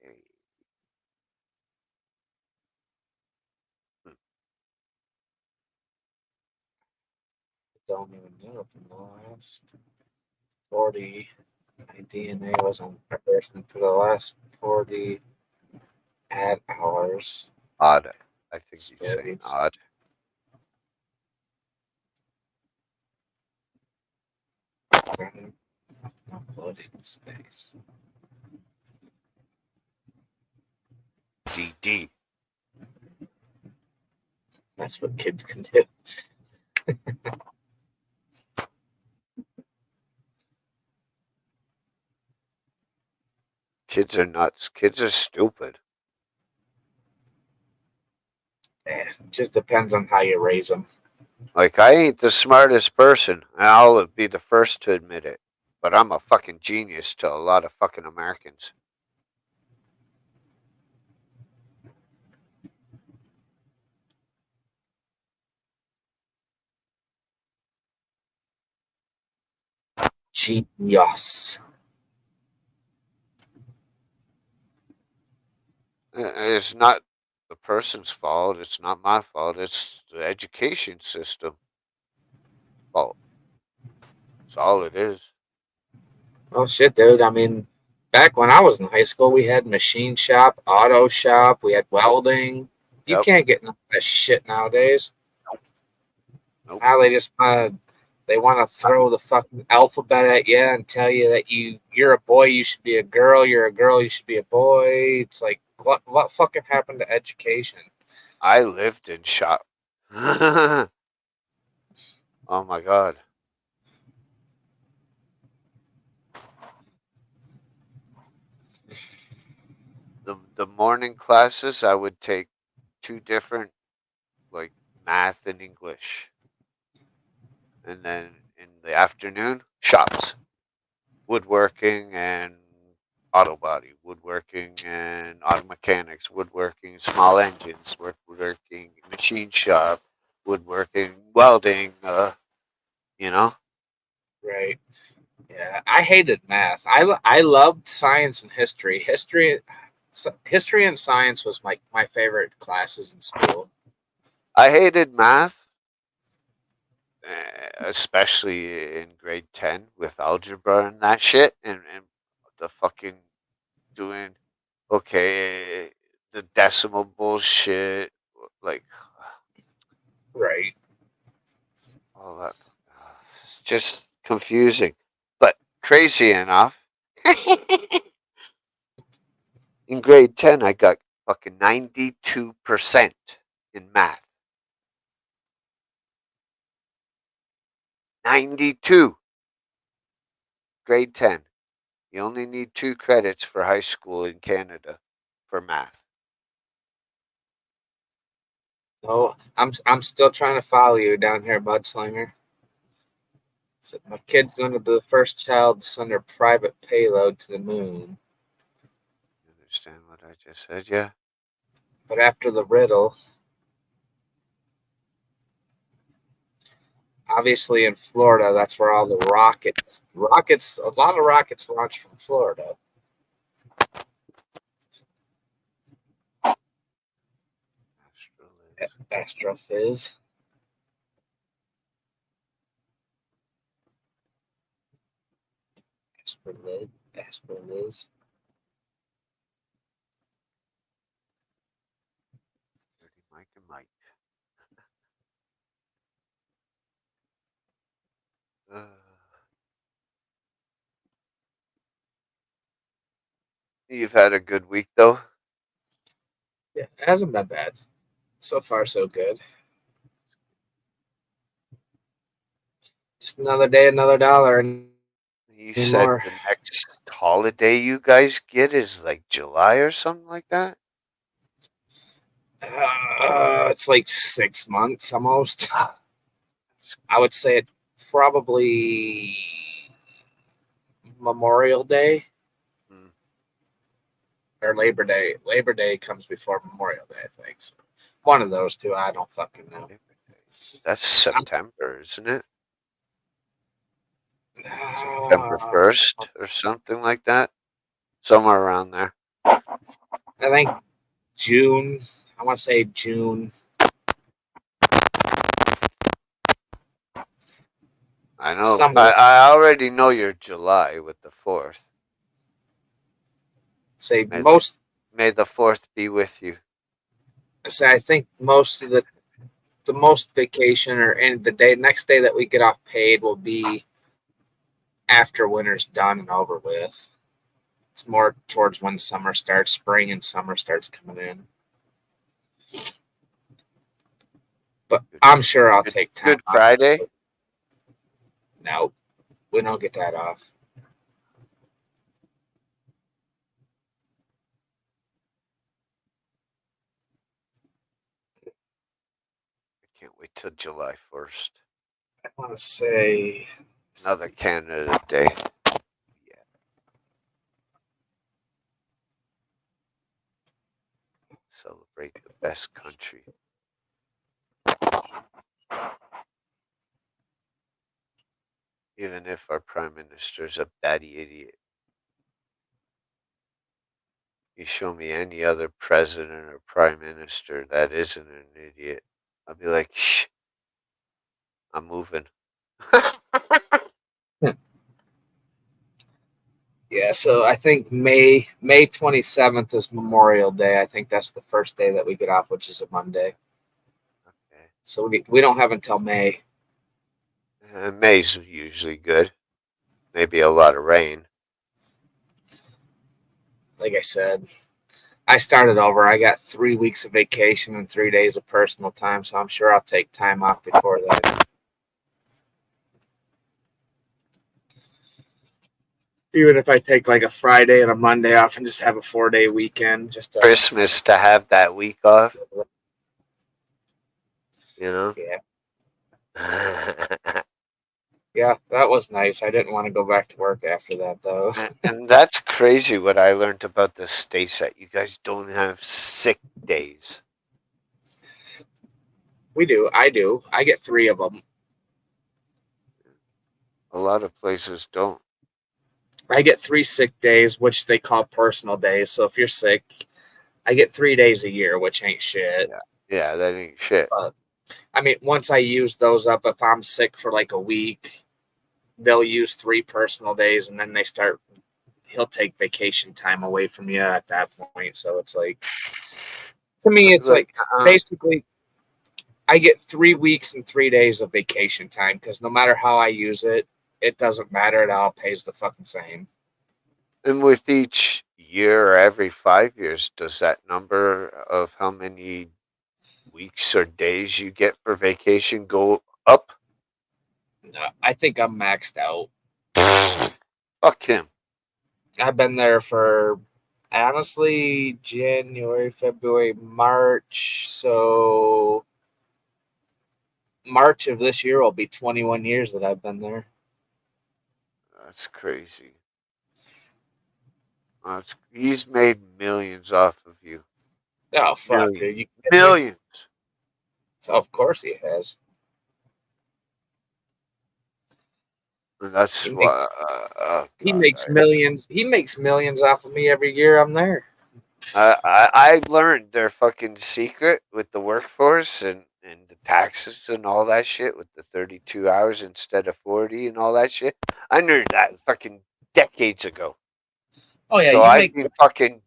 Hey. Don't even know if in the last 40, my DNA was on Earth, and for the last 40 hours. Odd. I think he's saying Space. odd. Uploading space. DD. That's what kids can do. Kids are nuts. Kids are stupid. It just depends on how you raise them. Like, I ain't the smartest person, and I'll be the first to admit it. But I'm a fucking genius to a lot of fucking Americans. Genius. It's not the person's fault. It's not my fault. It's the education system fault. That's all it is. Oh shit, dude. I mean, back when I was in high school, we had machine shop, auto shop, we had welding. You Yep. can't get none of that shit nowadays. Nope. Now they want to throw the fucking alphabet at you and tell you that you're a boy, you should be a girl. You're a girl, you should be a boy. It's like what fucking happened to education? I lived in shop. Oh my god. The morning classes I would take two different, like, math and English. And then in the afternoon, shops. Woodworking and auto body, woodworking and auto mechanics, woodworking, small engines, woodworking, machine shop, woodworking, welding, you know? Right. Yeah, I hated math. I loved science and history. History and science was my favorite classes in school. I hated math, especially in grade 10 with algebra and that shit, and the fucking doing, okay, the decimal bullshit, like, Right. all that. It's just confusing. But crazy enough, in grade 10, I got fucking 92% in math. 92. Grade 10. You only need 2 credits for high school in Canada for math. No, I'm still trying to follow you down here, Mudslinger. So my kid's going to be the first child to send her private payload to the moon. You understand what I just said? Yeah. But after the riddle, obviously in Florida, that's where all the rockets, a lot of rockets launch from Florida. Astrophiz. Astroliz. Dirty Mike and Mike. You've had a good week, though? Yeah, it hasn't been bad. So far, so good. Just another day, another dollar. And You anymore. said the next holiday you guys get is like July or something like that? It's like 6 months almost. I would say it's probably Memorial Day or Labor Day. Labor Day comes before Memorial Day, I think. So one of those two. I don't fucking know. That's September, isn't it? September 1st or something like that? Somewhere around there. I think June. I want to say June. I know. I already know you're July with the 4th. Say May most. May the 4th be with you. Say I think most of the most vacation or the next day that we get off paid will be after winter's done and over with. It's more towards when summer starts, spring and summer starts coming in. But I'm sure I'll take time. Good Friday? No, we don't get that off. I can't wait till July 1st. I want to say another Canada Day. Yeah. Celebrate the best country. Even if our prime minister's a batty idiot. You show me any other president or prime minister that isn't an idiot, I'll be like, shh, I'm moving. Yeah, so I think May 27th is Memorial Day. I think that's the first day that we get off, which is a Monday. Okay. So we don't have until May. May's usually good. Maybe a lot of rain. Like I said, I started over. I got 3 weeks of vacation and 3 days of personal time, so I'm sure I'll take time off before that. Even if I take like a Friday and a Monday off and just have a 4-day weekend, just to, Christmas to have that week off. You know? Yeah. Yeah, that was nice. I didn't want to go back to work after that, though. And that's crazy what I learned about the states, that you guys don't have sick days. We do. I do. I get 3 of them. A lot of places don't. I get 3 sick days, which they call personal days. So if you're sick, I get 3 days a year, which ain't shit. Yeah, that ain't shit. But, I mean, once I use those up, if I'm sick for like a week, they'll use 3 personal days, and then he'll take vacation time away from you at that point. So it's like, to me, it's like basically I get 3 weeks and 3 days of vacation time, because no matter how I use it, it doesn't matter. It all pays the fucking same. And with each year or every 5 years, does that number of how many weeks or days you get for vacation go up? I think I'm maxed out. Fuck him. I've been there for honestly January, February, March. So March of this year will be 21 years that I've been there. That's crazy. He's made millions off of you. Oh fuck, Millions. dude! You Millions. So of course he has. And that's He makes, what. he God, makes millions. He makes millions off of me every year I'm there. I learned their fucking secret with the workforce and the taxes and all that shit with the 32 hours instead of 40 and all that shit. I knew that fucking decades ago. Oh yeah, So you I've make been fucking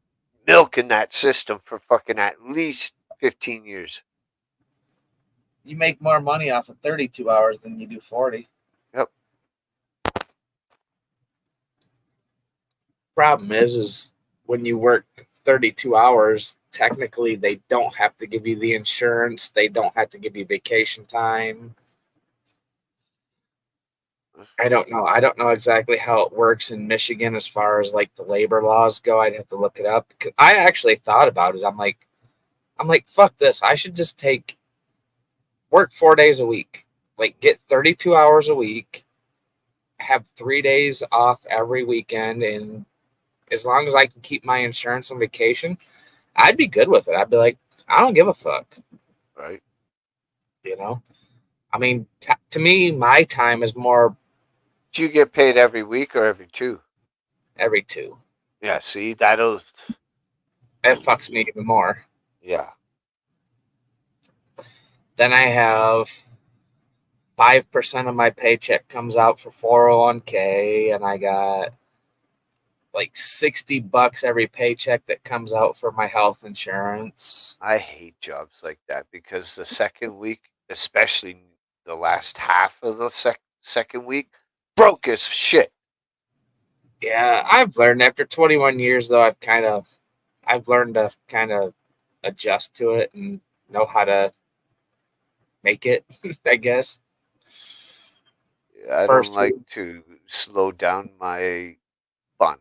milking that system for fucking at least 15 years. you make more money off of 32 hours than you do 40. Yep. Problem is when you work 32 hours, technically they don't have to give you the insurance. They don't have to give you vacation time. I don't know. I don't know exactly how it works in Michigan as far as like the labor laws go. I'd have to look it up. I actually thought about it. I'm like, fuck this. I should just work 4 days a week, like get 32 hours a week, have 3 days off every weekend, and as long as I can keep my insurance and vacation, I'd be good with it. I'd be like, I don't give a fuck. Right. You know, I mean, to me, my time is more Do you get paid every week or every two? every two. Yeah, see, that'll. It fucks me even more. Yeah. Then I have 5% of my paycheck comes out for 401k, and I got like $60 every paycheck that comes out for my health insurance. I hate jobs like that because the second week, especially the last half of the second week, broke as shit. Yeah, I've learned after 21 years though, I've learned to kind of adjust to it and know how to make it, I guess. I First don't like to slow down my fun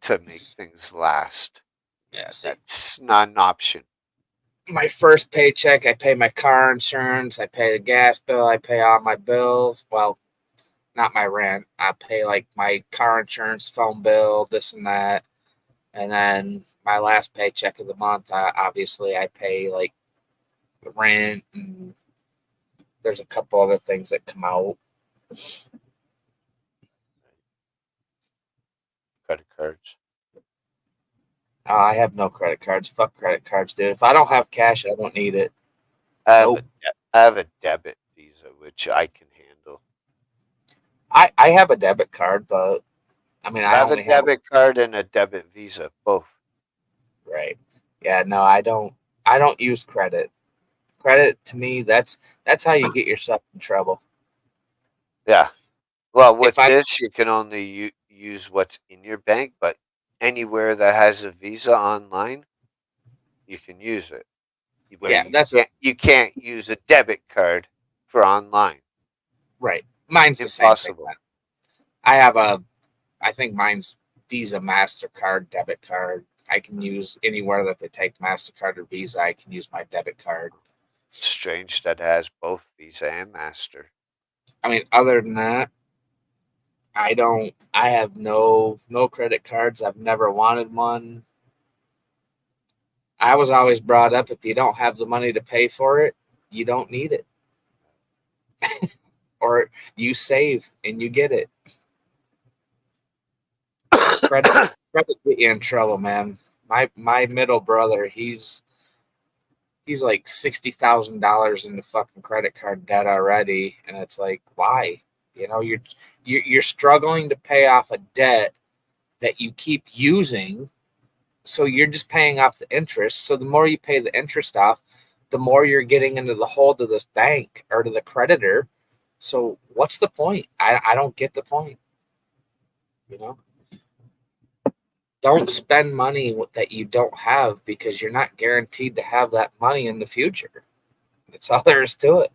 to make things last. Yeah, see, That's not an option. my first paycheck, I pay my car insurance, I pay the gas bill, I pay all my bills. Well, not my rent. I pay like my car insurance, phone bill, this and that. And then my last paycheck of the month, obviously I pay like the rent, and there's a couple other things that come out. Credit cards. I have no credit cards. Fuck credit cards, dude. If I don't have cash, I don't need it. I have a debit Visa, which I can handle. I have a debit card, but I mean, I have a debit card and a debit Visa, both. Right. Yeah, no, I don't use credit. Credit to me, that's how you get yourself in trouble. Yeah. Well, with If I- this, you can only use what's in your bank, but anywhere that has a Visa online, you can use it. Yeah, You can't use a debit card for online. right. Mine's the same Impossible. thing. I think mine's Visa, MasterCard, debit card. I can use anywhere that they take MasterCard or Visa. I can use my debit card. Strange that it has both Visa and Master. I mean, other than that, I have no credit cards. I've never wanted one. I was always brought up, if you don't have the money to pay for it, you don't need it. Or you save and you get it. Credit get you in trouble, man. My middle brother, he's like $60,000 into fucking credit card debt already, and it's like, why? You know, you're struggling to pay off a debt that you keep using, so you're just paying off the interest. So the more you pay the interest off, the more you're getting into the hole to this bank or to the creditor. So what's the point? I don't get the point. You know, don't spend money that you don't have, because you're not guaranteed to have that money in the future. That's all there is to it.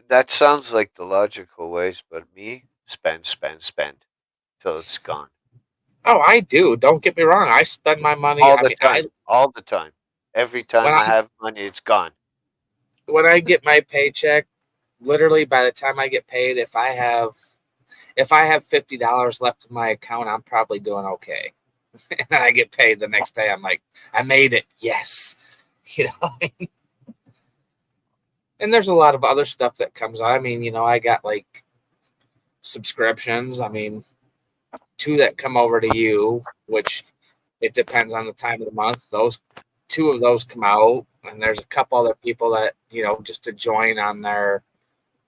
That sounds like the logical ways, but me, spend, spend, spend till it's gone. Oh, I do. Don't get me wrong. I spend my money. All I the mean, time. All the time. Every time when I I have money, it's gone. when I get my paycheck, literally by the time I get paid, if I have $50 left in my account, I'm probably doing okay. And then I get paid the next day. I'm like, I made it. Yes. You know. And there's a lot of other stuff that comes out. I mean, I got like subscriptions. I mean, two that come over to you, which it depends on the time of the month. Those two of those come out, and there's a couple other people that just to join on their.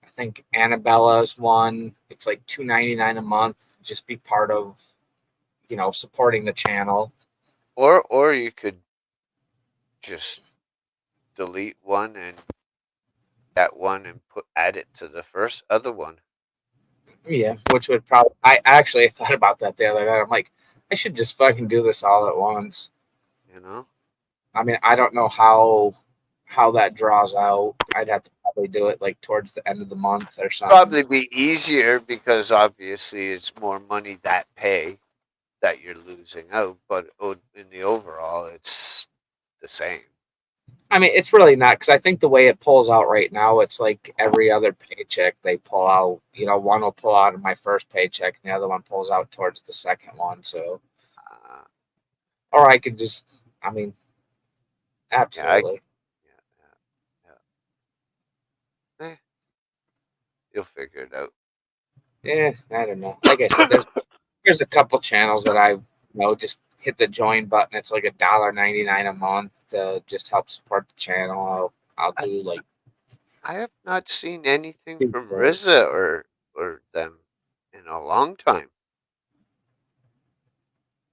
I think Annabella's one. It's like $2.99 a month. Just be part of, supporting the channel. Or you could just delete one and that one and add it to the first other one. Yeah, which would probably. I actually thought about that the other night. I'm like, I should just fucking do this all at once. You know? I mean, I don't know how that draws out. I'd have to probably do it like towards the end of the month or something. Probably be easier because obviously it's more money that you're losing out, but in the overall, it's the same. I mean, it's really not, because I think the way it pulls out right now, it's like every other paycheck they pull out. One will pull out of my first paycheck, and the other one pulls out towards the second one. So, Uh, or I could just, I mean, absolutely. yeah. You'll figure it out. Yeah, I don't know. Like I said, there's a couple channels that I just hit the join button. It's like $1.99 a month to just help support the channel. I'll do like. I have not seen anything from RZA or them in a long time.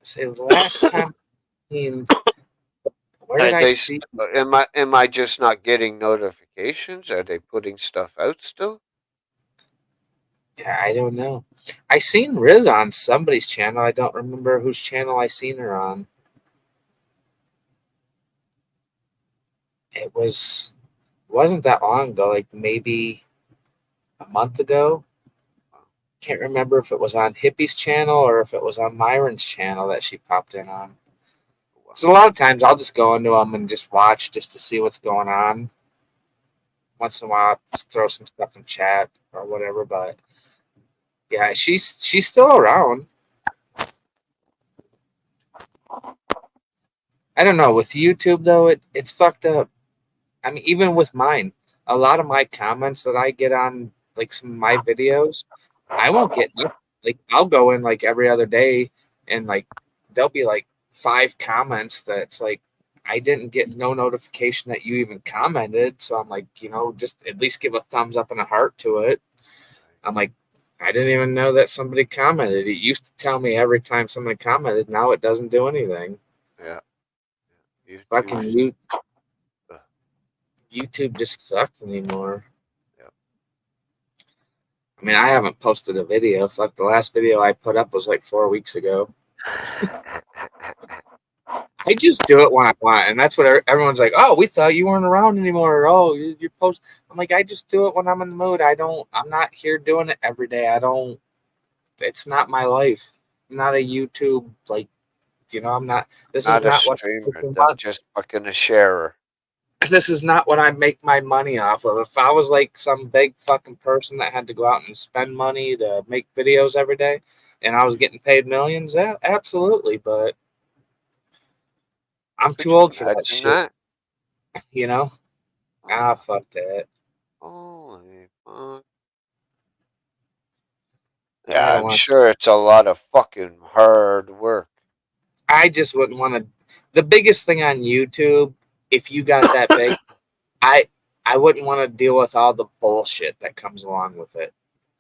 Say the last time. I mean, where did I see? Am I just not getting notifications? Are they putting stuff out still? Yeah, I don't know. I seen Riz on somebody's channel. I don't remember whose channel I seen her on. It wasn't that long ago, like maybe a month ago. Can't remember if it was on Hippie's channel or if it was on Myron's channel that she popped in on. So a lot of times I'll just go into them and just watch just to see what's going on. Once in a while, I'll just throw some stuff in chat or whatever. But yeah, she's still around. I don't know. With YouTube though, it's fucked up. I mean, even with mine, a lot of my comments that I get on like some of my videos, I won't get nothing. Like I'll go in like every other day, and like there'll be like 5 comments that's like I didn't get no notification that you even commented. So I'm like, just at least give a thumbs up and a heart to it. I'm like, I didn't even know that somebody commented. It used to tell me every time somebody commented. Now it doesn't do anything. Yeah. Fucking YouTube just sucks anymore. Yep. I mean, I haven't posted a video. Fuck, the last video I put up was like 4 weeks ago. I just do it when I want, and that's what everyone's like. Oh, we thought you weren't around anymore. Oh, you post. I'm like, I just do it when I'm in the mood. I'm not here doing it every day. It's not my life. I'm not a YouTube I'm not. This not is not a what. streamer. I'm just fucking a sharer. This is not what I make my money off of. If I was like some big fucking person that had to go out and spend money to make videos every day, and I was getting paid millions, yeah, absolutely. But I'm too old for that shit. Fuck that. Holy fuck. Yeah, I'm sure it's a lot of fucking hard work. I just wouldn't want to. The biggest thing on YouTube, if you got that big, I wouldn't want to deal with all the bullshit that comes along with it.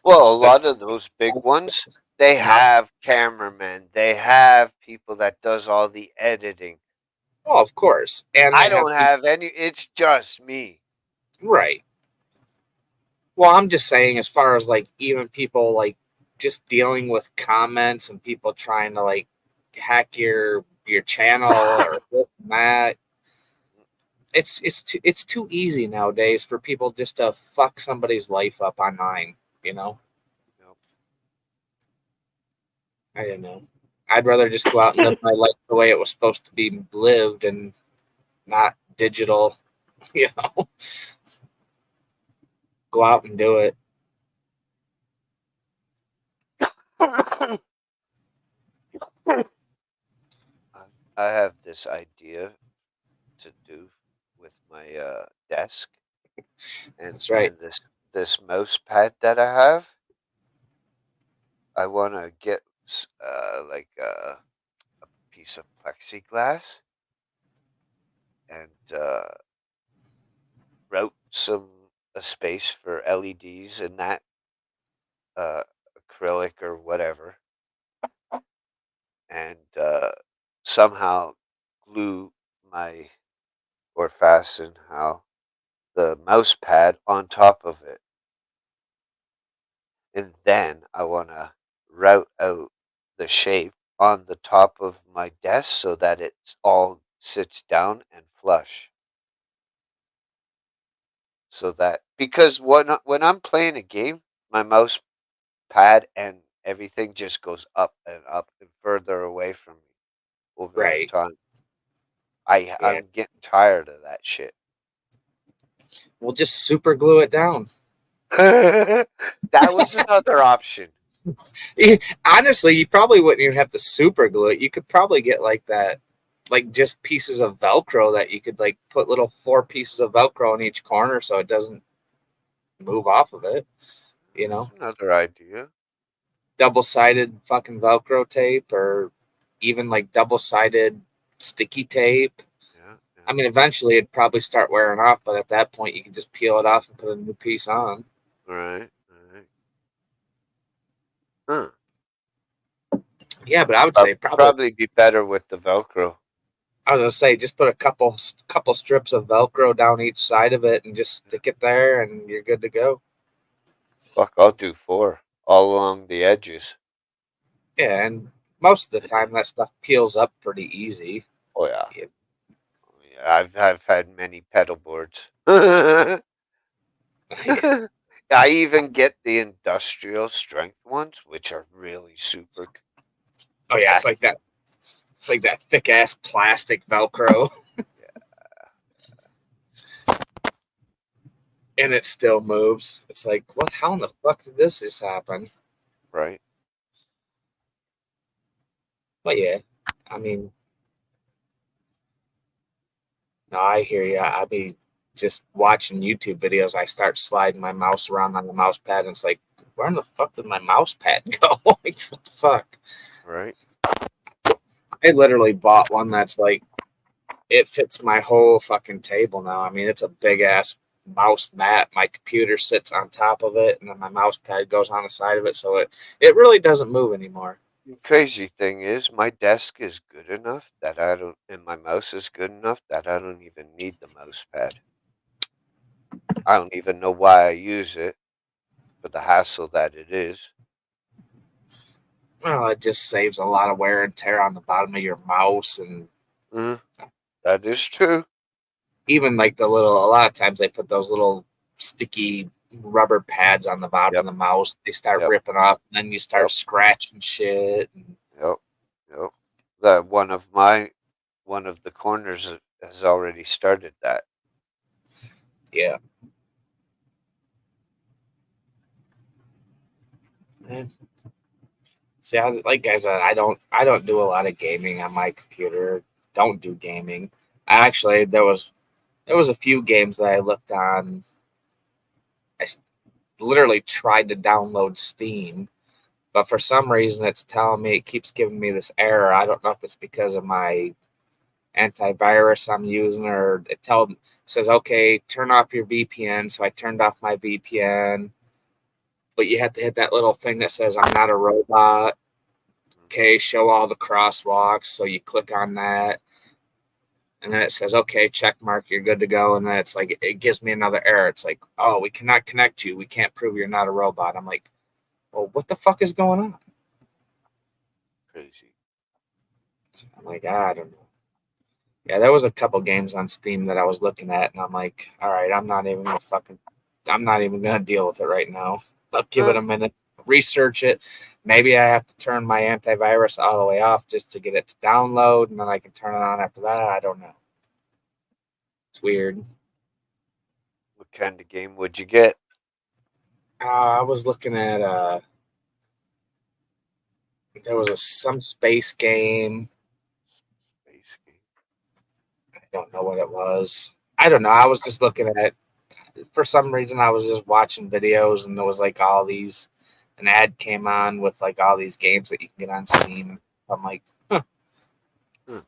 Well, a lot of those big ones, they have cameramen. They have people that does all the editing. Oh, of course. And I don't have any. It's just me. Right. Well, I'm just saying, as far as like even people like just dealing with comments and people trying to like hack your channel or this and that. it's too easy nowadays for people just to fuck somebody's life up online. You know, Yep. I don't know. I'd rather just go out and live my life the way it was supposed to be lived and not digital. You know, go out and do it. I have this idea to do with my desk and That's right. and this mouse pad that I have. I want to get like a piece of plexiglass and route a space for LEDs in that uh, acrylic or whatever, and somehow glue my or fasten how the mouse pad on top of it. And then I want to route out the shape on the top of my desk so that it all sits down and flush. So that because when I'm playing a game, my mouse pad and everything just goes up and further away from me over Right. time. Yeah. I'm getting tired of that shit. We'll just super glue it down. That was another option. Honestly, you probably wouldn't even have to super glue it. You could probably get like that, like just pieces of Velcro that you could like put little 4 pieces of Velcro in each corner so it doesn't move off of it. You know, That's another idea. double-sided fucking Velcro tape or even like double-sided sticky tape. Yeah, I mean, eventually it'd probably start wearing off, but at that point you can just peel it off and put a new piece on. right, right. Huh. Yeah, but I would say probably Probably be better with the Velcro. I was gonna say just put a couple strips of Velcro down each side of it and just stick it there, and you're good to go. Fuck, I'll do 4 all along the edges. Yeah, and most of the time that stuff peels up pretty easy. Oh yeah. Yeah. Oh, yeah. I've had many pedal boards. I even get the industrial strength ones, which are really super. Oh yeah, it's like that. It's like that thick ass plastic Velcro, and it still moves. It's like, what? How in the fuck did this just happen? Right. But yeah, I mean, no, I hear you. I be just watching YouTube videos. I start sliding my mouse around on the mouse pad, and it's like, where in the fuck did my mouse pad go? Like, what the fuck? Right. I literally bought one that's like, it fits my whole fucking table now. I mean, it's a big ass mouse mat. My computer sits on top of it, and then my mouse pad goes on the side of it, so it really doesn't move anymore. The crazy thing is, my desk is good enough that I don't, and my mouse is good enough that I don't even need the mouse pad. I don't even know why I use it for the hassle that it is. Well, it just saves a lot of wear and tear on the bottom of your mouse, and That is true. even like the little. A lot of times they put those little sticky rubber pads on the bottom Yep. of the mouse. They start Yep. ripping off, and then you start Yep. scratching shit. And Yep. Yep. That one of the corners has already started that. yeah. Eh. See, like I said, I don't do a lot of gaming on my computer. Don't do gaming. Actually, there was a few games that I looked on. I literally tried to download Steam, but for some reason it's telling me, it keeps giving me this error. I don't know if it's because of my antivirus I'm using, or says, okay, turn off your VPN. So I turned off my VPN, but you have to hit that little thing that says I'm not a robot. Okay, show all the crosswalks. So you click on that, and then it says, okay, check mark, you're good to go. And then it's like, it gives me another error. It's like, oh, we cannot connect you. We can't prove you're not a robot. I'm like, well, what the fuck is going on? Crazy. So I'm like, I don't know. Yeah, there was a couple games on Steam that I was looking at, and I'm like, all right, I'm not even gonna deal with it right now. I'll give it a minute, research it. Maybe I have to turn my antivirus all the way off just to get it to download, and then I can turn it on after that. I don't know. It's weird. What kind of game would you get? I was looking at there was some space game. Space game. I don't know what it was. I don't know. I was just looking at. For some reason, I was just watching videos, and there was like all these. An ad came on with like all these games that you can get on Steam. I'm like, huh. Hmm.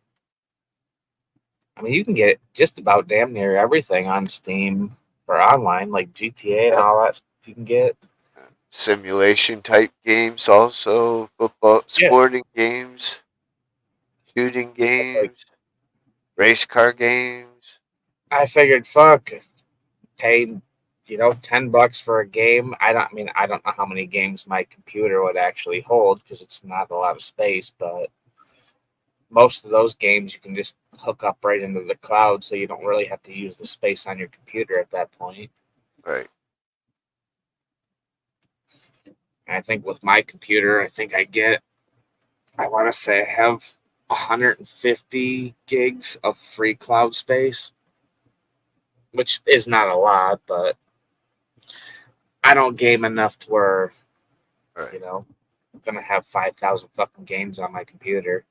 I mean, you can get just about damn near everything on Steam for online, like GTA and all that stuff you can get. Simulation type games, also football, Yeah. sporting games, shooting Like, games, race car games. I figured, fuck, paid, $10 for a game. I don't know how many games my computer would actually hold because it's not a lot of space, but most of those games you can just hook up right into the cloud, so you don't really have to use the space on your computer at that point. Right. And I think with my computer, I want to say I have 150 gigs of free cloud space, which is not a lot, but I don't game enough to where, Right. I'm going to have 5,000 fucking games on my computer.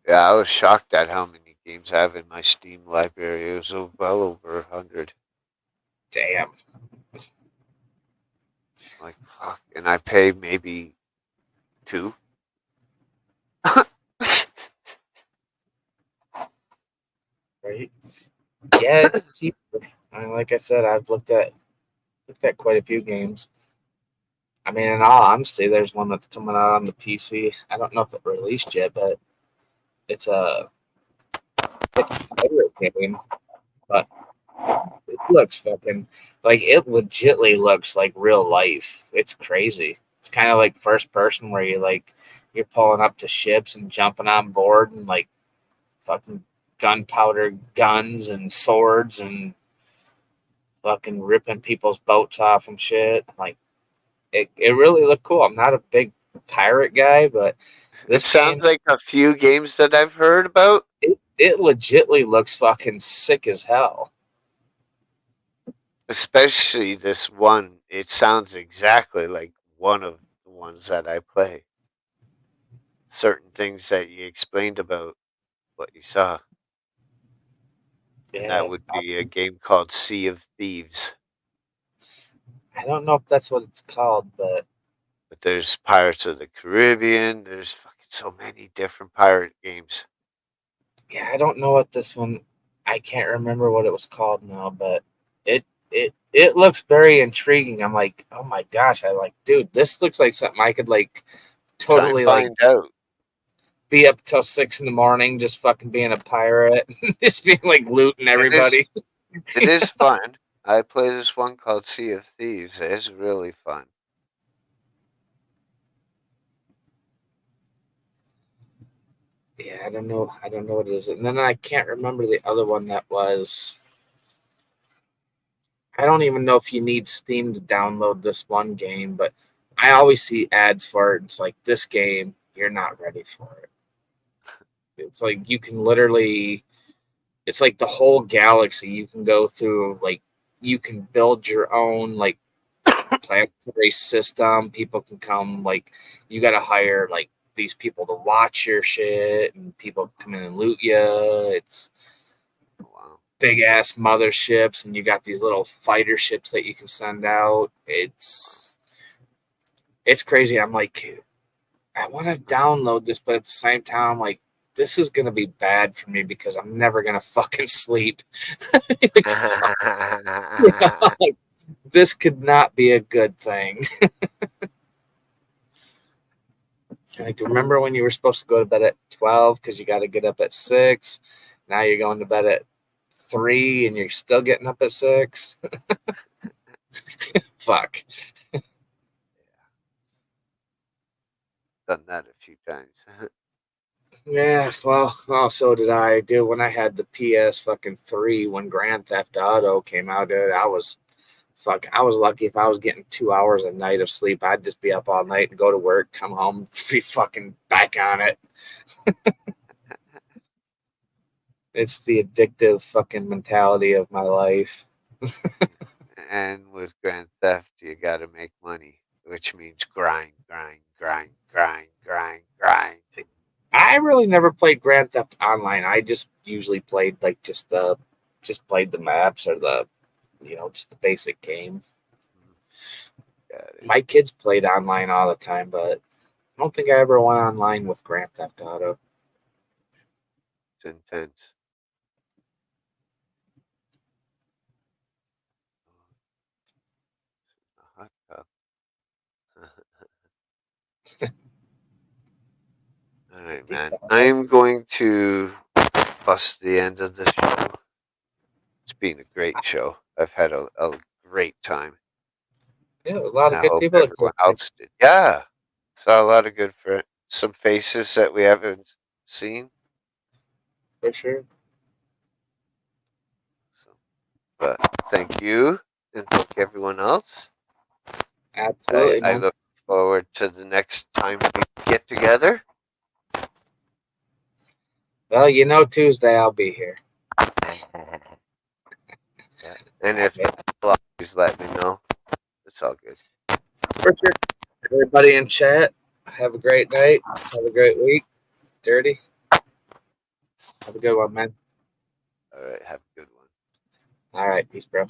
Yeah, I was shocked at how many games I have in my Steam library. It was well over 100. Damn. Like, fuck. And I pay maybe 2. Right? Yeah, it's cheaper. Like I said, I've looked at quite a few games. I mean, in all honesty, there's one that's coming out on the PC. I don't know if it released yet, but it's a pirate game. But it looks fucking like it legitly looks like real life. It's crazy. It's kind of like first person where you're pulling up to ships and jumping on board and like fucking gunpowder guns and swords and fucking ripping people's boats off and shit. Like it really looked cool. I'm not a big pirate guy, but It this sounds game like a few games that I've heard about. it legitly looks fucking sick as hell. Especially this one. It sounds exactly like one of the ones that I play. Certain things that you explained about what you saw. And Yeah, that would be a game called Sea of Thieves. I don't know if that's what it's called, but But there's Pirates of the Caribbean. There's fucking so many different pirate games. yeah, I don't know what this one. I can't remember what it was called now, but it looks very intriguing. I'm like, oh my gosh, dude, this looks like something I could like Try and totally like find out. be up till 6 a.m, just fucking being a pirate, just being like looting everybody. It is fun. I play this one called Sea of Thieves. It's really fun. Yeah, I don't know what it is, and then I can't remember the other one that was. I don't even know if you need Steam to download this one game, but I always see ads for it. It's like this game, you're not ready for it. It's like you can literally, it's like the whole galaxy you can go through. Like you can build your own like planetary system. People can come. Like you got to hire like these people to watch your shit, and people come in and loot you. It's Wow. big ass motherships, and you got these little fighter ships that you can send out. It's crazy. I'm like, I want to download this, but at the same time, I'm like, this is gonna be bad for me because I'm never gonna fucking sleep. Like, like, this could not be a good thing. Like, remember when you were supposed to go to bed at 12 because you got to get up at 6? Now you're going to bed at 3 and you're still getting up at 6. Fuck. Done that a few times. Yeah, well, so did I. Dude, when I had the PS fucking 3 when Grand Theft Auto came out, dude, I was lucky if I was getting 2 hours a night of sleep. I'd just be up all night and go to work, come home, be fucking back on it. It's the addictive fucking mentality of my life. And with Grand Theft, you got to make money, which means grind, grind, grind, grind, grind, grind. I really never played Grand Theft Online. I just usually played like just played the maps or just the basic game. Got it. My kids played online all the time, but I don't think I ever went online with Grand Theft Auto. It's intense. A hot tub. All right, man. I'm going to bust the end of this show. It's been a great show. I've had a great time. Yeah, a lot And of I good hope people. everyone else did. Yeah. Saw a lot of good some faces that we haven't seen. For sure. So, but thank you and thank everyone else. Absolutely, I man. look forward to the next time we get together. Well, Tuesday I'll be here. Yeah. And if please let me know. It's all good. For sure. Everybody in chat, have a great night. Have a great week. Dirty. Have a good one, man. All right. Have a good one. All right. Peace, bro.